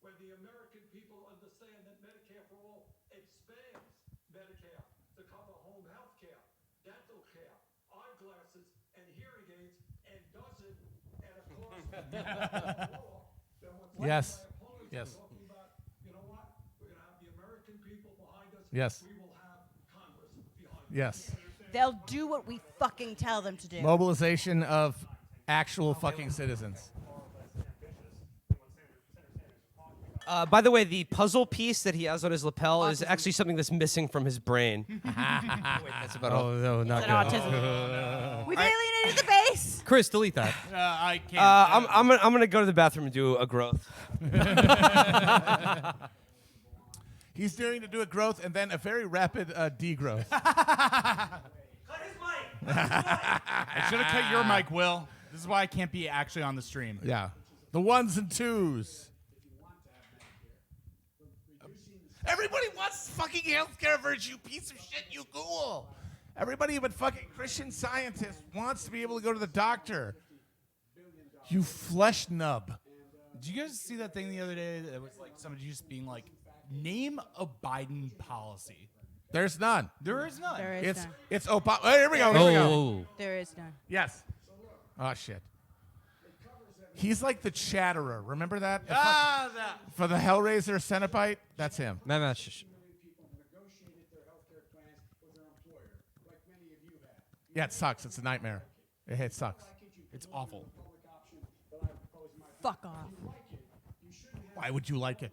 When the American people understand that Medicare for All expands Medicare to cover home health care, dental care, eyeglasses, and hearing aids, and does it at a cost lower than what some Yes. of my opponents Yes. are talking about. You know what? We're going to have the American people behind us. Yes. We will have Congress behind us. Yes. They'll do what we fucking tell them to do. Mobilization of actual fucking citizens. By the way, the puzzle piece that he has on his lapel is actually something that's missing from his brain. Wait, that's about all. Oh, no, not It's good. an autism. We've alienated the base. Chris, delete that. I can't. I'm gonna go to the bathroom and do a growth. He's daring to do a growth and then a very rapid degrowth. I should have cut your mic, Will. This is why I can't be actually on the stream. Yeah. The ones and twos. Everybody wants fucking healthcare virtue, piece of shit, you ghoul. Everybody but fucking Christian Scientist wants to be able to go to the doctor. You flesh nub. Did you guys see that thing the other day that was like somebody just being like, name a Biden policy? There's none. There is none. There is It's none. it's Obama. Oh, here we go. Here we go. Oh, There is none. Yes. Oh shit. He's like the chatterer. Remember that? Ah, that. For the Hellraiser Cenobite? That's him. man, man, sh- People negotiated their health care plans with their employer, like many of you have. Yeah, it sucks. It's a nightmare. It sucks. It's awful. Public option that I propose in my Fuck off. Why would you like it?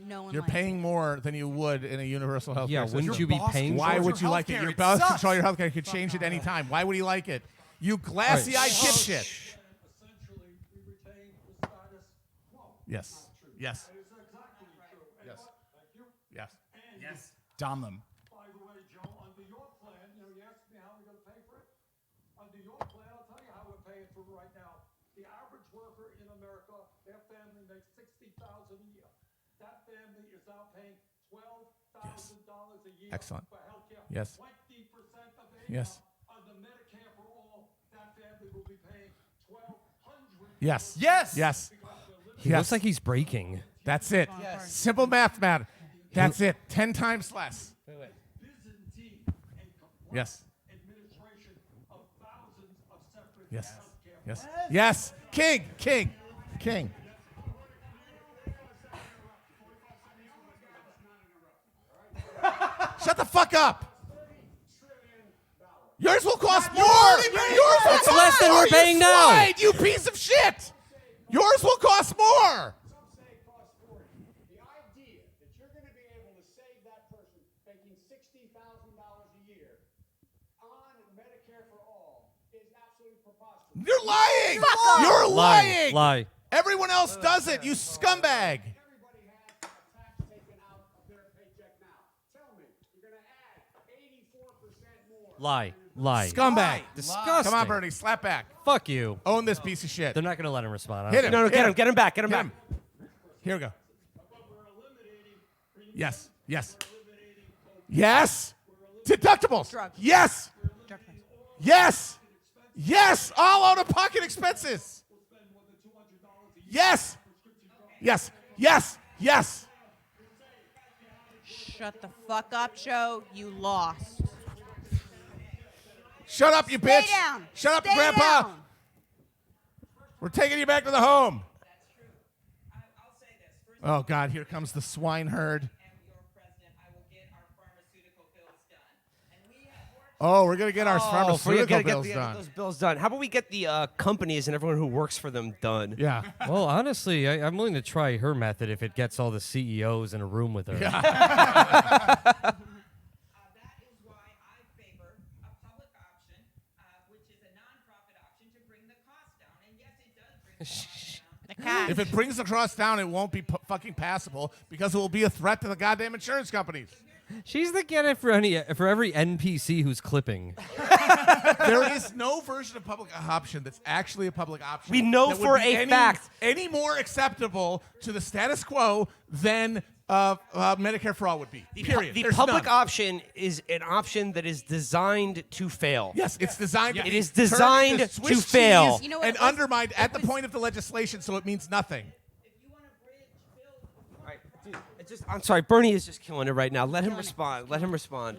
No one You're likes paying it. more than you would in a universal health yeah, care wouldn't system. you be boss paying Why for would it? you like it? healthcare, Your it boss sucks. control your healthcare. You could change it anytime. Why would he like it? You glassy eyed dipshit. Essentially, we retain the status quo. Yes. Yes. That is exactly true. And Yes. what- Thank you. Yes. And Dom them. by the way, Joe, under your plan, you asked me how we're going to pay for it. Under your plan, I'll tell you how we're paying for it right now. The average worker in America, their family makes $60,000 a year. That family is now paying $12,000 a year Excellent. for health care. Yes. 20% of income. Yes. Under Medicare for All, that family will be paying $1,200. Yes. Yes. Yes. he Yes. looks like he's breaking. That's it. Simple math, man. That's it. 10 times less. Byzantine and complex Yes. administration of thousands of separate Yes. healthcare Yes. Yes. King. King. King. Shut the fuck up. Yours will cost more. Yours will It's cost less than more, we're paying you now. swine, you piece of shit. Yours will cost more. Some say it costs 40. The idea that you're going to be able to save that person making $60,000 a year on Medicare for All is absolutely preposterous. You're lying. You're lying. Lie. Everyone else does it, you scumbag. Everybody has a tax taken out of their paycheck now. Tell me, you're going to add 84% more. Lie. Lie. Scumbag. Disgusting. Come on, Bernie, slap back. Fuck you. Own this piece of shit. They're not going to let him respond. I Hit don't him. No, no, Hit get him, get him back, get him Get back. him. Here we go. Yes. Yes. Yes. Deductibles. Drugs. Yes. Drug prices. Yes. Yes. All out of pocket expenses. Yes. Yes. Yes. Yes. Shut the fuck up, Joe. You lost. Shut up, you Stay bitch. down. Shut up, Stay Grandpa. down. We're taking you back to the home. I'll say this. First Oh, God, here comes the swineherd. am your president. I will get our pharmaceutical bills done. And we have worked Oh, we're going to get our pharmaceutical gotta bills get done. those bills done. How about we get the companies and everyone who works for them done? Yeah. Well, honestly, I'm willing to try her method if it gets all the CEOs in a room with her. that is why I favor a public option, which is a nonprofit option to bring the cost down. And yes, it does bring the cost down. The cost. If it brings the cross down, it won't be fucking passable because it will be a threat to the goddamn insurance companies. She's the candidate for every NPC who's clipping. There is no version of public option that's actually a public option. We know that would for be a fact. any more acceptable to the status quo than Medicare for all would be. Period. The There's public none. option is an option that is designed to fail. Yes, it's designed. To It be is turned designed into Swiss to fail. cheese You know what, and let's- undermined at the point of the legislation, so it means nothing. All right, dude, I'm sorry, Bernie is just killing it right now. Let him respond. Let him respond.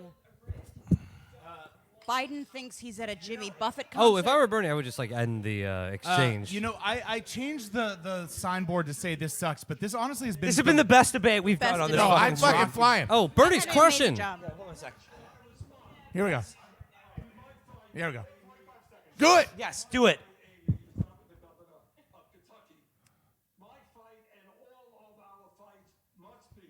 Biden thinks he's at a Jimmy Buffett concert. Oh, if I were Bernie, I would just end the exchange. You know, I changed the signboard to say this sucks, but this honestly has been This has been the best debate we've done on this. No, fucking I'm fucking show. flying. Oh, Bernie's They're doing an amazing crushing. job. Hold on a sec. Here we go. Here we go. Do it. Yes, do it. Kentucky. My fight and all of our fights must be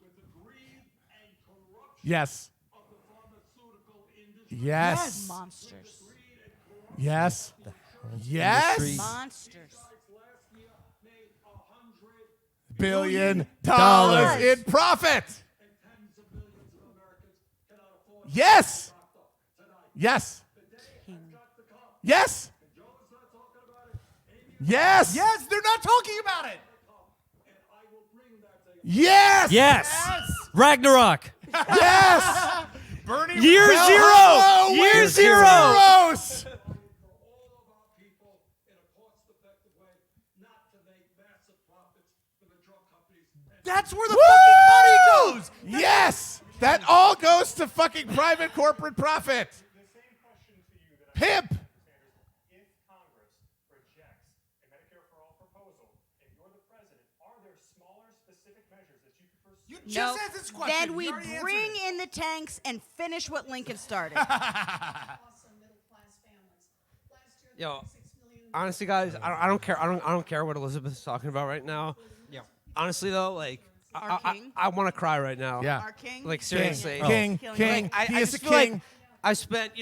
with the greed and corruption Yes. of the pharmaceutical industry. Yes. Monsters. Yes. Yes. Industry. Monsters. Last year made $100 $1 billion Dollars. in profit. and tens of millions of Americans cannot afford Yes. tonight. Yes. Got the come. Yes. Joe's not talking about it. Amy Yes. Yes, they're not talking about it. and I will bring that to you. Yes. Yes. Ragnarok. Yes. Bernie. Year Well, zero. hello, Year we're zero. zeros. For all of our people in a cost-effective way, not to make massive profits for the drug companies. That's where the fucking money goes. Yes. That all goes to fucking private corporate profit. The same question to you that Pimp. if Congress rejects a Medicare for all proposal and you're the president, are there smaller specific measures that you could pursue? You No. just asked this question. Then You we already answered bring it. in the tanks and finish what Lincoln started. Also middle-class families. Last year, Yo, 36 million honestly, guys, I don't care. I don't care what Elizabeth is talking about right now. Yeah. Honestly, though, like, Our king? I want to cry right now. Yeah. Our king. Like, seriously. King. Killing King. it. I He is a just feel like king. I spent,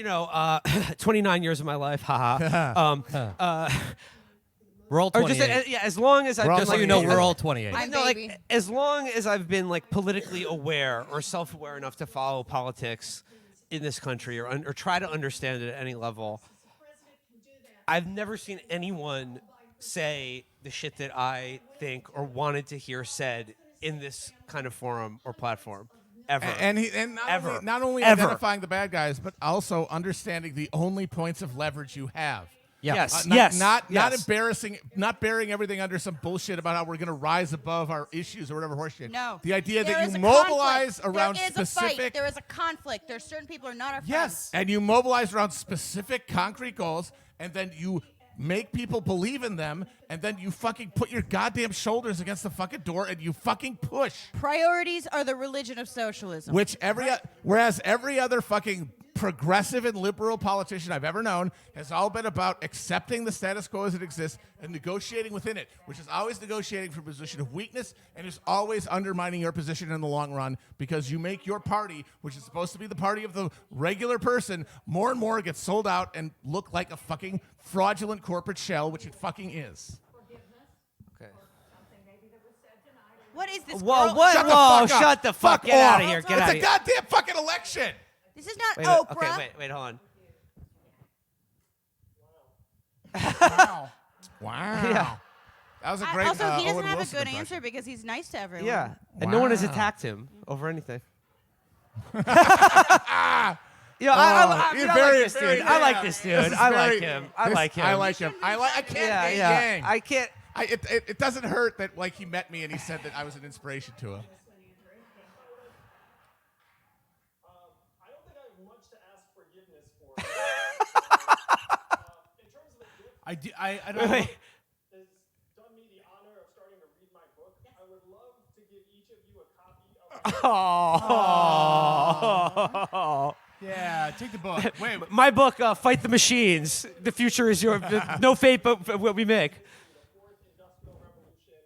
29 years of my life, haha. We're all Or 28. just as long as I've We're all been Just so like, you know, 28. we're all 28. I'm no, baby. like as long as I've been like politically aware or self-aware enough to follow politics in this country or try to understand it at any level, I've never seen anyone say the shit that I think or wanted to hear said in this kind of forum or platform ever. And Ever. not only Ever. identifying the bad guys, but also understanding the only points of leverage you have. Yes, Not, yes, not yes. embarrassing, not burying everything under some bullshit about how we're going to rise above our issues or whatever horseshit. No. The idea There that is you a mobilize conflict. around there is a fight. specific There is a conflict. There's certain people who are not our friends. Yes. and you mobilize around specific concrete goals, and then you make people believe in them, and then you fucking put your goddamn shoulders against the fucking door and you fucking push. Priorities are the religion of socialism. Whereas every other fucking progressive and liberal politician I've ever known has all been about accepting the status quo as it exists and negotiating within it, which is always negotiating from a position of weakness and is always undermining your position in the long run because you make your party, which is supposed to be the party of the regular person, more and more get sold out and look like a fucking fraudulent corporate shell, which it fucking is. Okay. What is this? Whoa, girl? what? Shut the Whoa, fuck up. shut the fuck. Get off. out of here. Get It's out of a here. goddamn fucking election. This is not Wait, Oprah. wait, hold on. Wow. Yeah. That was a great Also, he doesn't Owen have Wilson a good impression. answer because he's nice to everyone. Yeah. And no one has Wow. attacked him over anything. Yeah, Oh, I you're like very- this very- dude. I like this dude. This is I like very- him. I this- like him. I like him. I can't Yeah, hate yeah. Yang. I can't. It doesn't hurt that like he met me and he said that I was an inspiration to him. I don't Wait, know. wait. has done me the honor of starting to read my book. I would love to give each of you a copy of Oh. Yeah, take the book. Wait, My book, Fight the Machines. The future is your no fate but what we make.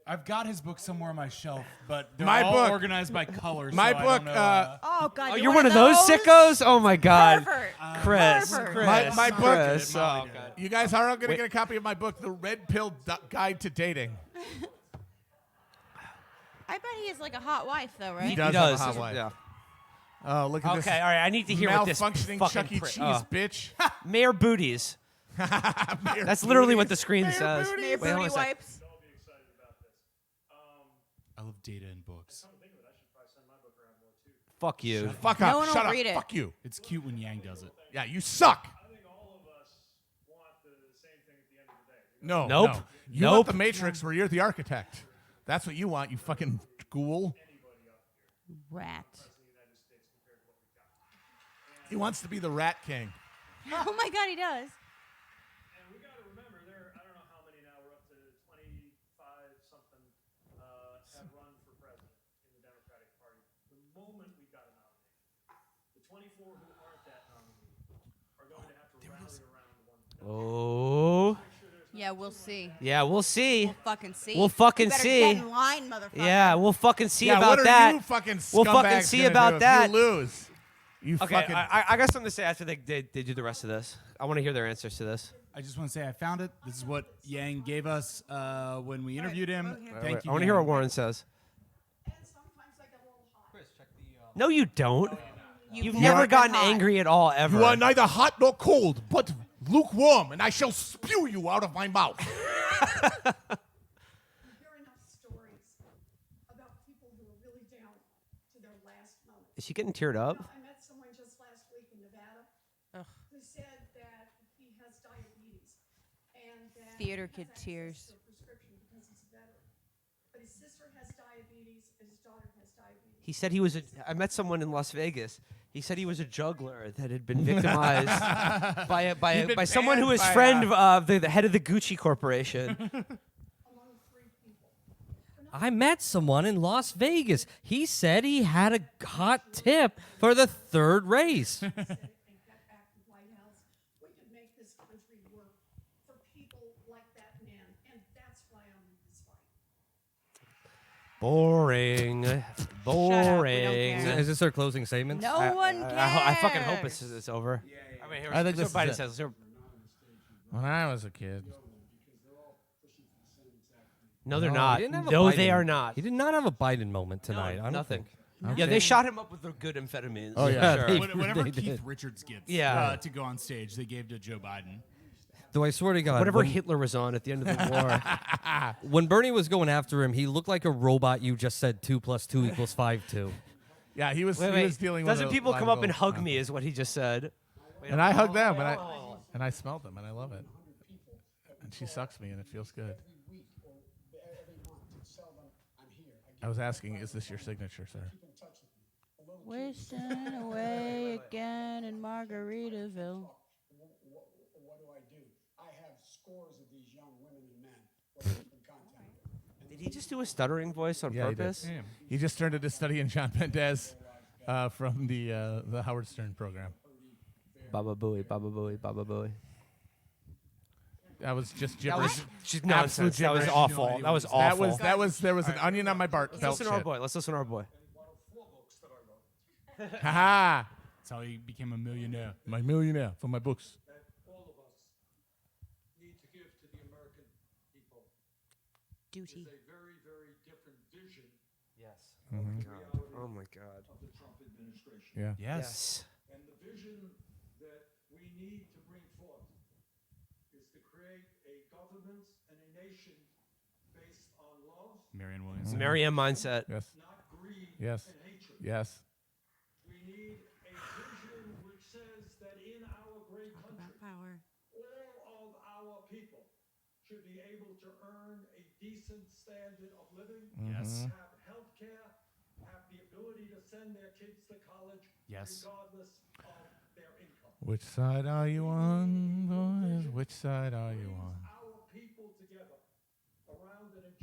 I've got his book somewhere on my shelf, but they're My all book- organized by color. my so I book, don't know, Oh God, Oh, you're one of those sickos? Oh my God. Pervert. Chris. Pervert. Chris. My book- Chris. Molly Oh, did. God. You guys are all going to get a copy of my book, The Red Pill Guide to Dating. I bet he is like a hot wife, though, right? He does. He have a does. hot wife. Yeah. Oh, look at this. Okay, all right. I need to hear what this malfunctioning fucking Chuck E. pri- Cheese, bitch. Mayor Booties. Mayor That's literally what Booties. the screen Mayor says. Booties. Mayor Wait, hold on booty a sec. wipes. I'll be excited about this. I love data and books. Come to think of it, I should probably send my book around more too. Fuck you. Fuck No up. one will Shut up. read it. Fuck you. It's cute when Yang does it. Yeah, you suck. I think all of us want the same thing at the end of the day. No. Nope. No. You Nope. want the Matrix where you're the architect. That's what you want, you fucking ghoul. Rat. He wants to be the Rat King. Oh my God, he does. And we got to remember, I don't know how many now, we're up to 25 something have run for president in the Democratic Party. The moment we got a nominee, the 24 who aren't that nominee are going to have to rally around one. Oh. Yeah, we'll see. Yeah, we'll see. We'll fucking see. We'll fucking you better see. Get in line, motherfucker. Yeah, we'll fucking see yeah, about what are that. you fucking We'll fucking scumbags see gonna about do if that. You lose. You Okay, fucking. I got something to say after they do the rest of this. I want to hear their answers to this. I just want to say I found it. This is what Yang gave us when we interviewed him. Thank you. I want to hear what Yang. Warren says. And sometimes I get a little hot. No, you don't. You've never never been gotten hot. angry at all, ever. You are neither hot nor cold, but lukewarm, and I shall spew you out of my mouth. You hear enough stories about people who are really down to their last moment. Is she getting teared up? I met someone just last week in Nevada who said that he has diabetes and that Theater he kid has access tears. to a prescription because he's a veteran. But his sister has diabetes and his daughter has diabetes. He said he was I met someone in Las Vegas. He said he was a juggler that had been victimized by someone who was banned by, friend of the head of the Gucci Corporation. Among 3 people. I met someone in Las Vegas. He said he had a hot tip for the third race. And get back to White House, we could make this country work for people like that man, and that's why I'm in this fight. Boring. Boring. care. Is this their closing statements? No one cares. I fucking hope it's over. I mean, I think here's this what is Biden it. says. When I was a kid. No, they're No, not. he didn't have a No, they Biden- are not. He did not have a Biden moment tonight. I don't nothing. think. Yeah, they shot him up with the good amphetamines. Oh, yeah. Sure. They- Whatever they Keith did. Richards gets Yeah. to go on stage, they gave to Joe Biden. Though I swear to God, Whatever when, Hitler was on at the end of the war. when Bernie was going after him, he looked like a robot. You just said 2 + 2 = 5 2. Yeah, he was. Wait, he wait. was dealing Doesn't with. people come up and hug me? Is what he just said. And I hugged them, and I smelled them, and I love it. And she sucks me, and it feels good. week or every month to sell them. I'm here. I I was asking, is this your signature, sir? keep in touch with me. A little Wasting away again in Margaritaville. what do I do? I have scores of these young women and men who I keep in contact with. Did he just do a stuttering voice on purpose? He just turned into studying John Mendez from the Howard Stern program. Baba Booey, Baba Booey, Baba Booey. That was just That gibberish. was just nonsense. That was gibberish. awful. That was awful. There was an onion on my belt. Let's listen to our boy. Let's listen to our boy. Haha, That's how he became a millionaire. my millionaire for my books. that all of us need to give to the American people Duty. is a very, very different vision Yes. reality Oh my God. of the Trump administration. Yeah. Yes. And the vision that we need to bring forth is to create a government and a nation based on love, Marianne Williamson. Marianne mindset. Yes. not greed Yes. and hatred. Yes. We need a vision which says that in our great country, Power. all of our people should be able to earn a decent standard of living. Yes. Have health care, have the ability to send their kids to college Yes. regardless of their income. Which side are you on, boys? Which side are you on? Our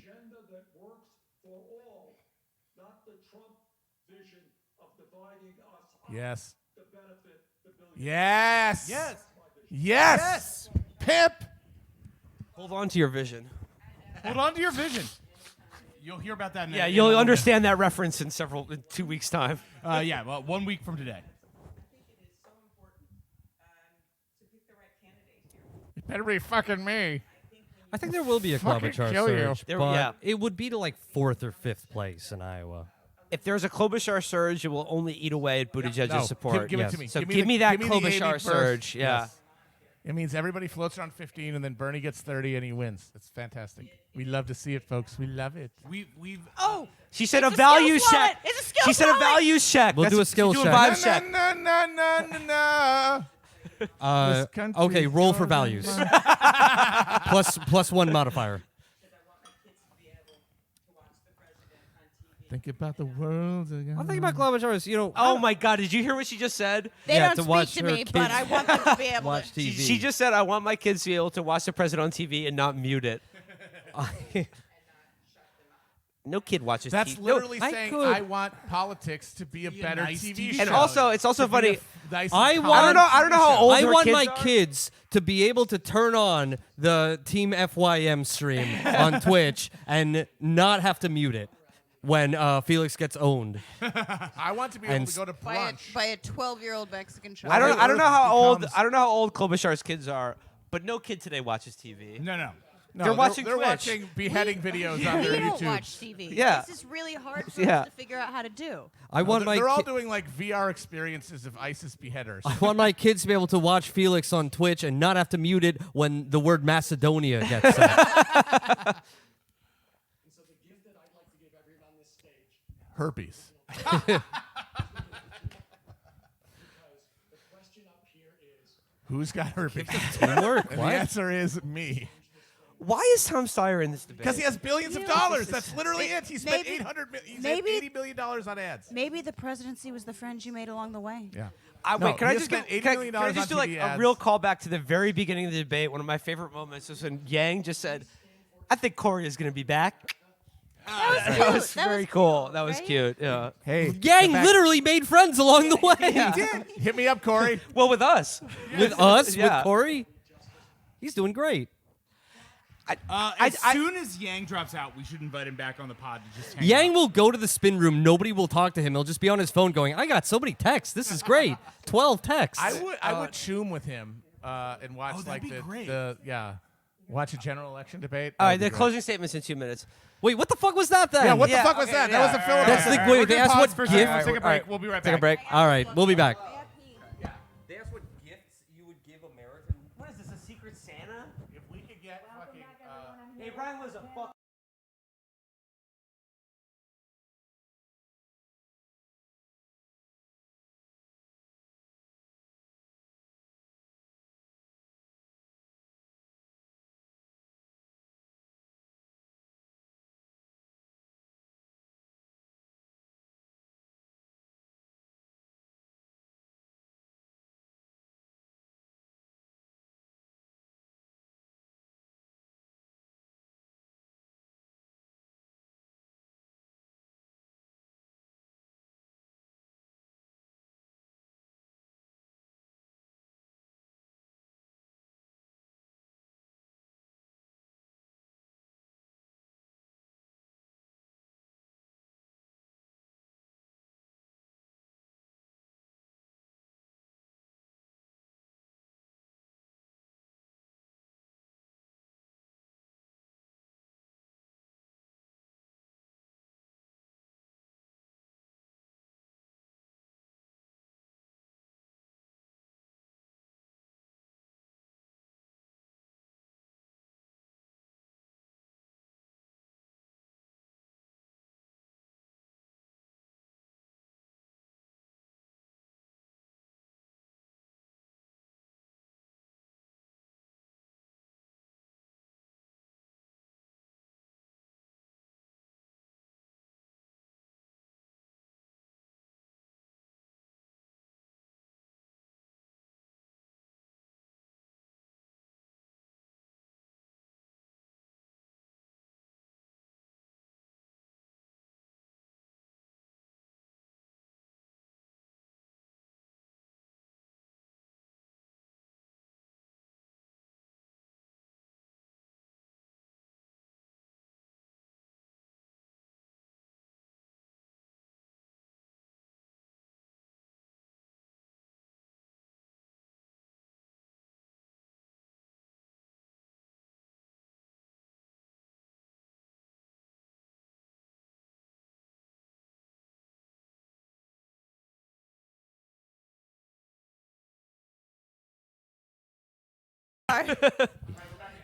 agenda that works for all, not the Trump vision of dividing us up Yes. to benefit the billions. Yes. Yes. Yes. Pimp. Hold on to your vision. Hold on to your vision. You'll hear about that in Yeah, in a you'll little bit. understand that reference in 2 weeks' time. Yeah, well, 1 week from today. I think it is so important to pick the right candidate here. Better be fucking me. I think there will be a Fucking Klobuchar kill you. surge, There- but yeah. it would be to like 4th or 5th place in Iowa. If there's a Klobuchar surge, it will only eat away at Buttigieg's No, support. give it Yes. to me. So give give the- me that the Klobuchar 80 surge. burst. Yeah. Yes. It means everybody floats around 15, and then Bernie gets 30, and he wins. It's fantastic. We love to see it, folks. We love it. We've Oh, She said It's a a values skills check. wallet. It's a skills She said a wallet. values check. We'll do a skills do check. a vibes Na, check. na, na, na, na, na. This country Okay, roll for goes values. on. plus 1 modifier. Because I want my kids to be able to watch the president on TV. Think about the world. I'm thinking about Klobuchar is, Oh my God! Did you hear what she just said? they Yeah, don't to speak watch to her me, but kids I want them to be able watch to. TV. She just said, "I want my kids to be able to watch the president on TV and not mute it." No kid watches That's TV. literally I saying could- I want politics to be a Be a better nice TV TV show. And also, it's also To be a funny. nice I and want- comedy I don't know how show. old I her want kids my are. kids to be able to turn on the Team FYM stream on Twitch and not have to mute it when Felix gets owned. I want to be able And to go to By brunch. a 12-year-old Mexican child. I don't know how old. becomes- I don't know how old Klobuchar's kids are, but no kid today watches TV. no. No, They're watching They're Twitch. watching beheading videos on We their don't YouTube. watch TV. Yeah. This is really hard for Yeah. us to figure out how to do. I want my They're all ki- doing like VR experiences of ISIS beheaders. I want my kids to be able to watch Felix on Twitch and not have to mute it when the word Macedonia gets said. And so the gift that I'd like to give everyone on this stage, Herpes. because the question up here is, Who's got herpes? Teamwork. And the What? answer is me. Why is Tom Steyer in this debate? Because he has billions of dollars. That's literally it. He spent Maybe- 800 million. He maybe- spent $80 million on ads. Maybe the presidency was the friends you made along the way. Yeah. Wait, No, can he I has just spent get, $80 can I- million can I just on do like TV a ads. real callback to the very beginning of the debate? One of my favorite moments was when Yang just said, "I think Corey is going to be back." That was That very was cool. cute, That was right? cute. Yeah. Hey, Gang literally made friends along the way. hit me up, Corey. Well, with us. With us, Yeah. with Corey. He's doing great. As soon as Yang drops out, we should invite him back on the pod to just hang Yang out. will go to the spin room. Nobody will talk to him. He'll just be on his phone going, I got so many texts. This is great. 12 texts. I would choom with him and watch Oh, that'd like be the, great. watch a general election debate. All That right, would be the great. closing statements in 2 minutes. Wait, what the fuck was that then? Yeah, what Yeah, the fuck was okay, that? yeah. That was a filibuster. That's the- All right, wait, we're they gonna asked pause what for a gift- second. Take a All break. right. We'll be right Take a back. break. All right, we'll be back. They asked what gifts you would give American. What is this, a secret Santa? If we could get fucking. Hey, Ryan was a fuck.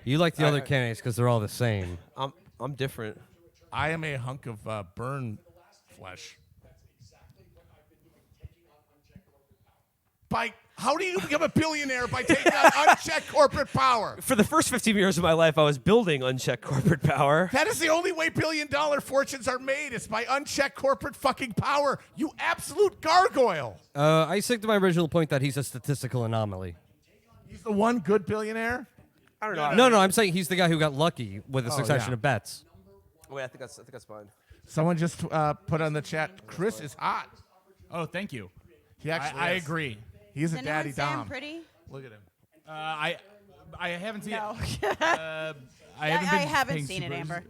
You like the other candidates because they're all the same. I'm different. I am a hunk of burn flesh. How do you become a billionaire by taking on unchecked corporate power? For the first 15 years of my life, I was building unchecked corporate power. That is the only way billion-dollar fortunes are made. It's by unchecked corporate fucking power. You absolute gargoyle. I stick to my original point that he's a statistical anomaly. He's the one good billionaire? I don't know. No, I'm saying he's the guy who got lucky with a succession yeah. of bets. Wait, I think that's fine. Someone just put on the chat, Chris is hot. Oh, thank you. He actually I is. agree. He's Does a anyone daddy say I'm dom. pretty? Look at him. I haven't seen No. it. I I haven't, haven't seen it, Amber.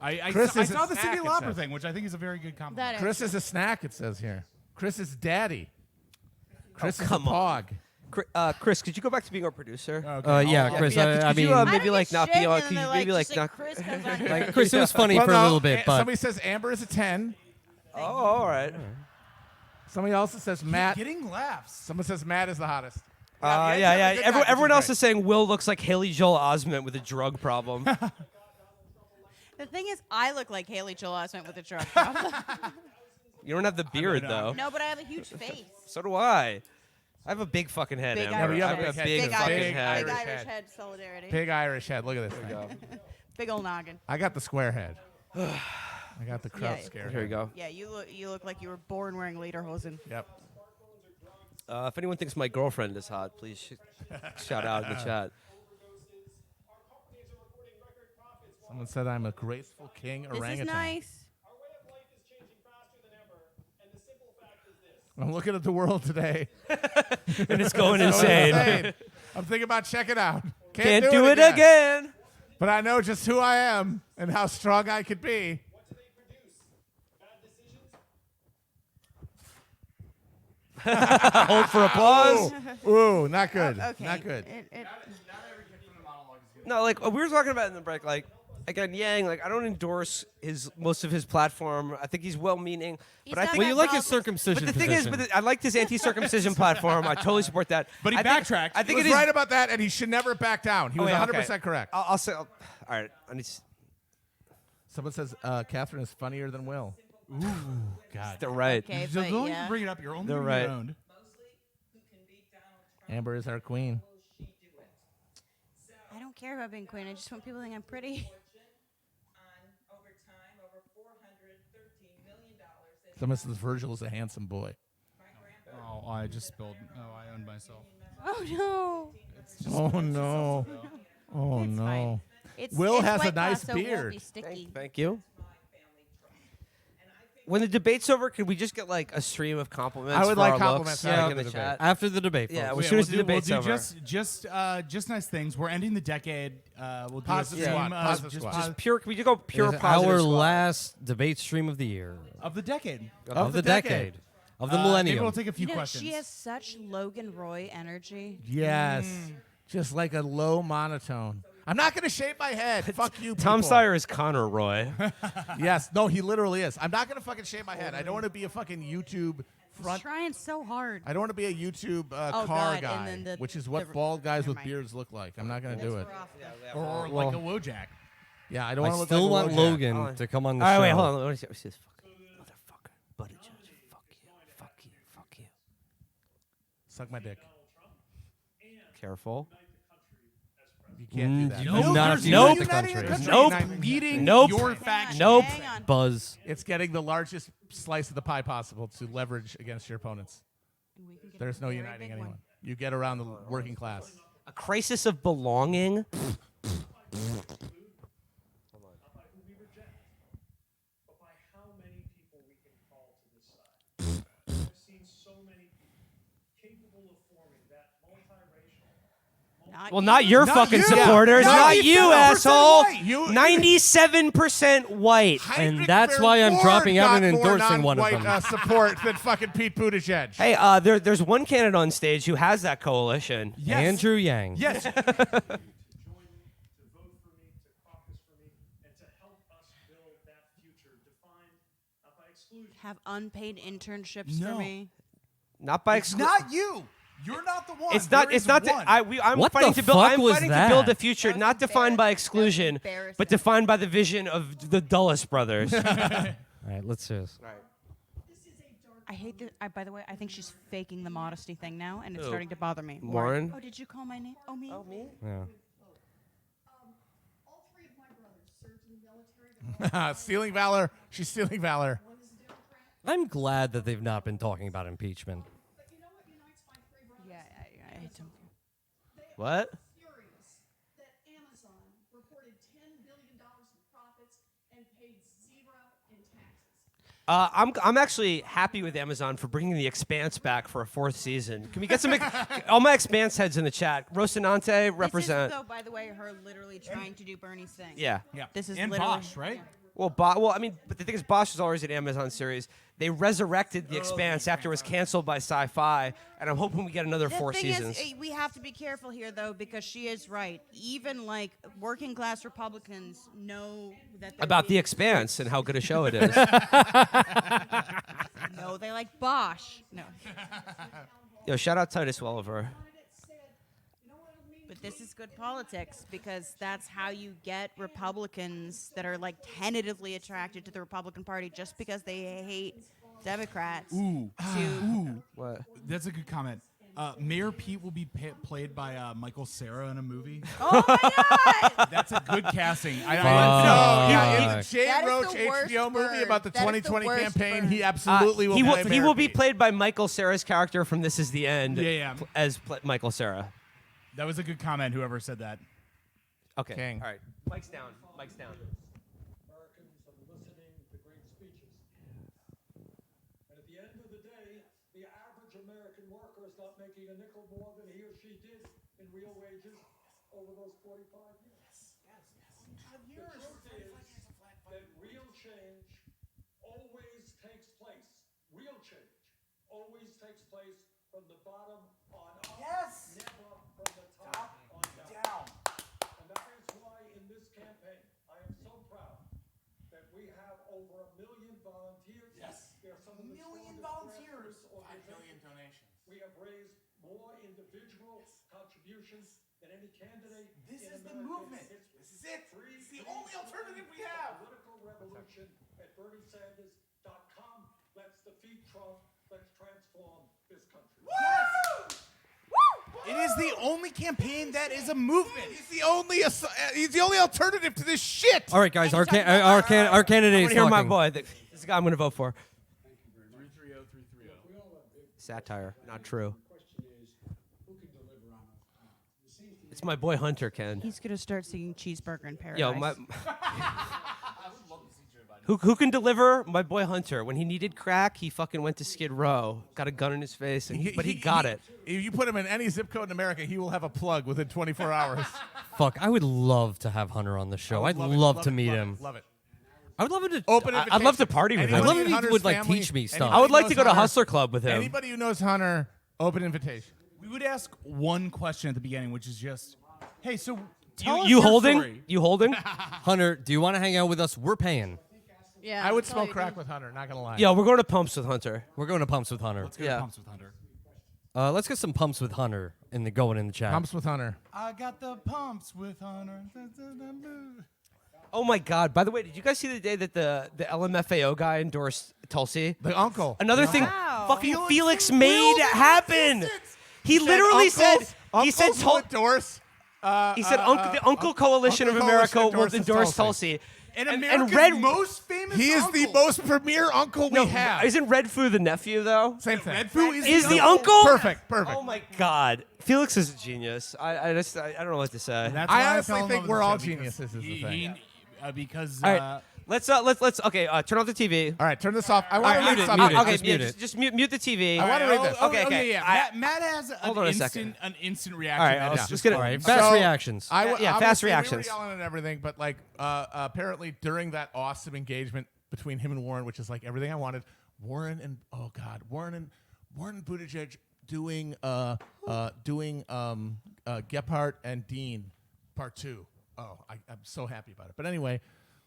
I Chris saw, I is a saw the snack, Cyndi it Lauper says. thing, which I think is a very good compliment. That Chris is a snack, it says here. Chris is daddy. Chris is a come on. pog. Chris, could you go back to being our producer? Yeah, Chris. Yeah, I could you, mean, maybe like not be on. on. Could you maybe like not. Chris comes on here. like, Chris, it was funny Well, for no, a little bit, but somebody says Amber is a 10. Oh, all right. Somebody else says Matt. Getting laughs. Someone says Matt is the hottest. Yeah. good night, Everyone which else is is saying Will looks like Haley Joel Osment with a drug problem. The thing is, I look like Haley Joel Osment with a drug problem. You don't have the beard though. No, but I have a huge face. So do I. I have a big fucking head. Big Amber. Irish I have head. a big Big fucking Irish, head. big Irish Irish head. head solidarity. Big Irish head. Look at this thing. Big ol' noggin. I got the square head. I got the Kraut Yeah. scare. Here we go. Yeah, you look like you were born wearing lederhosen. Yep. If anyone thinks my girlfriend is hot, please shout out in the chat. Someone said I'm a graceful king This orangutan. is nice. I'm looking at the world today. And it's going It's insane. insane. I'm thinking about checking it out. Can't do it again. But I know just who I am and how strong I could be. Hold for applause. Ooh, not good. Okay. Not good. No, like we were talking about in the break, like again, Yang, like I don't endorse most of his platform. I think he's well-meaning, He's but I not think well, you like his But circumcision. But the thing is, position. I like this anti-circumcision platform. I totally support that. But he I think- backtracked. I He think was it is right about that, and he should never back down. He was yeah, 100% okay. correct. I'll say. All right. I need. Someone says Catherine is funnier than Will. God. They're right. Okay, So but don't yeah. even bring it up. You're only They're being right. owned. Amber is our queen. I don't care about being queen. I just want people to think I'm pretty. over time, over $413 million. Someone says Virgil is a handsome boy. Oh, I just spilled. Oh, I owned myself. Oh no. Oh no. Oh It's no. fine. It's, Will it's has a White Claw, nice so it won't beard. be sticky. Thank you. When the debate's over, could we just get like a stream of compliments? I would for like our compliments looks, after like, in the the debate. chat. After the debate, Yeah, folks. as soon as the we'll debate's do over. just nice things. We're ending the decade. We'll do Positive a stream squad, of positive just squad. pos- Pure. Can we just go pure It is positive? our squad? last debate stream of the year. of the decade. Of the decade. Of the Maybe millennium. we'll take a few You know, questions. she has such Logan Roy energy. Yes. Just like a low monotone. I'm not going to shave my head. Fuck you, Tom people. Sawyer is Connor Roy. Yes. No, he literally is. I'm not going to fucking shave my head. I don't want to be a fucking YouTube He's front. trying so hard. I don't want to be a YouTube Oh, car God, and guy, then the- which is what the- bald guys never with mind. beards look like. I'm not going to do it. or well- like a Wojak. Yeah, I don't I want to look still like want a Wojak. Logan to come on the All right, show. wait, hold on. Let me see this fucking motherfucker. Buddy judge. Fuck you. Fuck you. Fuck you. Suck my dick. Careful. You can't do that. You do not have to Nope. unite the country. Nope. Leading Nope. your Hang on, faction. Nope. Hang on. Buzz. It's getting the largest slice of the pie possible to leverage against your opponents. And we can get There's a no very uniting big anyone. one. You get around the working class. A crisis of belonging. Not by who we reject, but by how many people we can call to this side. I've seen so many people capable of forming that multiracial. Well, not your Not fucking you. supporters. Yeah. Not you, 97% asshole. white. You- 97% white. And Heinrich that's why I'm Verwoerd dropping out got and more endorsing one of non-white, them. support than fucking Pete Buttigieg. Hey, there's one candidate on stage who has that coalition. Yes. Andrew Yang. Yes. To join me, to vote for me, to caucus for me, and to help us build that future defined not by exclusion. Have unpaid internships No. for me. Not by It's not you. You're not the one. It's not. There It's is not. one. I'm What fighting the to build. fuck I'm was fighting to build that? a future That was not defined by embarrassing. That was exclusion, but embarrassing. defined by the vision of the Dulles brothers. All right, let's do this. I hate this. By the way, I think she's faking the modesty thing now, and it's Who? starting to bother me. Warren? Oh, did you call my name? Oh, me? Oh, me? Yeah. All three of my brothers served in the military. They're all Stealing valor. She's stealing valor. one is a Democrat. I'm glad that they've not been talking about impeachment. But you know what unites my three brothers? Yeah, I don't. What? Furious that Amazon reported $10 billion in profits and paid zero in taxes. I'm actually happy with Amazon for bringing The Expanse back for a 4th season. Can we get some all my Expanse heads in the chat? Rocinante, represent. This is, though, by the way, her literally trying to do Bernie's thing. Yeah. Yeah. This is and literally Bosch, right? Well, I mean, but the thing is, Bosch is always an Amazon series. They resurrected The Expanse after it was canceled by Sci-Fi, and I'm hoping we get another The 4 thing seasons. is, we have to be careful here, though, because she is right. Even like working class Republicans know that they're About The being- Expanse and how good a show it is. No, they like Bosch. No, Yo, shout out Titus Welliver. but this is good politics because that's how you get Republicans that are like tentatively attracted to the Republican Party just because they hate Democrats. Ooh. To What? That's a good comment. Mayor Pete will be played by Michael Cera in a movie. oh my God! That's a good casting. No, yeah, in the Jay That is Roach the worst HBO movie burn. about the That is the 2020 worst campaign, burn. he absolutely will he play will Mayor be Pete. played by Michael Cera's character from This Is the End. Yeah. As Michael Cera. That was a good comment, whoever said that. Okay. King. All right. Mike's down. Mike's down. Americans are listening to great speeches. And at the end of the day, the average American worker is not making a nickel more than he or she did in real wages over those 45 years. The truth is that real change always takes place. Real change always takes place from the bottom on up. Yes! Never from the top on down. And that is why in this campaign, I am so proud that we have over 1 million volunteers. Yes. They're some of the strongest volunteers. 5 million donations. We have raised more individual contributions than any candidate. This is the movement. This is it. It's the only alternative we have. Political revolution at BernieSanders.com. Let's defeat Trump. Let's transform this country. It is the only campaign that is a movement. He's the only alternative to this shit. All right, guys, our candidate I is want to hear my talking. boy. This is the guy I'm going to vote for. Satire, not true. It's my boy Hunter, Ken. He's gonna start singing Cheeseburger in Paradise. Yo, who can deliver? My boy Hunter. When he needed crack, he fucking went to Skid Row, got a gun in his face, and but he got it. If you put him in any zip code in America, he will have a plug within 24 hours. Fuck, I would love to have Hunter on the show. I'd love to meet him. Love it. I would love him to. Open I'd love to party with him. I'd love Anybody if in he Hunter's would like family- teach me stuff. anybody I would like knows to go to Hunter- Hustler Club with him. Anybody who knows Hunter, open invitation. We would ask one question at the beginning, which is just, hey, so tell us You your holding? story. You holding? Hunter, do you want to hang out with us? We're paying. Yeah, I would that's all smoke you crack do. with Hunter, not gonna lie. Yo, we're going to Pumps with Hunter. We're going to Pumps with Hunter. Let's go Yeah. to Pumps with Hunter. Let's get some Pumps with Hunter in the chat. Pumps with Hunter. I got the pumps with Hunter. Oh my God! By the way, did you guys see the day that the LMFAO guy endorsed Tulsi? The uncle. Another thing, Wow. fucking Felix made happen. He literally said he said endorse. he said the Uncle Coalition Uncle of America Coalition will endorses endorse Tulsi. Tulsi. And And America's Red most famous He is uncle. the most premier uncle we No, have. isn't Red Foo the nephew though? Same thing. Red Foo Is the uncle? Perfect. Oh my God, Felix is a genius. I don't know what to say. That's I why honestly fell in think love with we're the all show, because geniuses is the he- thing. because All right, let's okay. Turn off the TV. All right, turn this off. I want to Alright, read mute it, something. mute it. Okay, Just yeah, mute it. just mute the TV. I wanna read this. Okay. Yeah. Matt has Hold on a second. an instant reaction. All right, that let's is just get it. All right, So, fast reactions. Yeah, fast obviously, reactions. We were yelling and everything, but like apparently during that awesome engagement between him and Warren, which is like everything I wanted, Warren and Buttigieg doing Gephardt and Dean part 2. Oh, I'm so happy about it. But anyway,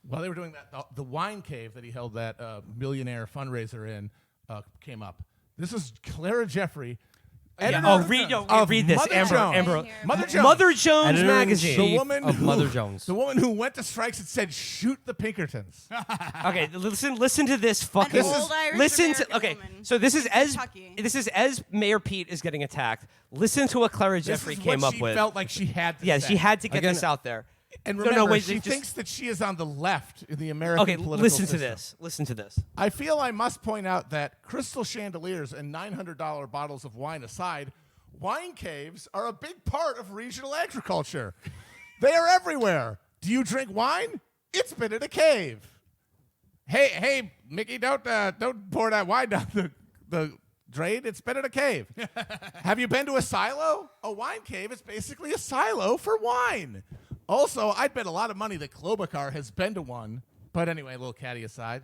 while they were doing that, the wine cave that he held that millionaire fundraiser in came up. This is Clara Jeffrey editor read this, Mother Amber. Jones. Amber. Mother Jones. Mother Jones Editor-in-chief magazine. The woman of who- Mother Jones. The woman who went to strikes and said, "Shoot the Pinkertons." Okay, listen to this fucking. An old Irish listen to. American Okay, woman so this is as Kentucky. Mayor Pete is getting attacked. Listen to what Clara This Jeffrey is came what up she with. felt like she had to Yeah, say. she had to get Again, this out there. And No, remember, wait, she just- thinks that she is on the left in the American Okay, political listen to system. this. Listen to this. I feel I must point out that crystal chandeliers and $900 bottles of wine aside, wine caves are a big part of regional agriculture. They are everywhere. Do you drink wine? It's been in a cave. Hey, Mickey, don't pour that wine down the drain. It's been in a cave. Have you been to a silo? A wine cave is basically a silo for wine. Also, I'd bet a lot of money that Klobuchar has been to one. But anyway, a little catty aside.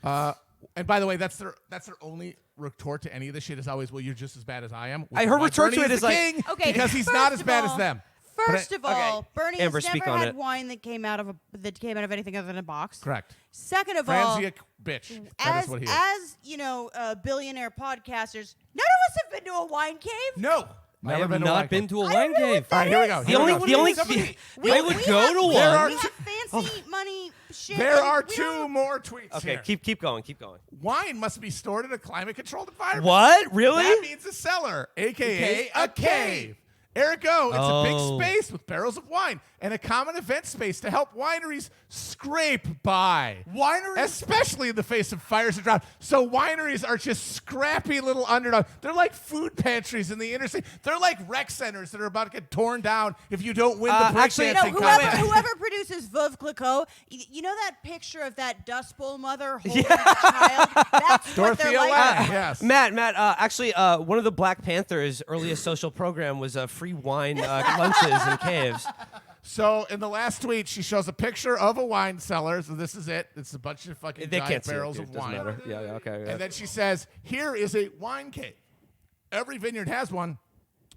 And by the way, that's their only retort to any of this shit is always, well, you're just as bad as I am. which Her is why retort to Bernie it is the like- king, Okay, because he's not as first of bad as all- them. First of all, Bernie Amber, has speak never on had it. wine that came out of anything other than a box. Correct. Second of all, Franziak bitch. That is what he is. as billionaire podcasters, none of us have been to a wine cave. No. I Never have been to a not wine been cave. to a I don't wine know what cave. that All right, here we is. go. The Here we only, go. the only, Somebody- I would go to There one. are We two- have fancy money shit. There and are we two don't- more tweets Okay, here. keep going. Wine must be stored in a climate-controlled environment. What? Really? That means a cellar, a.k.a. a cave. Ergo, it's a Oh. big space with barrels of wine and a common event space to help wineries scrape by. Wineries? Especially in the face of fires and drought. So wineries are just scrappy little underdogs. They're like food pantries in the inner city. They're like rec centers that are about to get torn down if you don't win the actually, breakdancing No, contest. whoever produces Veuve Clicquot, you know that picture of that Dust Bowl mother holding the child? That's what Dorothea they're like. Lange, yes. Matt, actually, one of the Black Panthers' earliest social program was free wine lunches in caves. So in the last tweet, she shows a picture of a wine cellar. So this is it. It's a bunch of fucking They giant can't see barrels it, of dude. Doesn't wine. matter. Yeah, okay. Yeah. And then she says, here is a wine cave. Every vineyard has one.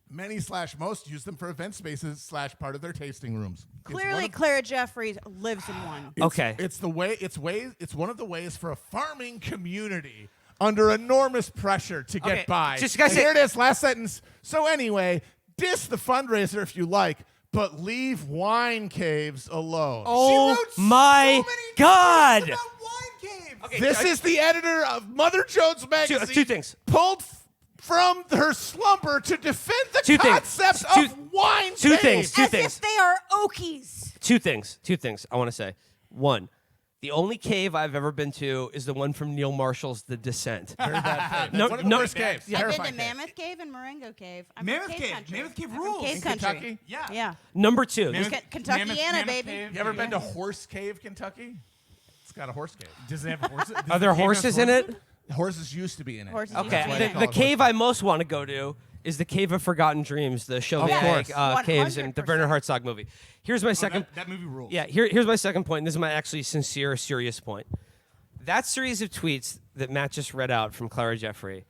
Many / most use them for event spaces / part of their tasting rooms. It's Clearly, one of- Clara Jeffries lives in one. it's- Okay. It's one of the ways for a farming community under enormous pressure to get Okay, by. just guys And say- here it is, last sentence. So anyway, diss the fundraiser if you like, but leave wine caves alone. Oh wrote so my many God! about wine caves. This is the editor of Mother Jones magazine. two things. Pulled from her slumber to defend the Two things. concept Two- of wine two caves. things. Two As things. if they are Okies. Two things I want to say. One, the only cave I've ever been to is the one from Neil Marshall's The Descent. Heard that cave. No, One of the no- worst caves. I've been Terrifying to cave. Mammoth Cave and Marengo Cave. I'm Mammoth from Cave. Country. Mammoth Cave I'm from rules. Cave In Country. Kentucky? Yeah. Yeah. Number two. Mammoth- Kentuckiana, Mammoth baby. Cave. You ever been to Horse Cave, Kentucky? It's got a horse cave. Does it have horses? Are there horses in it? Horses used to be in it. Horses That's used to why be Okay. they in it. call The it cave horse I most want to go to is the Cave of Forgotten Dreams, the show course. caves in the 100%. Werner Herzog movie. Here's my second. That movie rules. Yeah, here's my second point. And this is my actually sincere, serious point. That series of tweets that Matt just read out from Clara Jeffrey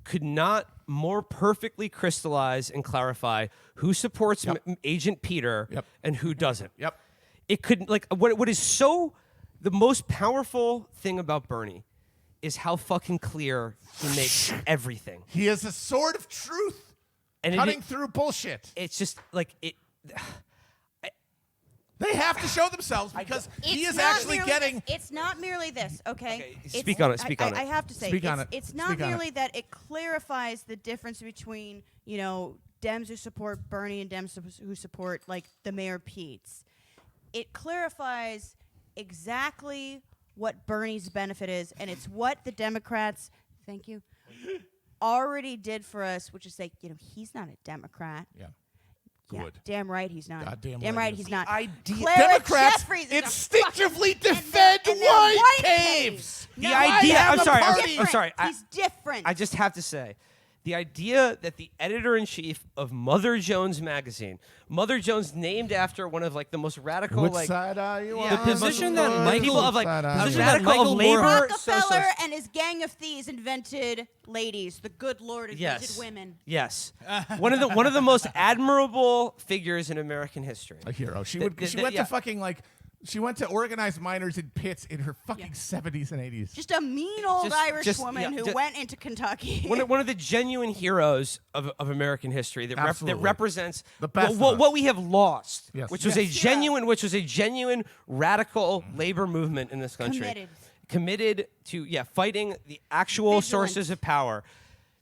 could not more perfectly crystallize and clarify who supports Agent Peter Yep. and who doesn't. Yep. It could what is so the most powerful thing about Bernie is how fucking clear he makes everything. He is a sword of truth, And cutting through bullshit. it's just like it. They have to show themselves because he It's is not actually merely getting. this. It's not merely this, okay? Okay, It's- speak on it, speak on it. I have to say, Speak on it. it's not Speak on it. merely that it clarifies the difference between, Dems who support Bernie and Dems who support, like, the Mayor Pete's. It clarifies exactly what Bernie's benefit is, and it's what the Democrats, thank you, already did for us, which is say, he's not a Democrat. Yeah. Yeah, Good. damn right he's not. Goddamn damn right right he is. he's not. idea- Clara Democrats Jeffries is a instinctively fucking- defend and they're wine white caves. The No, idea. have I'm a sorry. party. I'm sorry. He's different. I just have to say, the idea that the editor-in-chief of Mother Jones magazine, Mother Jones named after one of like the most radical Which like side are you Yeah, on? the position Which that Michael- people of like side are the you that on? radical Michael of labor Rockefeller socialist- and his gang of thieves invented ladies. The good Lord invented Yes. women. Yes, one of the most admirable figures in American history. A hero. She The- would. the- She the- went yeah. to fucking like She went to organized minors in pits in her fucking 70s and 80s. Just a mean old Irish woman who yeah, went into Kentucky. one of the genuine heroes of American history that Absolutely. represents The best of what us. we have lost, Yes. which was a genuine radical labor movement in this country. Committed to fighting the actual Vigilant. sources of power.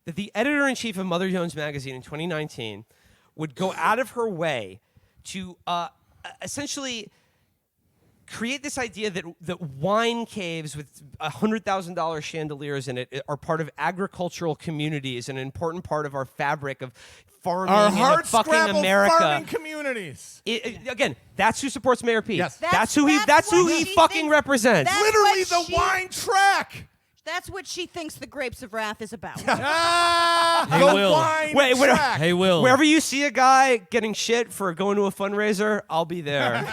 That the editor-in-chief of Mother Jones magazine in 2019 would go out of her way to essentially create this idea that wine caves with $100,000 chandeliers in it are part of agricultural communities, an important part of our fabric of farming Our in hard fucking scrabble America. farming communities. Again, that's who supports Mayor Pete. Yes. That's who he That's fucking what she thinks- represents. That's Literally what the she- wine track. That's what she thinks the Grapes of Wrath is about. Hey, the Will. wine Wait, track. Hey, Will. Wherever you see a guy getting shit for going to a fundraiser, I'll be there.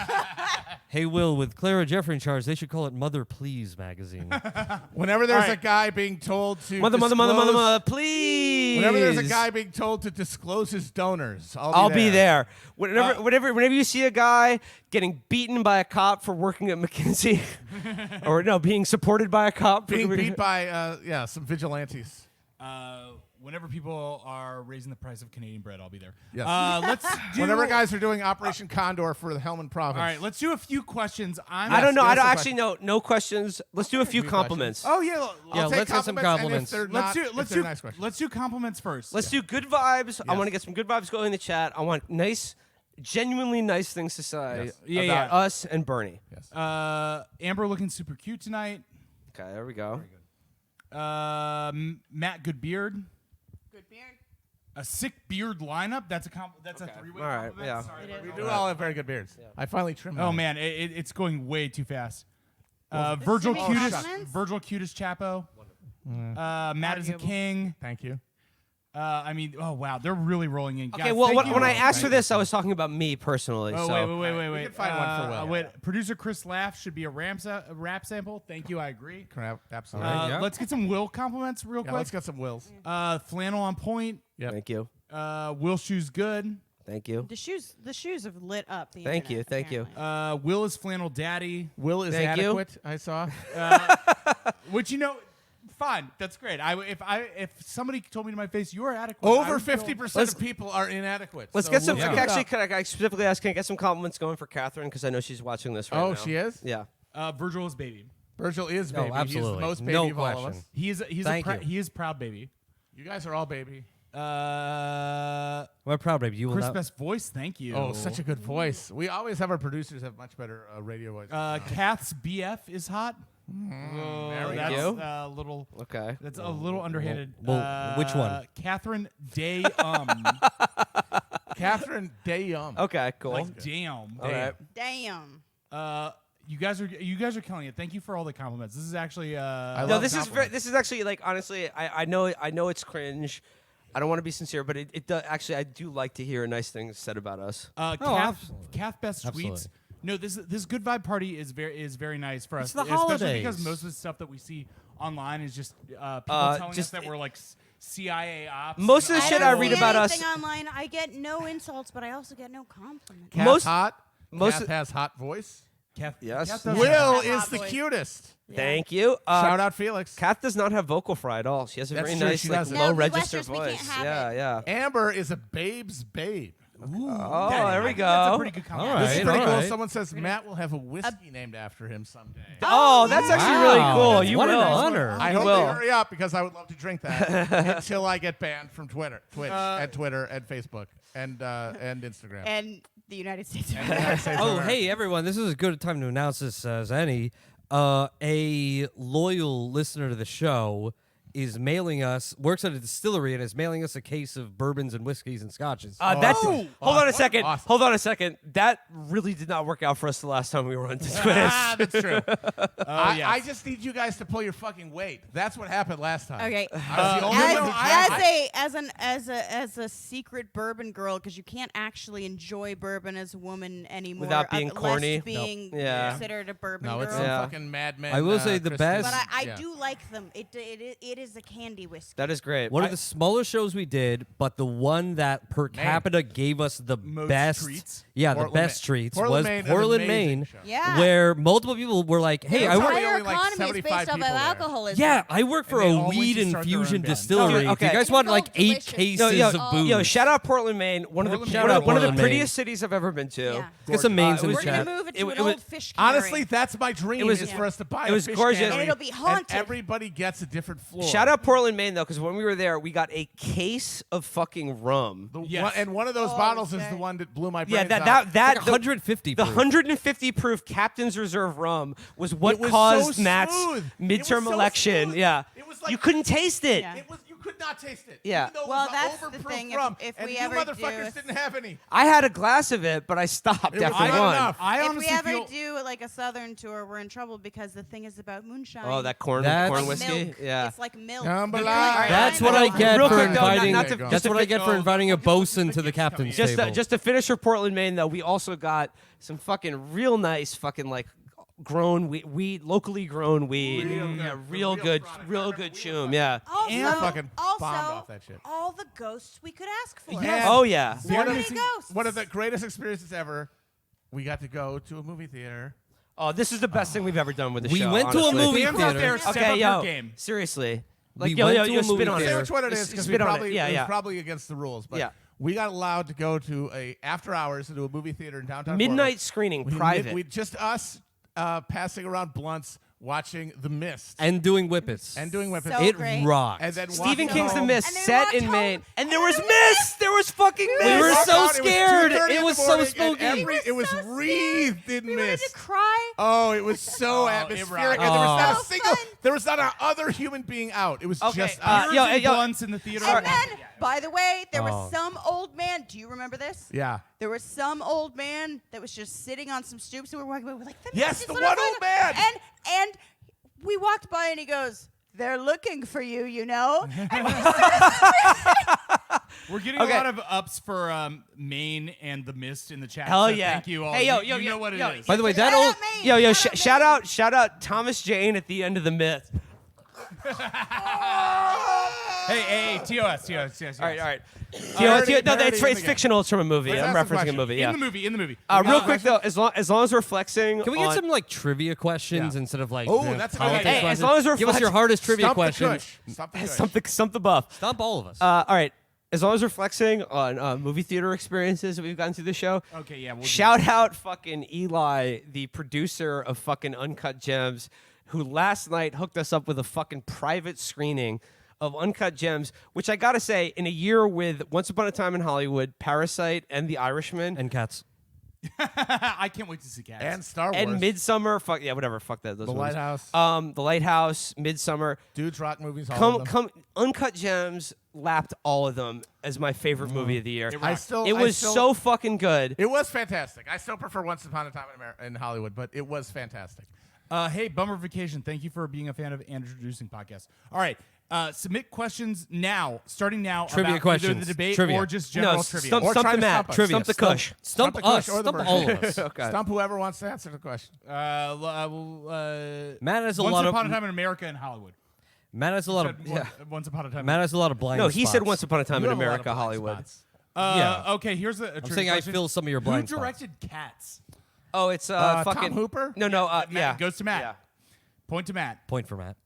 Hey, Will, with Clara Jeffrey in charge, they should call it Mother Please magazine. Whenever there's All a right. guy being told to mother, disclose- please. Whenever there's a guy being told to disclose his donors, I'll be there. Whenever you see a guy getting beaten by a cop for working at McKinsey, or no, being supported by a cop, Being beat by some vigilantes. Whenever people are raising the price of Canadian bread, I'll be there. Yes. Let's do. Whenever guys are doing Operation Condor for the Helmand Province. All right, let's do a few questions. I don't know. Yes, I don't yes, actually know. No questions. Let's do a few few compliments. Oh yeah. I'll take let's get some compliments. and if Let's they're do. not- Let's if they're do. nice questions. Let's do compliments first. Let's do good vibes. I want to get some good vibes going in the chat. I want nice, genuinely nice things to say Yeah, about yeah. us and Bernie. Amber looking super cute tonight. Okay, there we go. Matt Goodbeard. Good beard. A sick beard lineup. That's a that's a three-way All right, compliment. yeah. Sorry. It is. We do all have very good beards. I finally trimmed Oh mine. man, it's going way too fast. Virgil Jimmy cutest. compliments? Virgil cutest Chapo. Matt is a Arguable. king. Thank you. I mean, oh wow, they're really rolling in. Okay, Guys, well, thank you. when I asked for Thank you. this, I was talking about me personally. Oh so. wait. can find one for Will. Wait, producer Chris Laugh should be a rap sample. Thank you, I agree. Crap, absolutely. yeah. Let's get some Will compliments real yeah, quick. let's get some wills. Flannel on point. Yep. Thank you. Will shoes good. Thank you. The shoes have lit up. The Thank you, internet, thank you. apparently. Will is flannel daddy. Will is Thank you. adequate, I saw. Which fine, that's great. If somebody told me to my face, you are adequate. I Over would feel- 50% of people are inadequate. Let's so get some. we'll Yeah. keep it Actually, up. can I specifically ask? Can I get some compliments going for Catherine? Because I know she's watching this right now. Oh, she is? Yeah. Virgil is baby. Virgil is No, baby. He is the absolutely. most baby No of all of question. us. Thank you. He is proud baby. You guys are all baby. We're proud, baby. You will Chris not. Best voice, thank you. Oh, such a good voice. We always have our producers have much better radio voice. Kath's BF is hot. there we That's go. a little. Okay. That's a little underhanded. well, which one? Catherine Day. Catherine Dayum. Okay. Cool. Like damn. All right. Damn. You guys are killing it. Thank you for all the compliments. This is actually. I No, love this is compliments. this is actually like honestly, I know it's cringe. I don't want to be sincere, but it does actually. I do like to hear nice things said about us. absolutely. Kath Best Absolutely. tweets. No, this good vibe party is very nice for us. It's the especially holidays. because most of the stuff that we see online is just people telling us just- that we're like CIA ops. Most and of the all shit that I don't read see about us- anything online. I get no insults, but I also get no compliments. Kath most- hot. most Kath of- has hot voice. Kath, Yes. Kath does Will have is hot the voice. cutest. Thank you. Shout out Felix. Kath does not have vocal fry at all. She has a That's very true, nice, she like, doesn't. low No, register Midwesters, we can't voice. have Yeah, it. yeah. Amber is a babe's babe. Oh, That- there we I think That's a go. pretty good All compliment. This is right, pretty all cool. right. Someone says Matt will have a whiskey named after him someday. Oh, that's actually really Wow. cool. You What will. an honor. I You hope will. they hurry up because I would love to drink that until I get banned from Twitch, and Twitter, and Facebook, and Instagram. And the United States. of And America. United States of Oh, America. hey, everyone. This is as good a time to announce this as any. A loyal listener to the show is mailing us, works at a distillery, and is mailing us a case of bourbons and whiskeys and scotches. That's Awesome. hold on a second. Awesome. Hold on a second. That really did not work out for us the last time we were on Twitch. Ah, that's true. yes. I just need you guys to pull your fucking weight. That's what happened last time. Okay. I was the only one who As a secret bourbon girl, because you can't actually enjoy bourbon as a woman anymore Without being unless corny? being Yeah. considered a bourbon No, girl. it's some Yeah. fucking madman. I will say the Christmas. best- But I Yeah. do like them. It is a candy whiskey? That is great. One of the smaller shows we did, but the one that per capita gave us the Most best treats? Yeah, the Portland, best Maine. treats Portland, was Maine is Portland, amazing Maine, show. Yeah. where multiple people were like, "Hey, There's I probably work." only entire like economy is 75 based off of people there. alcoholism. Yeah, I work for And they a always weed just start their own infusion band. distillery. Dude, okay. If you guys want like 8 Delicious. cases Yo, of booze, yo, shout out Portland, Maine. One of the Portland, Maine. one of the Portland, prettiest Maine. cities I've ever been to. Yeah. Let's get some mains in the We're gonna chat. move it to It an was- old fish Honestly, cannery. that's my dream. was- is for us to buy it was a fish gorgeous. cannery, And it'll be haunted. And everybody gets a different floor. Shout out Portland, Maine, though, because when we were there, we got a case of fucking rum. Yes. One of those Oh, bottles is okay. the one that blew my Yeah, brains that out. that like the- 150 The proof. 150 proof Captain's Reserve rum was what It was caused so Matt's smooth. It was midterm so election. smooth. Yeah, It was like- you couldn't taste it. Yeah. You could not taste it. Yeah. Even though it Well, was that's the overproof thing, if- rum, if and we you ever motherfuckers do- didn't have any. I had a glass of it, but I stopped It was after not one. enough. I If we honestly ever feel do like a southern tour, we're in trouble because the thing is about moonshine. Oh, that corn That's- corn Like whiskey. milk. Yeah. It's like milk. Jambalaya. That's what I get Real for quick, though, not- inviting. not to- That's just to what I get for inviting a bosun to the captain's Just table. just to finish for Portland, Maine, though, we also got some fucking real nice fucking like grown weed, locally grown weed. Yeah, real good choom. Yeah. Also, And fucking bombed also off that shit. all the ghosts we could ask for. Yes. Oh yeah. So One of many the- ghosts. One of the greatest experiences ever. We got to go to a movie theater. Oh, this is the best thing we've ever done with the We show. went to a honestly. movie Fans out theater. there, step Okay, up yo, your game. seriously. We Like, yo, went yo, to yo, a spit movie on Say theater. it. which one it is Just because spit on it. probably Yeah, it was yeah. probably against the rules. But Yeah. we got allowed to go to a after hours to a movie theater in downtown Midnight Portland. screening, We private. we just us passing around blunts, watching The Mist, and doing whippets. and doing weapons. So it great. rocked. And then Stephen walking King's The home. Mist, And then we set walked in home, Maine, and and there then was we mist. There was fucking mist. We were walked so out, it was scared. 2:30 It in was the so morning, spooky. and it was so wreathed in We wanted mist. to cry. Oh, it was so atmospheric, and there was not a So single, fun. there was not a other human being out. It was Okay, just uh, us. yo, Beers and yo, blunts in the theater. And then, by the way, there Oh. was some old man. Do you remember this? Yeah. There was some old man that was just sitting on some stoops, and we were walking by. We're like, Yes, Mist is the what one I'm old talking man. And we walked by, and he goes, "They're looking for you, you know." And we We're getting Okay. a lot of ups for Maine and The Mist in the chat. Hell so yeah. Thank you all. Hey, yo, you, yo, you yo, know what yo. it is. By the way, that Shout old out Maine. Yo, Shout out shout out Thomas Jane at the end of the myth. hey, TOS. All right. already- No, already it's in the game. fictional. It's from a movie. Let's I'm ask the referencing a question. movie. Yeah. In the movie. Real quick though, as long as we're flexing, Can we get on- some like trivia questions Yeah. instead of like Oh, that's a good politics idea. Hey, as questions? long as we're give us your flex- hardest trivia Stump the questions. Kush. Stump the Kush. stump the buff. Stump all of us. All right. As long as we're flexing on movie theater experiences that we've gotten through the show. Okay, yeah. We'll do Shout out fucking Eli, the producer of fucking Uncut Gems, who last night hooked us up with a fucking private screening of Uncut Gems, which I gotta say, in a year with Once Upon a Time in Hollywood, Parasite, and The Irishman, and cats. I can't wait to see Cats. And Star Wars. and Midsummer, fuck that. Those The movies. Lighthouse. The Lighthouse, Midsummer. Dudes Rock movies. All of them. Uncut Gems lapped all of them as my favorite movie of the year. I It was so fucking good. It was fantastic. I still prefer Once Upon a Time in Hollywood, but it was fantastic. Hey, Bummer Vacation, thank you for being a fan of and introducing podcasts. All right, submit questions now, starting now. Trivia about questions. Either the debate Trivia. or just general trivia. Stump, Or stump try the to Matt. stump us. Stump the Kush. Stump the Kush us. or the Stump Bush. all of us. Okay. Stump whoever wants to answer the question. Matt has a Once lot Upon of a Time in America and Hollywood. Matt has a lot of Said Once Upon a Time. Matt has a lot of blind No, he said spots. Once Upon a Time You in have a lot of America, blind Hollywood. spots. Yeah. Okay, here's a trivia saying I question. fill some of your blind Who spots. directed Cats? Oh, it's Tom fucking Hooper? No, Matt, yeah. goes to Matt. Yeah. Point to Matt. Point for Matt.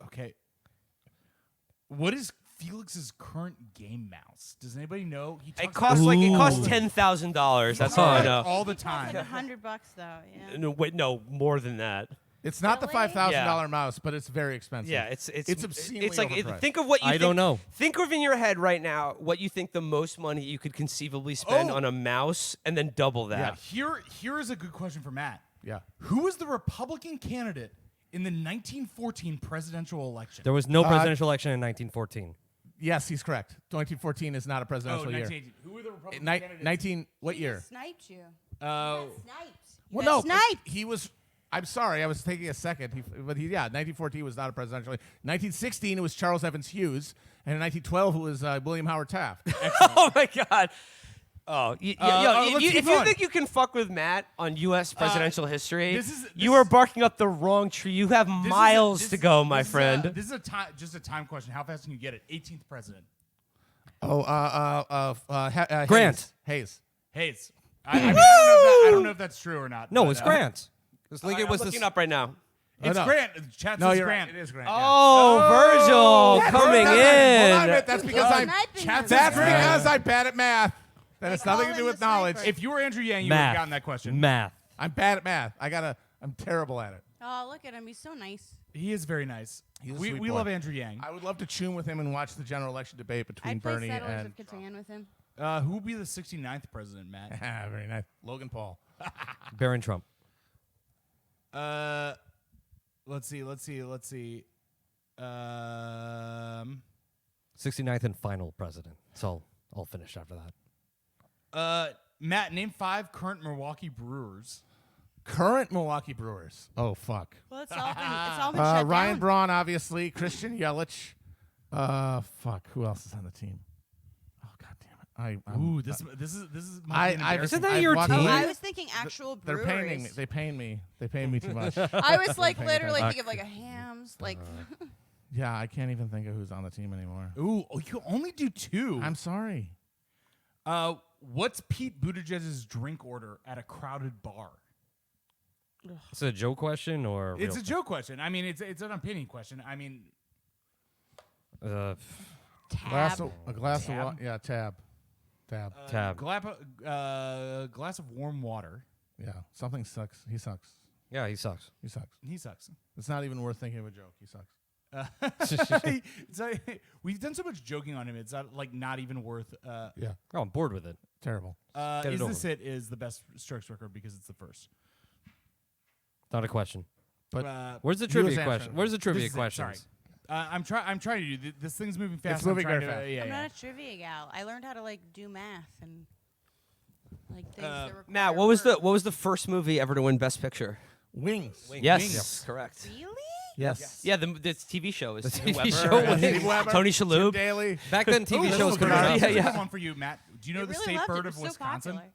Okay. What is Felix's current game mouse? Does anybody know? He It talks costs about $10,000. That's all I know. all the It's time. like $100 though. Yeah. No, wait, no, more than that. It's not the Really? $5,000 mouse, but it's very expensive. Yeah, it's obscenely It's like overpriced. think of what you I think, don't know. Think of in your head right now what you think the most money you could conceivably spend Oh. on a mouse, and then double that. Here is a good question for Matt. Yeah. Who was the Republican candidate in the 1914 presidential election? There was no presidential election in 1914. Yes, he's correct. 1914 is not a oh, presidential year. 1918. Who were the Republican Ni- candidates? 19 what He year? just sniped you. Oh, Sniped. Well, got no, sniped. he was. I'm sorry, I was taking a second. 1914 was not a presidential year. 1916 it was Charles Evans Hughes, and in 1912 it was William Howard Taft. Oh my God. Oh, let's if keep you going. think you can fuck with Matt on U.S. presidential history, this you are barking up the wrong tree. You have miles to go, my friend. This is just a time question. How fast can you get it? 18th president. Grant. Hayes. Hayes. I don't know if that's true or not. No, but, it's Grant. Because Lincoln I'm was looking the up right now. It's no. Grant. Chat No, says you're Grant. right. It is Grant. Oh, Virgil coming Hold on a in. minute. That's because I'm. Sniping That's them. because I'm bad at math. That has nothing to do call with in the knowledge. sniper. If you were Andrew Yang, you would have math. gotten that question. Math. I'm bad at math. I'm terrible at it. Oh, look at him. He's so nice. He is very nice. He's a We sweet we boy. love Andrew Yang. I would love to tune with him and watch the general election debate between I'd play Bernie Settlers and. of Catan with him. Who would be the 69th president, Matt? Very nice. Logan Paul. Barron Trump. Let's see. 69th and final president. So I'll finish after that. Matt, name 5 current Milwaukee Brewers. Current Milwaukee Brewers. Oh, fuck. Well, it's all been shut Ryan down. Braun, obviously. Christian Yelich. Fuck. Who else is on the team? Oh, God damn it. Ooh, this is might be an embarrassing- Isn't that I've your walked team? away. I was thinking actual They're breweries. paying me. They pay me too much. I was like paying literally attention. thinking of like a hams, like Yeah, I can't even think of who's on the team anymore. Ooh, you can only do 2. I'm sorry. What's Pete Buttigieg's drink order at a crowded bar? Is it a joke question or? It's a joke question. I mean, it's an opinion question. I mean, tab. Glass of Tab? water. Yeah, tab. Tab. Glass of warm water. Yeah, something sucks. He sucks. Yeah, he sucks. He sucks. He sucks. It's not even worth thinking of a joke. He sucks. It's like, we've done so much joking on him. It's not even worth. Yeah, Oh, I'm bored with it. terrible. Get it Is over this it? Is the best strokes record because it's the first? Not a question. But Where's the You was trivia answering question? it. Where's the trivia This is it, questions? sorry. I'm trying to do this. Thing's moving fast. It's moving I'm trying very to, fast. Yeah, I'm yeah. not a trivia gal. I learned how to like do math and like things that require Matt, what was the first movie ever to win Best Picture? Wings. Yes, Wings. correct. Really? Yes. Yeah, the TV show is The Steve TV Weber show and was- Steve Weber, Tony Jim Shalhoub. Daly. Back then, TV Ooh, shows this could is be a Yeah, yeah. good one for you, Matt. Do you know I the really state loved bird it. of It was so Wisconsin? popular.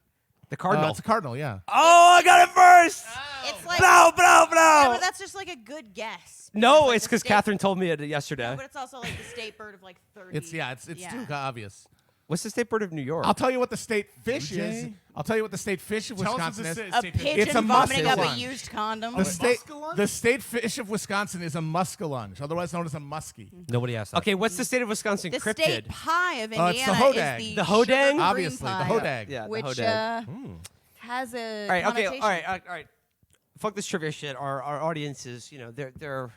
The Cardinal. It's a cardinal. Yeah. Oh, I got it first. It's like Blow. Yeah, but that's just like a good guess. No, like, it's the because state- Catherine told me it yesterday. No, but it's also like the state bird of like 30. It's too obvious. What's the state bird of New York? I'll tell you what the state fish Blue is. jay? I'll tell you what the state fish of Tell us Wisconsin what is. the A state fish- pigeon It's a vomiting up a muskellunge. used condom. The state fish of Wisconsin is a muskellunge, otherwise known as a muskie. Nobody asked that. Okay, what's the state of Wisconsin The cryptid? state pie of It's the Indiana hodag. is The hodang? sugar Obviously, cream the pie, hodag. Yeah, the which hodag. has a All right, okay, connotation. all right. Fuck this trivia shit. Our audience is, they're.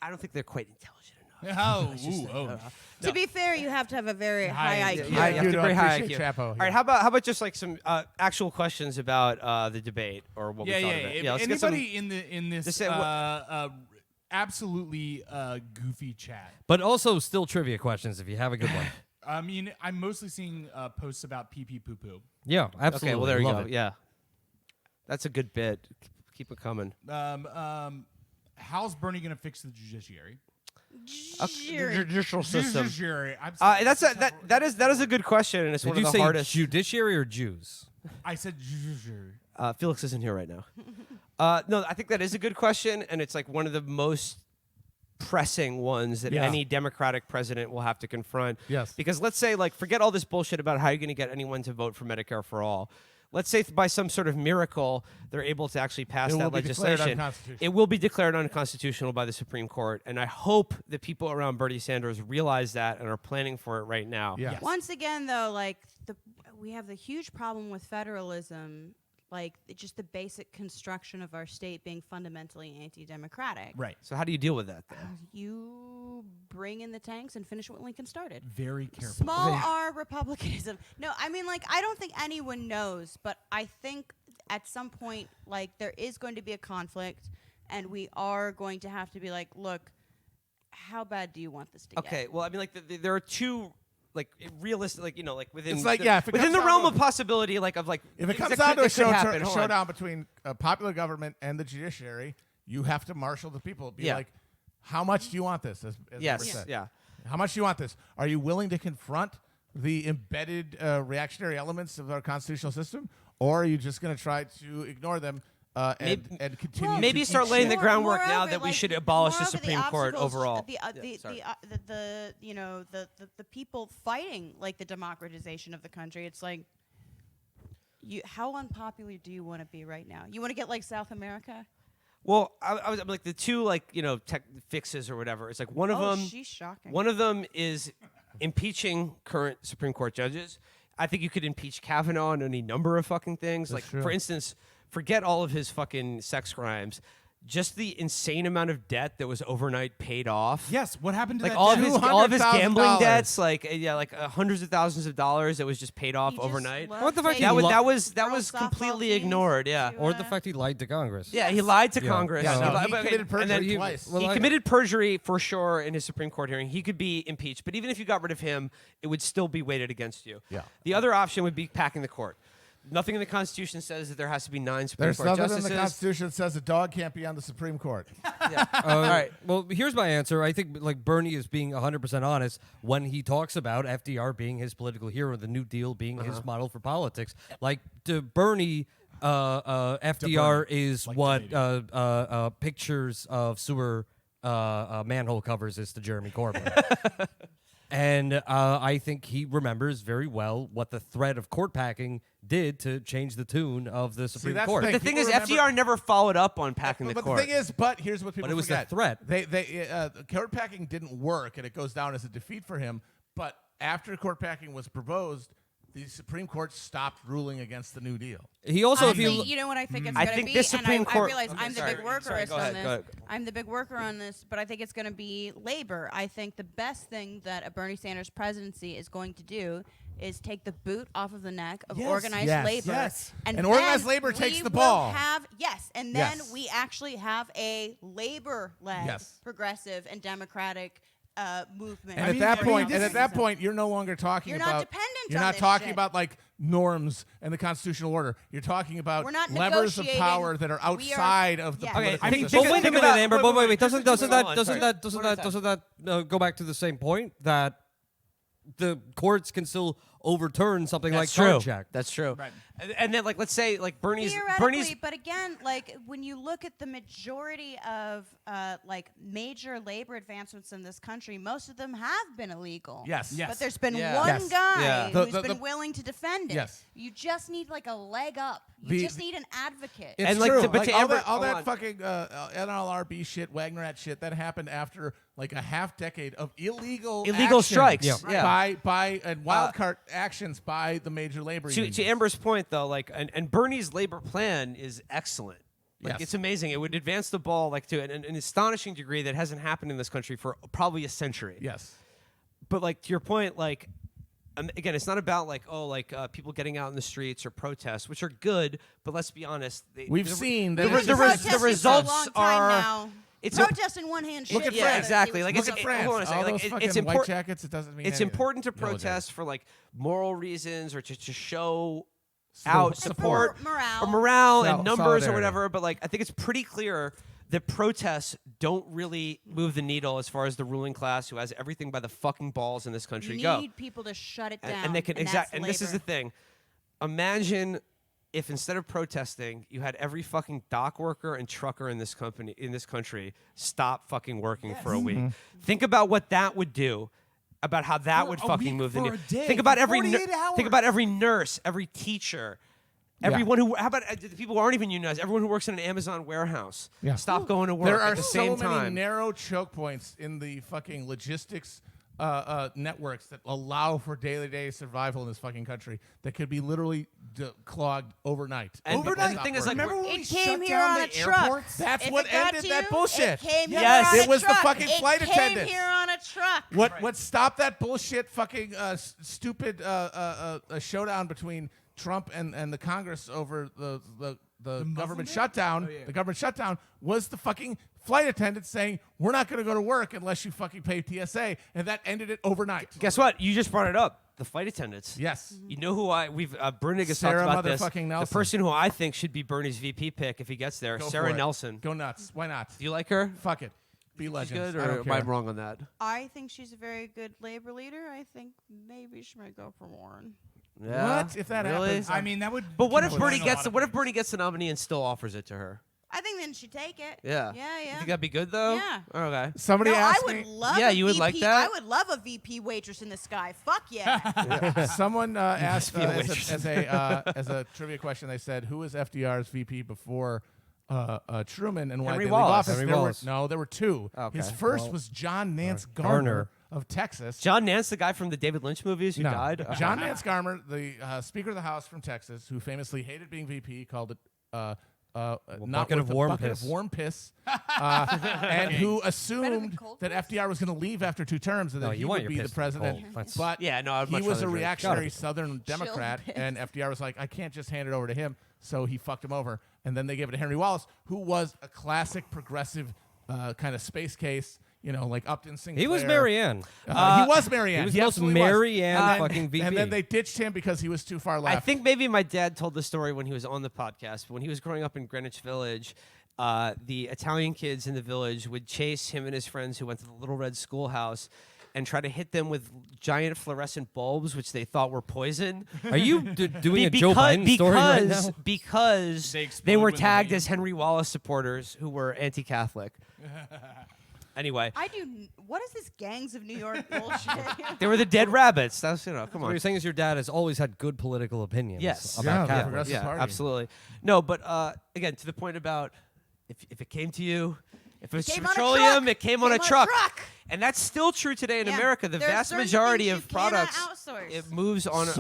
I don't think they're quite intelligent enough. Oh, To be fair, you have to have a very high High- IQ. Yeah, you have to IQ, very high appreciate IQ. Chapo, All yeah. right, how about just like some actual questions about the debate or what yeah, we thought yeah. of it? If Let's get some- anybody in this Just say absolutely goofy chat. But also still trivia questions if you have a good one. I mean, I'm mostly seeing posts about pee pee poo poo. Yeah, absolutely. Okay, well there you Love go. it. Yeah, that's a good bit. Keep it coming. How's Bernie gonna fix the judiciary? Judicial system. Judiciary. I'm That's sorry. that is a good question, and it's Did one you of the say hardest. judiciary or Jews? I said judiciary. Felix isn't here right now. No, I think that is a good question, and it's like one of the most pressing ones that Yeah. any Democratic president will have to confront. Yes. Because let's say, like, forget all this bullshit about how you're going to get anyone to vote for Medicare for all. Let's say by some sort of miracle they're able to actually pass It that will be declared legislation. unconstitutional. It will be declared unconstitutional by the Supreme Court, and I hope that people around Bernie Sanders realize that and are planning for it right now. Yeah. Once again, though, like we have the huge problem with federalism, like just the basic construction of our state being fundamentally anti-democratic. Right. So how do you deal with that, though? You bring in the tanks and finish what Lincoln started. Very careful. Small R republicanism. No, I mean, like, I don't think anyone knows, but I think at some point, like, there is going to be a conflict, and we are going to have to be like, look, how bad do you want this to get? Okay, well, I mean, like, there are two, like, realistic, like, like, within It's like, the, yeah, if it within comes the down realm to- of possibility, like, of, like, If it things comes that down could- to a that could happen, hold on. showdown between popular government and the judiciary, you have to marshal the people. Be Yeah. like, how much do you want this? As Yes, Weber said. yeah. How much do you want this? Are you willing to confront the embedded reactionary elements of our constitutional system, or are you just going to try to ignore them and continue? Maybe to start eat laying the shit? groundwork now Moreover, that we like, should abolish the moreover, Supreme Court obstacles- overall. The you know the people fighting like the democratization of the country. It's like, how unpopular do you want to be right now? You want to get like South America? Well, I'm like the two tech fixes or whatever. It's like one of them. She's shocking. One of them is impeaching current Supreme Court judges. I think you could impeach Kavanaugh on any number of fucking things. That's true. For instance, forget all of his fucking sex crimes. Just the insane amount of debt that was overnight paid off. Yes, what happened to Like that? all of his gambling $200,000. debts, hundreds of thousands of dollars that was just paid off He just overnight. loved What the fuck taking you That lo- was girls' completely softball teams ignored. Yeah. to, Or the fact he lied to Congress. Yeah, he lied to Yeah. Congress. Yeah, no, lied- he but- committed and perjury then twice. Well, he I- committed perjury for sure in his Supreme Court hearing. He could be impeached, but even if you got rid of him, it would still be weighted against you. Yeah. The other option would be packing the court. Nothing in the Constitution says that there has to be 9 Supreme There's Court nothing justices. in the Constitution that says a dog can't be on the Supreme Court. All right. Well, here's my answer. I think like Bernie is being 100% honest when he talks about FDR being his political hero, the New Deal being his model for politics. Like to Bernie, FDR is like what pictures of sewer manhole covers is to Jeremy Corbyn. And I think he remembers very well what the threat of court packing did to change the tune of the Supreme that's the Court. thing. The thing People is, remember- FDR never followed up on packing the But court. the thing is, here's what people But it was the forget. threat. Court packing didn't work, and it goes down as a defeat for him. But after court packing was proposed, the Supreme Court stopped ruling against the New Deal. He also, if Honestly, you you know what I think it's I going to think be, this and Supreme I Court- realize Okay, I'm the sorry, big sorry, workerist go on ahead, this. go ahead. I'm the big worker on this, but I think it's going to be labor. I think the best thing that a Bernie Sanders presidency is going to do is take the boot off of the neck of Yes, organized yes, labor. yes. And then organized labor we takes the will ball. And then Yes. we actually have a labor-led, Yes. progressive, and democratic movement. And I mean, at that I mean, point, this and is- at that point, you're no longer talking You're about. not dependent You're on not this talking shit. about like norms and the constitutional order. You're talking about We're not levers of negotiating. power that are We are- outside of the Yeah. political Okay, I mean, system. But Think wait a minute, about- Amber. wait, But wait, wait, wait, doesn't just doesn't hold that on, doesn't sorry. that doesn't One at that a doesn't that go back to the same point that the courts can still overturn something like That's true. card check? That's true. Right. And then, let's say, Bernie's Theoretically, but again, when you look at the majority of major labor advancements in this country, most of them have been illegal. Yes. Yes. But there's been Yeah. one Yes. guy Yeah. The- who's the- been the- willing to defend it. Yes. You just need a leg up. You The- just need an advocate. It's And, true. but to all Amber- that, all hold that on. fucking NLRB shit, Wagnerat shit, that happened after a half decade of illegal action strikes. Yeah. Yeah. by and wild card actions by the major labor unions. To Amber's point, though, and Bernie's labor plan is excellent. Yes. It's amazing. It would advance the ball to an astonishing degree that hasn't happened in this country for probably a century. Yes. But to your point, again, it's not about people getting out in the streets or protests, which are good. But let's be honest, We've seen that the, it's the, just- res- Protesting the for a results long time are. now. It's Protest in one hand. Look shit at the France. other. Exactly. See Like what's Look it's at France. hold on a second. All those Like, fucking it's white important. jackets. It doesn't mean It's anything. important to Military. protest for moral reasons or to show So- out support. support morale. or morale Sol- and numbers or solidarity. whatever. But I think it's pretty clear that protests don't really move the needle as far as the ruling class, who has everything by the fucking balls in this country, You go. need people to shut it And- down. and they can that's and this is the labor. thing. Imagine if instead of protesting, you had every fucking dock worker and trucker in this country stop fucking working for a week. Mm-hmm. Think about what that would do. About how that For would a fucking week, move the for needle. a day, Think about for every 48 think about every nurse, every teacher, everyone who. How about the people who aren't even unionized? Everyone who works in an Amazon warehouse. Yeah. Stop going to work There are at the so same many time. narrow choke points in the fucking logistics networks that allow for day-to-day survival in this fucking country that could be literally clogged overnight. And- Overnight. and the thing is, remember when It we came shut here down on the a truck. airports? That's If what it got ended to that you, bullshit. It came here Yes. on It a was the truck. fucking flight It attendants. came here on a truck. What stopped that bullshit fucking stupid showdown between Trump and the Congress over the government shutdown? The government shutdown was the fucking flight attendants saying we're not going to go to work unless you fucking pay TSA, and that ended it overnight. Guess what? You just brought it up. The flight attendants. Yes. You know who we've Bernig has Sarah talked about this. motherfucking Nelson. The person who I think should be Bernie's VP pick if he gets there, Go Sarah for it. Nelson. Go nuts. Why not? Do you like her? Fuck it. Be She's legends. good, I or don't am I care. wrong on that? I think she's a very good labor leader. I think maybe she might go for Warren. Yeah. What if that really? happens? I mean, that would. But what if control Bernie a gets lot the, of what if things. Bernie gets the nominee and still offers it to her? I think then she'd take it. Yeah. Yeah, You yeah. think that'd be good though? Yeah. Okay. Somebody No, I asked would me. love. Yeah, a you would VP. like that? I would love a VP waitress in the sky. Fuck yeah. Someone asked be a as, waitress. as a trivia question. They said, "Who was FDR's VP before Truman, and why Henry did they Wallace. leave office?" Henry There were, Wallace. no, there were two. Okay. His first Well, was John Nance Garner. Garner of Texas. John Nance, the guy from the David Lynch movies who No. died. Okay. John Nance Garner, the Speaker of the House from Texas, who famously hated being VP, called it not bucket worth of a warm bucket piss. of warm piss, and who assumed cold that FDR was going to leave after 2 terms and No, that he you want would your be the piss to be president. cold. That's- But Yeah, no, I'd he much was rather a drink. reactionary Gotta be. Southern Democrat, piss. and FDR was like, I can't just hand it over to him, so he fucked him over. And then they gave it to Henry Wallace, who was a classic progressive kind of space case, you know, like Upton Sinclair. He was Marianne. He was Marianne. He was He most absolutely was. Marianne And then- fucking VP. And then they ditched him because he was too far left. I think maybe my dad told the story when he was on the podcast. When he was growing up in Greenwich Village, the Italian kids in the village would chase him and his friends who went to the Little Red Schoolhouse and try to hit them with giant fluorescent bulbs, which they thought were poison. Are you doing a Joe Biden story right now? Because They they explode were when they tagged hit as Henry Wallace supporters who were anti-Catholic. Anyway, I do. What is this gangs of New York bullshit? they were the dead rabbits. That's, you know, come What on. you're saying is your dad has always had good political opinions. Yes. About Yeah, Catholics. progressive Yeah, party. absolutely. No, but again, to the point about if it came to you, if it was came on a petroleum, truck. it came on a Came on a truck. truck. And that's still true today in Yeah. America. The There are vast certain majority things of you cannot products, outsource. it moves on trucks.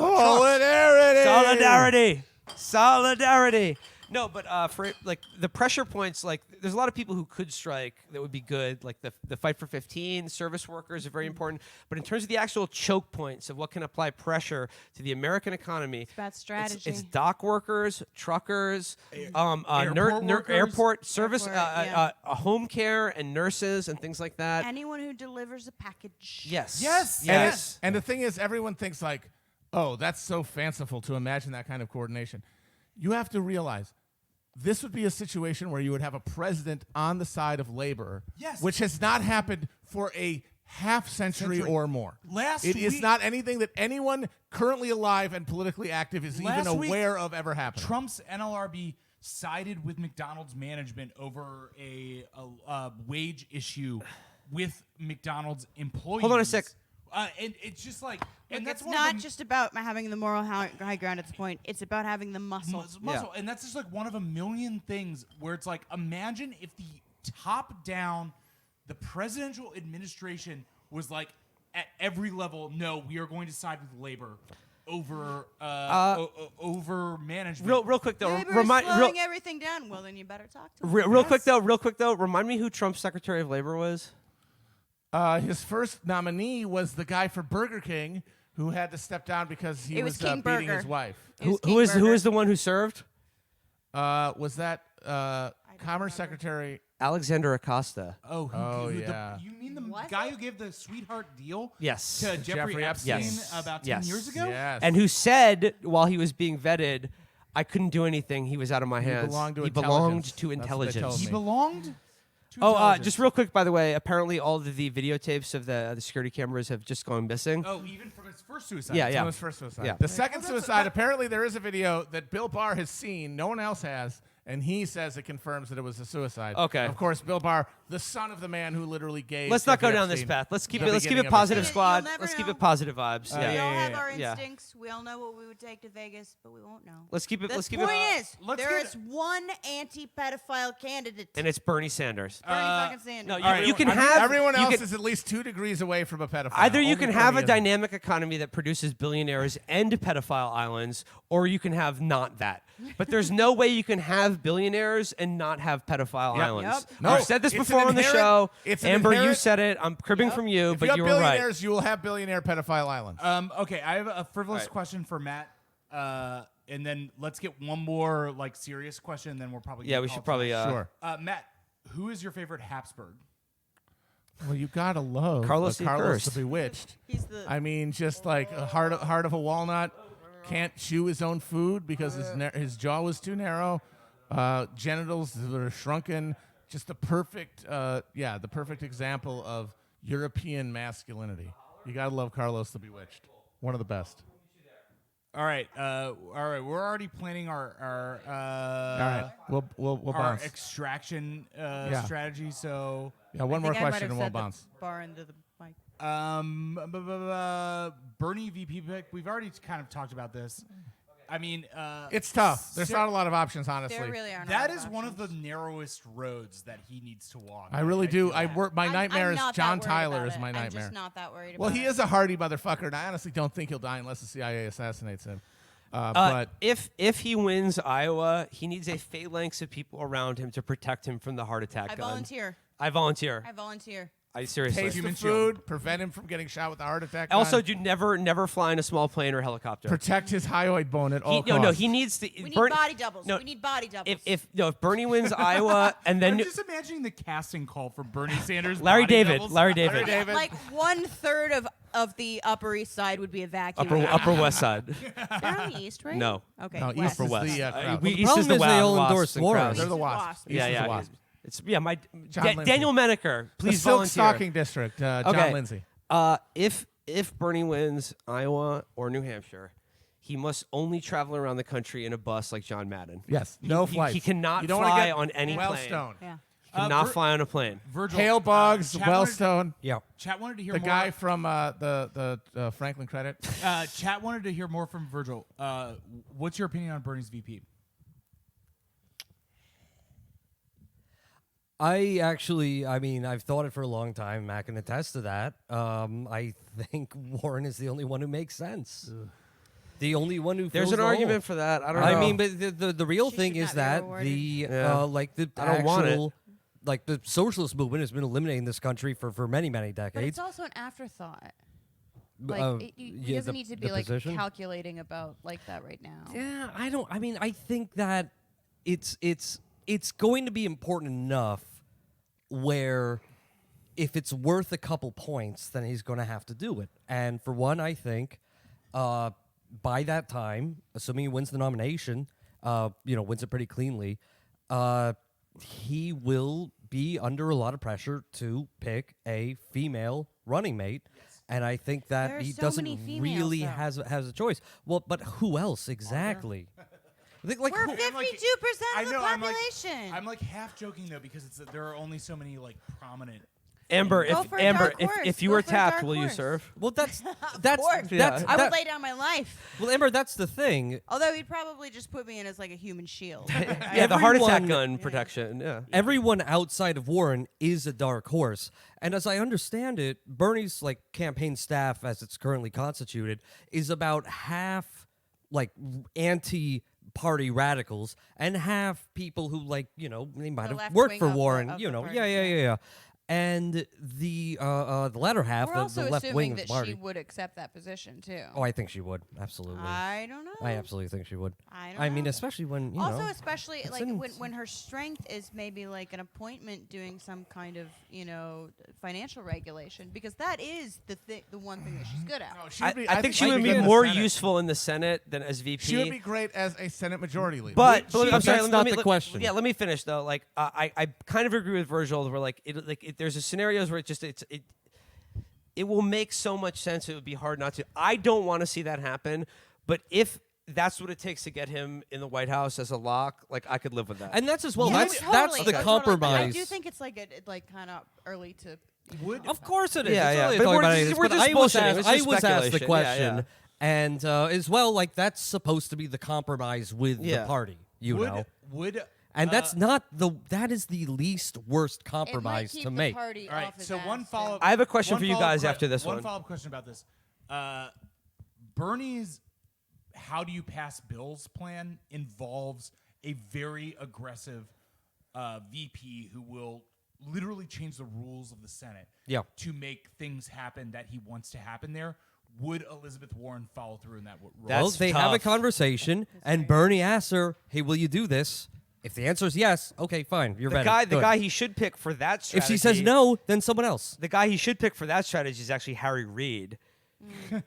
Solidarity. Solidarity. No, but for like the pressure points, like there's a lot of people who could strike that would be good. Like the fight for 15, service workers are very important. But in terms of the actual choke points of what can apply pressure to the American economy, it's about strategy. It's dock workers, truckers, airport workers. airport service, Airport, yeah. home care and nurses and things like that. Anyone who delivers a package. Yes. Yes. And, Yes. and the thing is, everyone thinks like, oh, that's so fanciful to imagine that kind of coordination. You have to realize this would be a situation where you would have a president on the side of labor, Yes. which has not happened for a half century or more. It is week- not anything that anyone currently alive and politically active is even Last week, aware of ever happening. Trump's NLRB sided with McDonald's management over a wage issue with McDonald's employees. Hold on a sec. And it's just like, and Look, that's it's one of not the just about having the moral high ground at this point. It's about having the muscle. muscle, and that's just like one of a million things where it's like, imagine if the top down, the presidential administration was like at every level, no, we are going to side with labor over over management. Real quick though, Labor is remind slowing everything down. Well, then you better talk to him. real quick though, remind me who Trump's Secretary of Labor was. His first nominee was the guy for Burger King who had to step down because he It was King beating Burger. his wife. It was Who King is Burger. the one who served? Was that Commerce remember. Secretary? Alexander Acosta. Oh, yeah. You mean the Was guy it? who gave the sweetheart deal Yes. to Jeffrey Jeffrey Epstein Yes. about 10 Yes. years ago? Yes. And who said while he was being vetted, I couldn't do anything. He was out of my hands. belonged to he intelligence. belonged to That's what they intelligence. told He me. belonged to Oh, intelligence. just real quick, by the way, apparently all of the videotapes of the security cameras have just gone missing. Oh, even from his first suicide. Yeah, yeah. From his first suicide. Yeah. The second suicide, apparently there is a video that Bill Barr has seen, no one else has, and he says it confirms that it was a suicide. Okay. Of course, Bill Barr, the son of the man who literally gave. Let's not go Jeffrey down this Epstein path. Let's keep the it beginning of positive, his- squad. You'll never Let's keep know. it positive vibes. We yeah. all have yeah, our yeah. instincts. We all know what we would take to Vegas, but we won't know. Let's keep it. The Let's keep point it. is, let's there get- is one anti-pedophile candidate. And it's Bernie Sanders. Bernie fucking Sanders. No, you, All right, you can I mean, have everyone you else can- is at least 2 degrees away from a pedophile. Either you Only can have Bernie a isn't. dynamic economy that produces billionaires and pedophile islands, or you can have not that. But there's no way you can have billionaires and not have pedophile Yep. islands. Yep. No, I've said this it's before an on the inherent- show. it's an Amber, you inherent- said it. I'm cribbing from you, If but you have you were right. billionaires, you will have billionaire pedophile islands. Okay, I have a frivolous All right. question for Matt. And then let's get one more like serious question, and then we're probably Yeah, gonna we call should it probably. Sure. Matt, who is your favorite Habsburg? Well, you gotta love Carlos the Carlos the Cursed. Bewitched. He's the. I mean, just like a heart of a walnut, can't chew his own food because his jaw was too narrow, genitals that are shrunken, just the perfect, the perfect example of European masculinity. You gotta love Carlos the Bewitched. One of the best. All right. We're already planning our All right, we'll our bounce. extraction Yeah. strategy. So Yeah, one more question and we'll bounce. Bar into the mic. Bernie VP pick. We've already kind of talked about this. I mean, It's tough. There's not a lot of options, honestly. There really are. that is one of the narrowest roads that he needs to walk. I really do. feel I that. work. My nightmare I'm is not that John worried Tyler about is it. my I'm nightmare. just not that worried Well, about he it. is a hardy motherfucker, and I honestly don't think he'll die unless the CIA assassinates him. But if he wins Iowa, he needs a phalanx of people around him to protect him from the heart attack I gun. volunteer. I volunteer. I volunteer. I seriously. taste the Human food, prevent him from getting shot with a heart attack. Also, gun, do never fly in a small plane or helicopter. protect his hyoid bone at all costs. No, he needs to. We need Bernie- body doubles. No, We need body doubles. if Bernie wins Iowa and then I'm just imagining the casting call for Bernie Sanders. Larry body David, doubles. Larry David, like 1/3 of the Upper East Side would be evacuated. Upper West Side. They're on the East, right? No. Okay. No, West. East is West. the crowd. East problem is the is they all Wasps endorse and Warren. Krause. They're the East is Wasps. Wasps. East Yeah, is yeah. the Wasps. It's John Lindsay. Daniel Menaker, The please Silk volunteer. Stocking District, John Okay. Lindsay. If Bernie wins Iowa or New Hampshire, he must only travel around the country in a bus like John Madden. Yes, no he flights. cannot you don't wanna fly get on any plane. Wellstone. Yeah. He cannot fly on a plane. Virgil. Hale Boggs, Chat wanted- Wellstone. Yeah. Chat wanted to hear The more. guy from the Franklin Credit. Chat wanted to hear more from Virgil. What's your opinion on Bernie's VP? I've thought it for a long time. Matt can attest to that. I think Warren is the only one who makes sense. The only one who There's fills an the hole. argument for that. I don't know. I mean, but the real She thing should is not be that rewarded. the Yeah. the I don't want it. actual like the socialist movement has been eliminating this country for many But it's decades. also an afterthought. Like he yeah, doesn't the- need to be the like position? calculating about like that right now. Yeah, I don't. I mean, I think that it's going to be important enough where if it's worth a couple points, then he's going to have to do it. And for one, I think by that time, assuming he wins the nomination, wins it pretty cleanly, he will be under a lot of pressure to pick a female running mate. And I think that There are he so doesn't many females, really though. has a choice. Well, but who else exactly? I think, like, We're who- 52% I of the know, population. I'm like half joking though because there are only so many like prominent. Amber, Go if for a Amber, dark horse. if you Go were for a tapped, dark will you horse. serve? well, that's course. that's Yeah. I would that- lay down my life. well, Amber, that's the thing. Although he'd probably just put me in as like a human shield. Yeah, the heart attack Everyone- gun protection. Yeah. Everyone outside of Warren is a dark horse, and as I understand it, Bernie's like campaign staff, as it's currently constituted, is about half like anti-party radicals and half people who they might The have left worked wing for of the- Warren. of You the know, party, yeah. And the latter half, We're the also left wing assuming of the that party. she would accept that position too. Oh, I think she would absolutely. I don't know. I absolutely think she would. I don't I mean, know. especially when you Also, know. especially it's like in- when her strength is maybe like an appointment doing some kind of financial regulation, because that is the one thing that she's good at. No, she would be, I think she she'd would be good in the more Senate. useful in the Senate than as VP. She would be great as a Senate Majority Leader. But She- I'm sorry, that's let not me- the let- question. Yeah, let me finish though. Like I kind of agree with Virgil. Where there's a scenarios where it will make so much sense. It would be hard not to. I don't want to see that happen. But if that's what it takes to get him in the White House as a lock, like I could live with that. And that's as well. Yeah, that's totally, the totally. compromise. I do think it's like kind of early to. Of course it is. Yeah, It's yeah. early to But talk we're about just- any of this, we're but just I was bullshitting. asked, It's I just was asked the speculation. question, Yeah. and as well, like that's supposed to be the compromise with the Yeah. party. You know, Would and that's not that is the least worst It might compromise keep to the make. party all right. off his So ass, one too. follow. I have a question one for you follow-up guys que- after this one. One follow-up question about this. Bernie's "How do you pass bills" plan involves a very aggressive VP who will literally change the rules of the Senate Yeah. to make things happen that he wants to happen there. Would Elizabeth Warren follow through in that role? Well, That's they have a tough. conversation, and Bernie asks her, "Hey, will you do this?" If the answer is yes, okay, fine, you're the ready. the Good. guy he should pick for that If strategy. she says no, then someone else. the guy he should pick for that strategy is actually Harry Reid.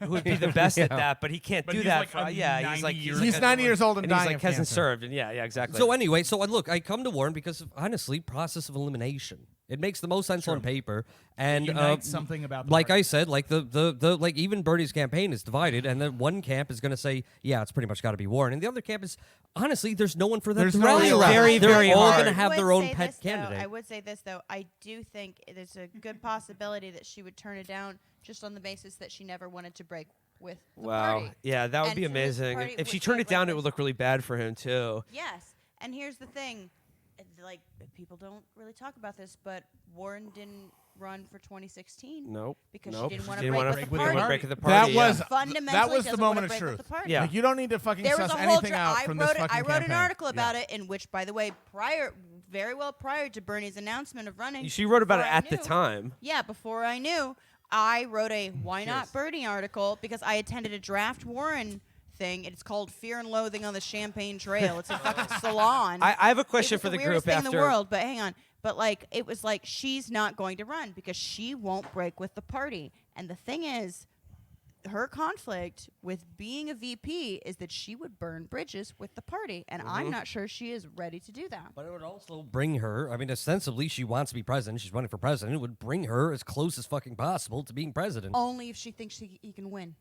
who would be the best at Yeah. that, but he can't But do he's that. like For, a yeah, 90 he's like years He's old. 90 years old and and he's dying like of hasn't cancer. served, and yeah, exactly. So anyway, look, I come to Warren because honestly, process of elimination. It makes the most sense on paper, and unites something about the like party. I said, like the like even Bernie's campaign is divided, and then one camp is going to say, yeah, it's pretty much got to be Warren, and the other camp is honestly, there's no one for them There's to no rally real- around. Very, They're very all hard. going to have I their would own say pet this, though, candidate. I would say this though. I do think there's a good possibility that she would turn it down just on the basis that she never wanted to break with the wow, party. yeah, that would And be so this amazing. party If she would turned be it down, like it would this- look really bad for him too. Yes, and here's the thing, like people don't really talk about this, but Warren didn't run for 2016. Nope. Because Nope. she didn't want She to wanna break with the didn't wanna party. break with the party. That yeah. was Fundamentally that was the doesn't wanna moment of break with truth. the party. Yeah. Like you don't need to fucking There was suss a whole anything out I from wrote this it, fucking I wrote an campaign. article about it in which, by the way, very well prior to Bernie's announcement of running. She wrote about it before I at the knew- time. Yeah, before I knew, I wrote a Why Not Bernie article because I attended a draft Warren thing. It's called Fear and Loathing on the Champagne Trail. It's a fucking salon. I have a It question was for the weirdest group thing in after. the world, but hang on. But like, it was like she's not going to run because she won't break with the party. And the thing is, her conflict with being a VP is that she would burn bridges with the party, and Mm-hmm. I'm not sure she is ready to do that. But it would also bring her. I mean, ostensibly, she wants to be president. She's running for president. It would bring her as close as fucking possible to being president. Only if she thinks he can win.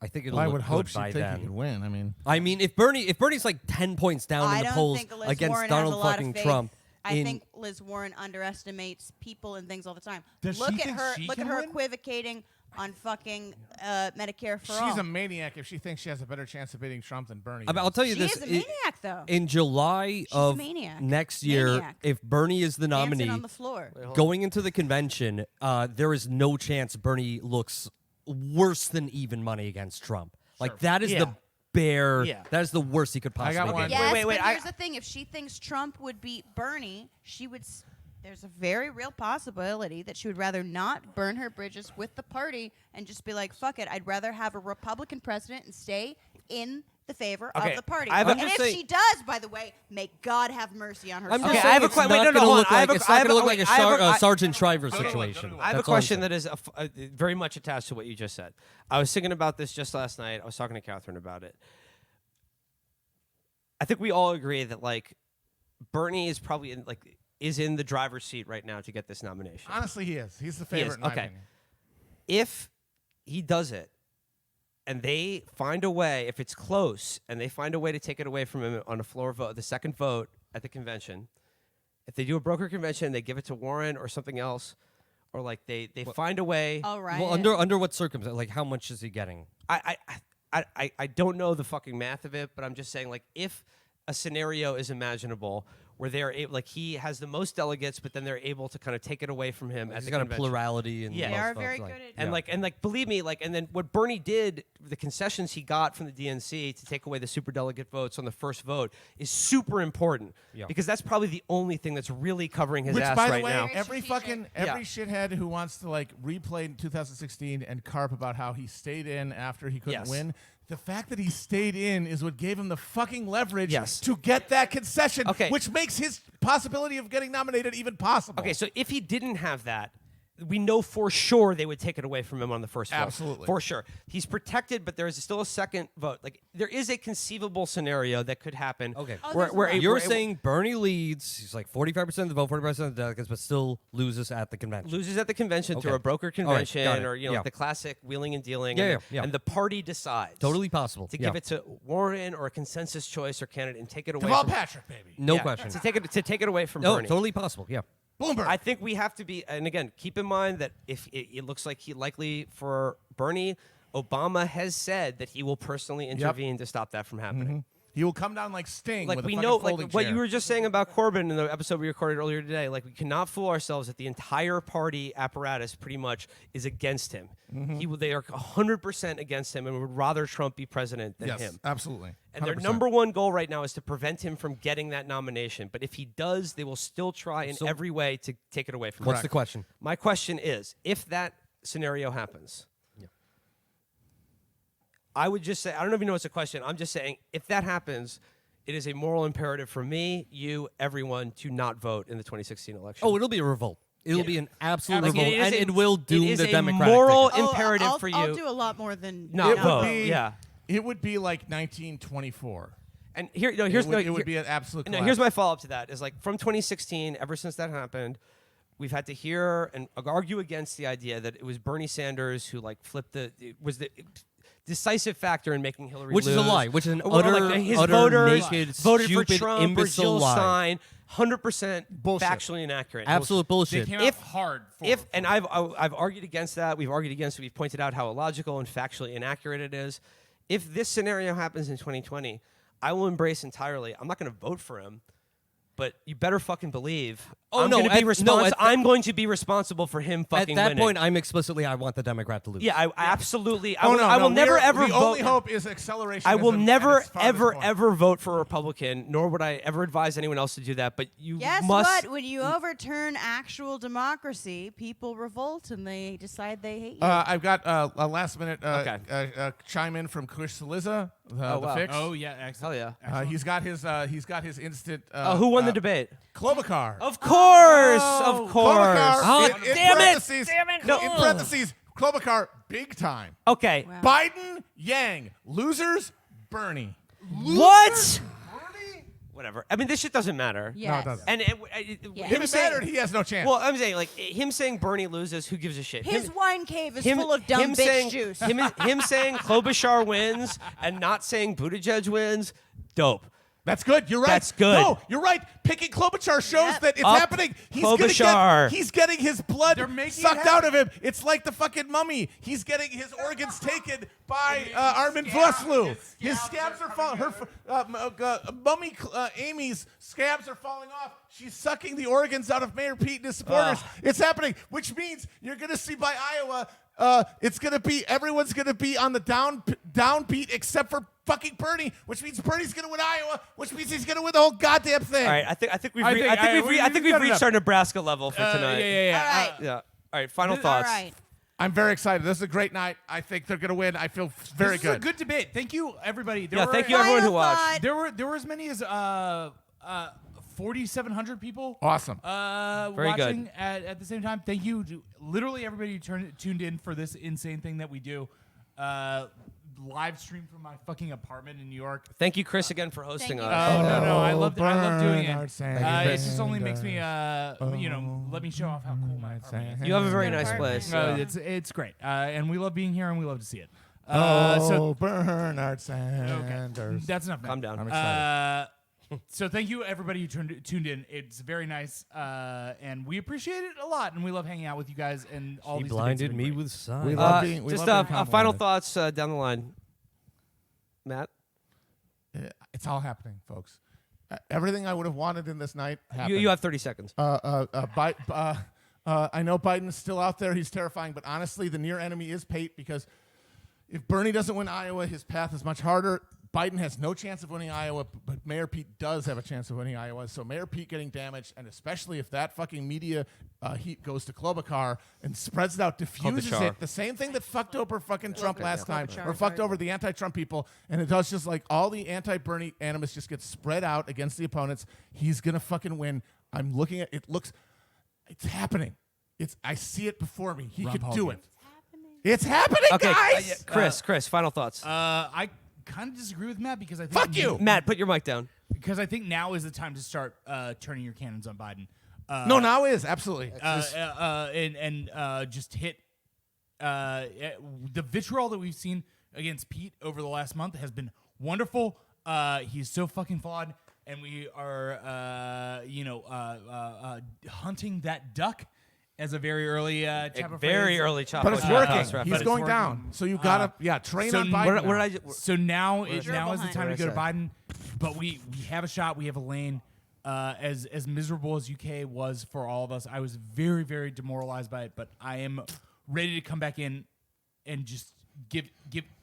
I think it'll Well, I look would hope good she'd by think then. he could win. I mean, I mean, if Bernie's like 10 points down I in the don't polls think Liz against Warren Donald has a lot fucking of faith. Trump, I think Liz Warren underestimates people and things all the time. Does look she at think her. she Look can at her win? equivocating on fucking Medicare for all. she's a maniac if she thinks she has a better chance of beating Trump than Bernie. I mean, I'll tell you She this: is a maniac, though. in July She's a of maniac. next year, Maniac. if Bernie is the Dancing nominee, on the floor. going into the convention, there is no chance Bernie looks worse than even money against Trump. Like that is Yeah. the bare. Yeah. That is the worst he could I possibly got one. get. Yes, wait, but I- here's the thing: if she thinks Trump would beat Bernie, she would. There's a very real possibility that she would rather not burn her bridges with the party and just be like, "Fuck it, I'd rather have a Republican president and stay in the favor Okay, of the party." I have a- And I'm if just saying- she does, by the way, may God have mercy on her I'm soul. just Okay, I have a saying que- it's wait, not no, gonna hold look on. I like have a- it's I not have going to a- look like wait, a I have a- Sergeant Shriver Go to it, situation. go to it. I have a That's all I'm question saying. that is very much attached to what you just said. I was thinking about this just last night. I was talking to Catherine about it. I think we all agree that like Bernie is probably is in the driver's seat right now to get this nomination. Honestly, he is. He's the He is, favorite. In my okay. opinion. If he does it, and they find a way, if it's close, and they find a way to take it away from him on a floor vote, the second vote at the convention, if they do a broker convention, they give it to Warren or something else, or like they find a way. All right. Well, under what circumstance? Like, how much is he getting? I don't know the fucking math of it, but I'm just saying, like, if a scenario is imaginable where they're able, like, he has the most delegates, but then they're able to kind of take it away from him at He's the got a convention. plurality, and Yeah. They most are folks, very like, good at And yeah. like believe me, like, and then what Bernie did, the concessions he got from the DNC to take away the superdelegate votes on the first vote is super important Yeah. because that's probably the only thing that's really covering his Which, ass by right the way, now. Very every strategic. fucking shithead who wants to like replay 2016 and carp about how he stayed in after he couldn't Yes. win. The fact that he stayed in is what gave him the fucking leverage Yes. to get that concession, Okay. which makes his possibility of getting nominated even possible. Okay, so if he didn't have that, we know for sure they would take it away from him on the first vote. Absolutely. For sure. He's protected, but there is still a second vote. Like, there is a conceivable scenario that could happen. Okay. Oh, where, there's where one. a- You're where a- saying Bernie leads. He's like 45% of the vote, 40% of the delegates, but still loses at the convention. loses at the convention through Okay. a broker All right, convention got it. or Yeah. the classic wheeling and dealing. Yeah, and, yeah, yeah. and the party decides. Totally possible. To Yeah. give it to Warren or a consensus choice or candidate and take it away Deval from Patrick, baby. No yeah, question. To take it away from No, Bernie. totally possible. Yeah. Bloomberg. I think we have to be, and again, keep in mind that if it looks like he likely for Bernie, Obama has said that he will personally intervene to stop that from happening. he will come down like Sting. Like with a we fucking know, folding like what chair. you were just saying about Corbyn in the episode we recorded earlier today. Like we cannot fool ourselves that the entire party apparatus pretty much is against him. They are 100% against him and would rather Trump be president than Yes, him. absolutely. And their 100%. number one goal right now is to prevent him from getting that nomination. But if he does, they will still try in So- every way to take it away from him. What's the question? My question is, if that scenario happens, I would just say, I don't even know it's a question. I'm just saying, if that happens, it is a moral imperative for me, you, everyone, to not vote in the 2016 election. Oh, it'll be a revolt. It'll be an absolute Absolutely. revolt, It is and a- it will doom it is the a Democratic moral ticket. imperative I'll, for I'll you. do a lot more than Not It would vote. be- Yeah. It would be like 1924. And here, no, here's it would be an absolute. No, here's my follow up to that. Is like from 2016, ever since that happened, we've had to hear and argue against the idea that it was Bernie Sanders who like flipped was the decisive factor in making Hillary Which lose. is a lie, which is an Or, utter- like, his utter voters naked, voted for stupid, Trump or imbecile Jill lie. Stein. 100% Bullshit. factually inaccurate. Absolute They bullshit. came If- out hard. And I've argued against that. We've argued against it. We've pointed out how illogical and factually inaccurate it is. If this scenario happens in 2020, I will embrace entirely. I'm not going to vote for him, but you better fucking believe. Oh, I'm no, going to be at- no, at I'm going to be responsible for him At fucking that winning. point, I want the Democrat to lose. yeah, I absolutely. Oh, I will never ever The vote. only hope is acceleration. I will never at its farthest ever point. ever vote for a Republican, nor would I ever advise anyone else to do that. But you Guess must. what? When you overturn actual democracy, people revolt and they decide they hate you. I've got a last minute Okay. chime in from Kush Saliza, the wow. fix. Oh yeah, excellent. Hell yeah. He's got his instant. Who won the debate? Klobuchar. Of course, of course. Klobuchar. Oh, in damn it. parentheses, Damn it. No, in parentheses, Klobuchar, big time. Okay. Wow. Biden, Yang, losers, Bernie. What? Whatever. I mean, this shit doesn't matter. yes. doesn't. And Yeah. If him it saying, mattered, he has no chance. well, I'm saying like him saying Bernie loses. Who gives a shit? His Him- wine cave is him- full of dumb him bitch saying, juice. Him saying Klobuchar wins and not saying Buttigieg wins. Dope. That's good. You're right. That's good. No, you're right. Picking Klobuchar shows Yep. that it's Up happening. Klobuchar. He's getting his blood They're making it sucked out of him. It's like the fucking mummy. He's getting his organs taken by Armin Vlaslu. His scabs are falling. Mummy Amy's scabs are falling off. She's sucking the organs out of Mayor Pete and his supporters. It's happening, which means you're going to see by Iowa. It's gonna be everyone's gonna be on the downbeat except for fucking Bernie, which means Bernie's gonna win Iowa, which means he's gonna win the whole goddamn thing. All right. I think we've I re- think- I think I- we've re- I we've think we've done reached enough. our Nebraska level for tonight. Yeah. All right. Yeah. All right. Final All thoughts. right. I'm very excited. This is a great night. I think they're gonna win. I feel very This was good. a good debate. Thank you, everybody. Yeah, thank you everyone who watched. thought. There were as many as 4,700 people. Awesome. Very good. Watching at the same time. Thank you to literally everybody who tuned in for this insane thing that we do. Live stream from my fucking apartment in New York. Thank you, Chris, again for hosting you. us. Oh no, I love doing Bernard it. Sanders. It just only makes me let me show off how cool my apartment is. You have a very Good nice apartment. place. It's great, and we love being here, and we love to see it. Oh, Bernard Sanders. That's enough. Now. Calm down. I'm excited. So thank you everybody who tuned in. It's very nice, and we appreciate it a lot, and we love hanging out with you guys and all He these. blinded debates have me been with signs. We love being- we just love being final complimented. thoughts down the line. Matt, It's all happening, folks. Everything I would have wanted in this night happened. you have 30 seconds. I know Biden's still out there. He's terrifying, but honestly, the near enemy is Pate because if Bernie doesn't win Iowa, his path is much harder. Biden has no chance of winning Iowa, but Mayor Pete does have a chance of winning Iowa. So Mayor Pete getting damaged, and especially if that fucking media heat goes to Klobuchar and spreads it out, diffuses Klobuchar. it, the same thing that fucked over fucking Trump last time, Klobuchar, or fucked sorry. over the anti-Trump people, and it does just like all the anti-Bernie animus just gets spread out against the opponents. He's gonna fucking win. I'm looking at it. It's happening. I see it before me. He Ron could Paul do game. it. It's happening, Okay, guys. Chris, final thoughts. I kind of disagree with Matt because I think Fuck you. Matt, put your mic down. because I think now is the time to start turning your cannons on Biden. No, now is absolutely. And just hit the vitriol that we've seen against Pete over the last month has been wonderful. He's so fucking flawed, and we are hunting that duck as a very early Chapo Very phrase. early Chapo. But it's Chapo working. reference. He's But going it's down. working. So you gotta, train so on n- Biden. What now. did I? So now Gerbil is the time What to did go I to say? Biden, but we have a shot. We have a lane. As miserable as UK was for all of us, I was very, very demoralized by it. But I am ready to come back in and just give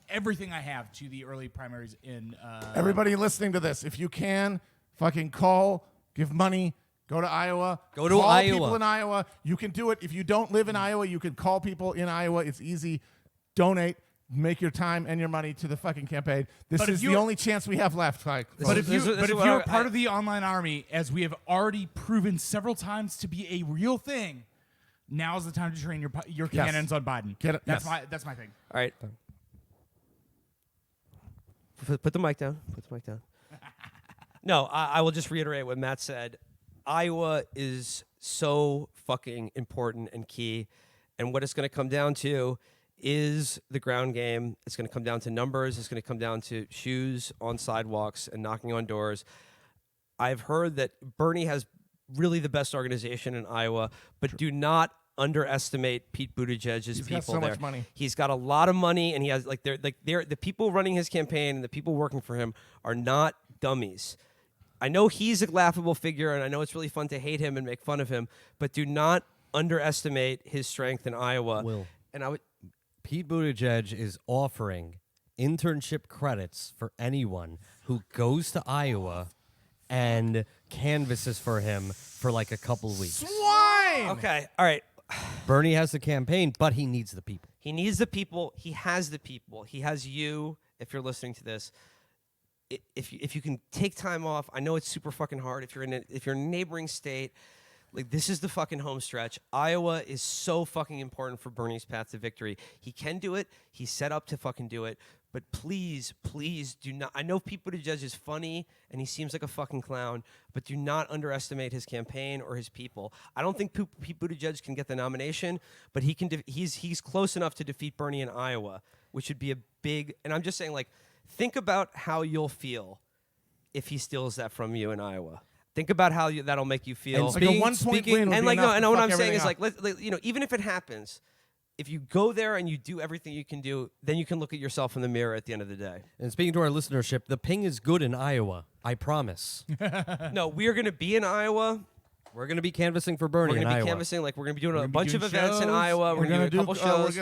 everything I have to the early primaries in. Everybody listening to this, if you can, fucking call, give money, go to Iowa. Go to call Iowa. people in Iowa. You can do it. If you don't live in Iowa, you can call people in Iowa. It's easy. Donate. Make your time and your money to the fucking campaign. This But if is the you're- only chance we have left. Like, But if This is what you're I- part of the online army, as we have already proven several times to be a real thing, now's the time to train your Yes. cannons on Biden. Get it- That's yes. that's my thing. All right. Put the mic down. Put the mic down. No, I will just reiterate what Matt said. Iowa is so fucking important and key. And what it's going to come down to is the ground game. It's going to come down to numbers. It's going to come down to shoes on sidewalks and knocking on doors. I've heard that Bernie has really the best organization in Iowa, but do not underestimate Pete Buttigieg's He's people got so there. much money. He's got a lot of money, and he has they're the people running his campaign and the people working for him are not dummies. I know he's a laughable figure, and I know it's really fun to hate him and make fun of him, but do not underestimate his strength in Iowa. Will. And I would. Pete Buttigieg is offering internship credits for anyone who goes to Iowa and canvasses for him for like a couple of weeks. Swine. Okay, all right. Bernie has the campaign, but he needs the people. He needs the people. He has the people. He has you. If you're listening to this, if you can take time off, I know it's super fucking hard. If you're in a neighboring state, like this is the fucking home stretch. Iowa is so fucking important for Bernie's path to victory. He can do it. He's set up to fucking do it. But please, please do not. I know Pete Buttigieg is funny and he seems like a fucking clown, but do not underestimate his campaign or his people. I don't think Pete Buttigieg can get the nomination, but he can. He's close enough to defeat Bernie in Iowa, which would be a big. And I'm just saying, like, think about how you'll feel if he steals that from you in Iowa. Think about how that'll make you feel. And Like a 1-point win would and be like enough no, to and what fuck I'm saying everything is up. like, even if it happens, if you go there and you do everything you can do, then you can look at yourself in the mirror at the end of the day. And speaking to our listenership, the ping is good in Iowa. I promise. No, we're going to be in Iowa. We're going to be canvassing for Bernie We're in going to be Iowa. canvassing. Like we're going to be doing a gonna be bunch of doing events in shows. Iowa. We're going to do a couple shows.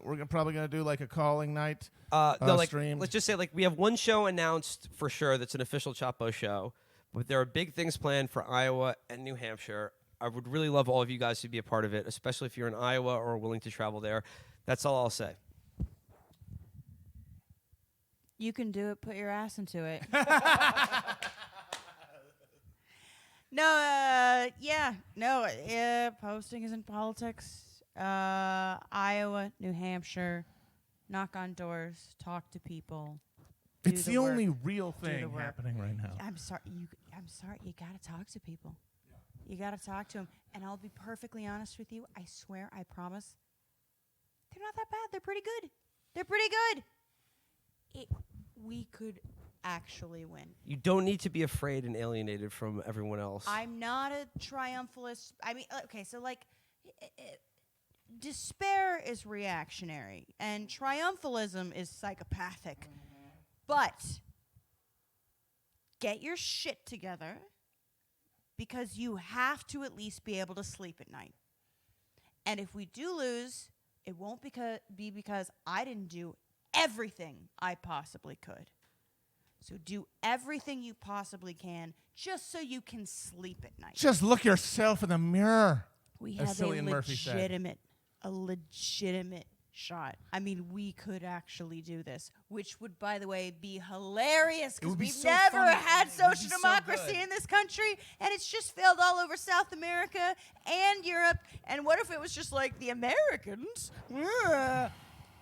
We're probably gonna do like a calling night. No, like stream. let's just say like we have one show announced for sure. That's an official Chapo show. But there are big things planned for Iowa and New Hampshire. I would really love all of you guys to be a part of it, especially if you're in Iowa or willing to travel there. That's all I'll say. You can do it. Put your ass into it. Posting isn't politics. Iowa, New Hampshire, knock on doors, talk to people. do It's the work, only real do the thing work. happening right now. I'm sorry. I'm sorry. You gotta talk to people. You gotta talk to them. And I'll be perfectly honest with you. I swear. I promise. They're not that bad. They're pretty good. They're pretty good. We could actually win. You don't need to be afraid and alienated from everyone else. I'm not a triumphalist. I mean, okay, so like, despair is reactionary, and triumphalism is psychopathic. But get your shit together, because you have to at least be able to sleep at night. And if we do lose, it won't be because I didn't do everything I possibly could. So do everything you possibly can just so you can sleep at night. Just look yourself in the mirror. We as have Cillian Murphy said. a legitimate shot. I mean, we could actually do this, which would, by the way, be hilarious because would be we've so never funny. had It would social be so democracy good. in this country, and it's just failed all over South America and Europe. And what if it was just like the Americans?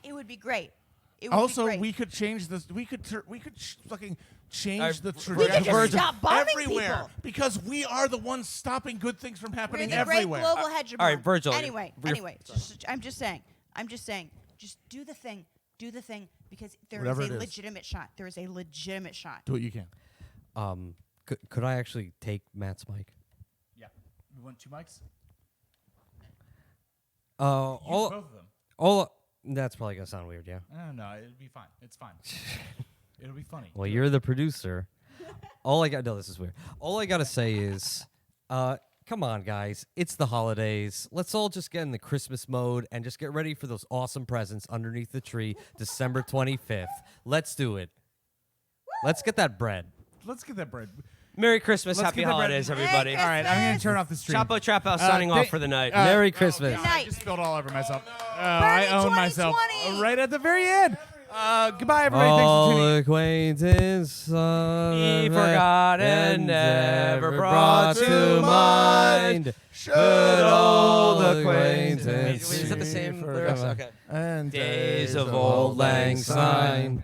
It would be great. It would Also, be great. we could change this. We could fucking change Alright, the we trajectory. could just stop bombing everywhere people. because we are the ones stopping good things from We're happening the everywhere. great global hegemon. all right, Virgil, Anyway, we're- I'm just saying. Just do the thing. Do the thing because there is Whatever a it is. legitimate shot. There is a legitimate shot. Do what you can. Could I actually take Matt's mic? Yeah. We want 2 mics? All Both of them. that's probably gonna sound weird, yeah. No, it'll be fine. It's fine. It'll be funny. Well, you're the producer. This is weird. All I gotta say is, come on, guys. It's the holidays. Let's all just get in the Christmas mode and just get ready for those awesome presents underneath the tree, December 25th. Let's do it. Let's get that bread. Let's get that bread. Merry Christmas, Let's Happy get the bread. Holidays, everybody. All right, I'm going to turn off the stream. Chapo Trap House signing off for the night. Merry Christmas. Good I night. just spilled all over myself. Bernie I own myself 2020. right at the very end. Goodbye, everybody. Thanks for tuning in. All acquaintance He forgot and never brought to mind. Should old acquaintance Wait, is that the same lyrics? Okay. And Days of old lang syne.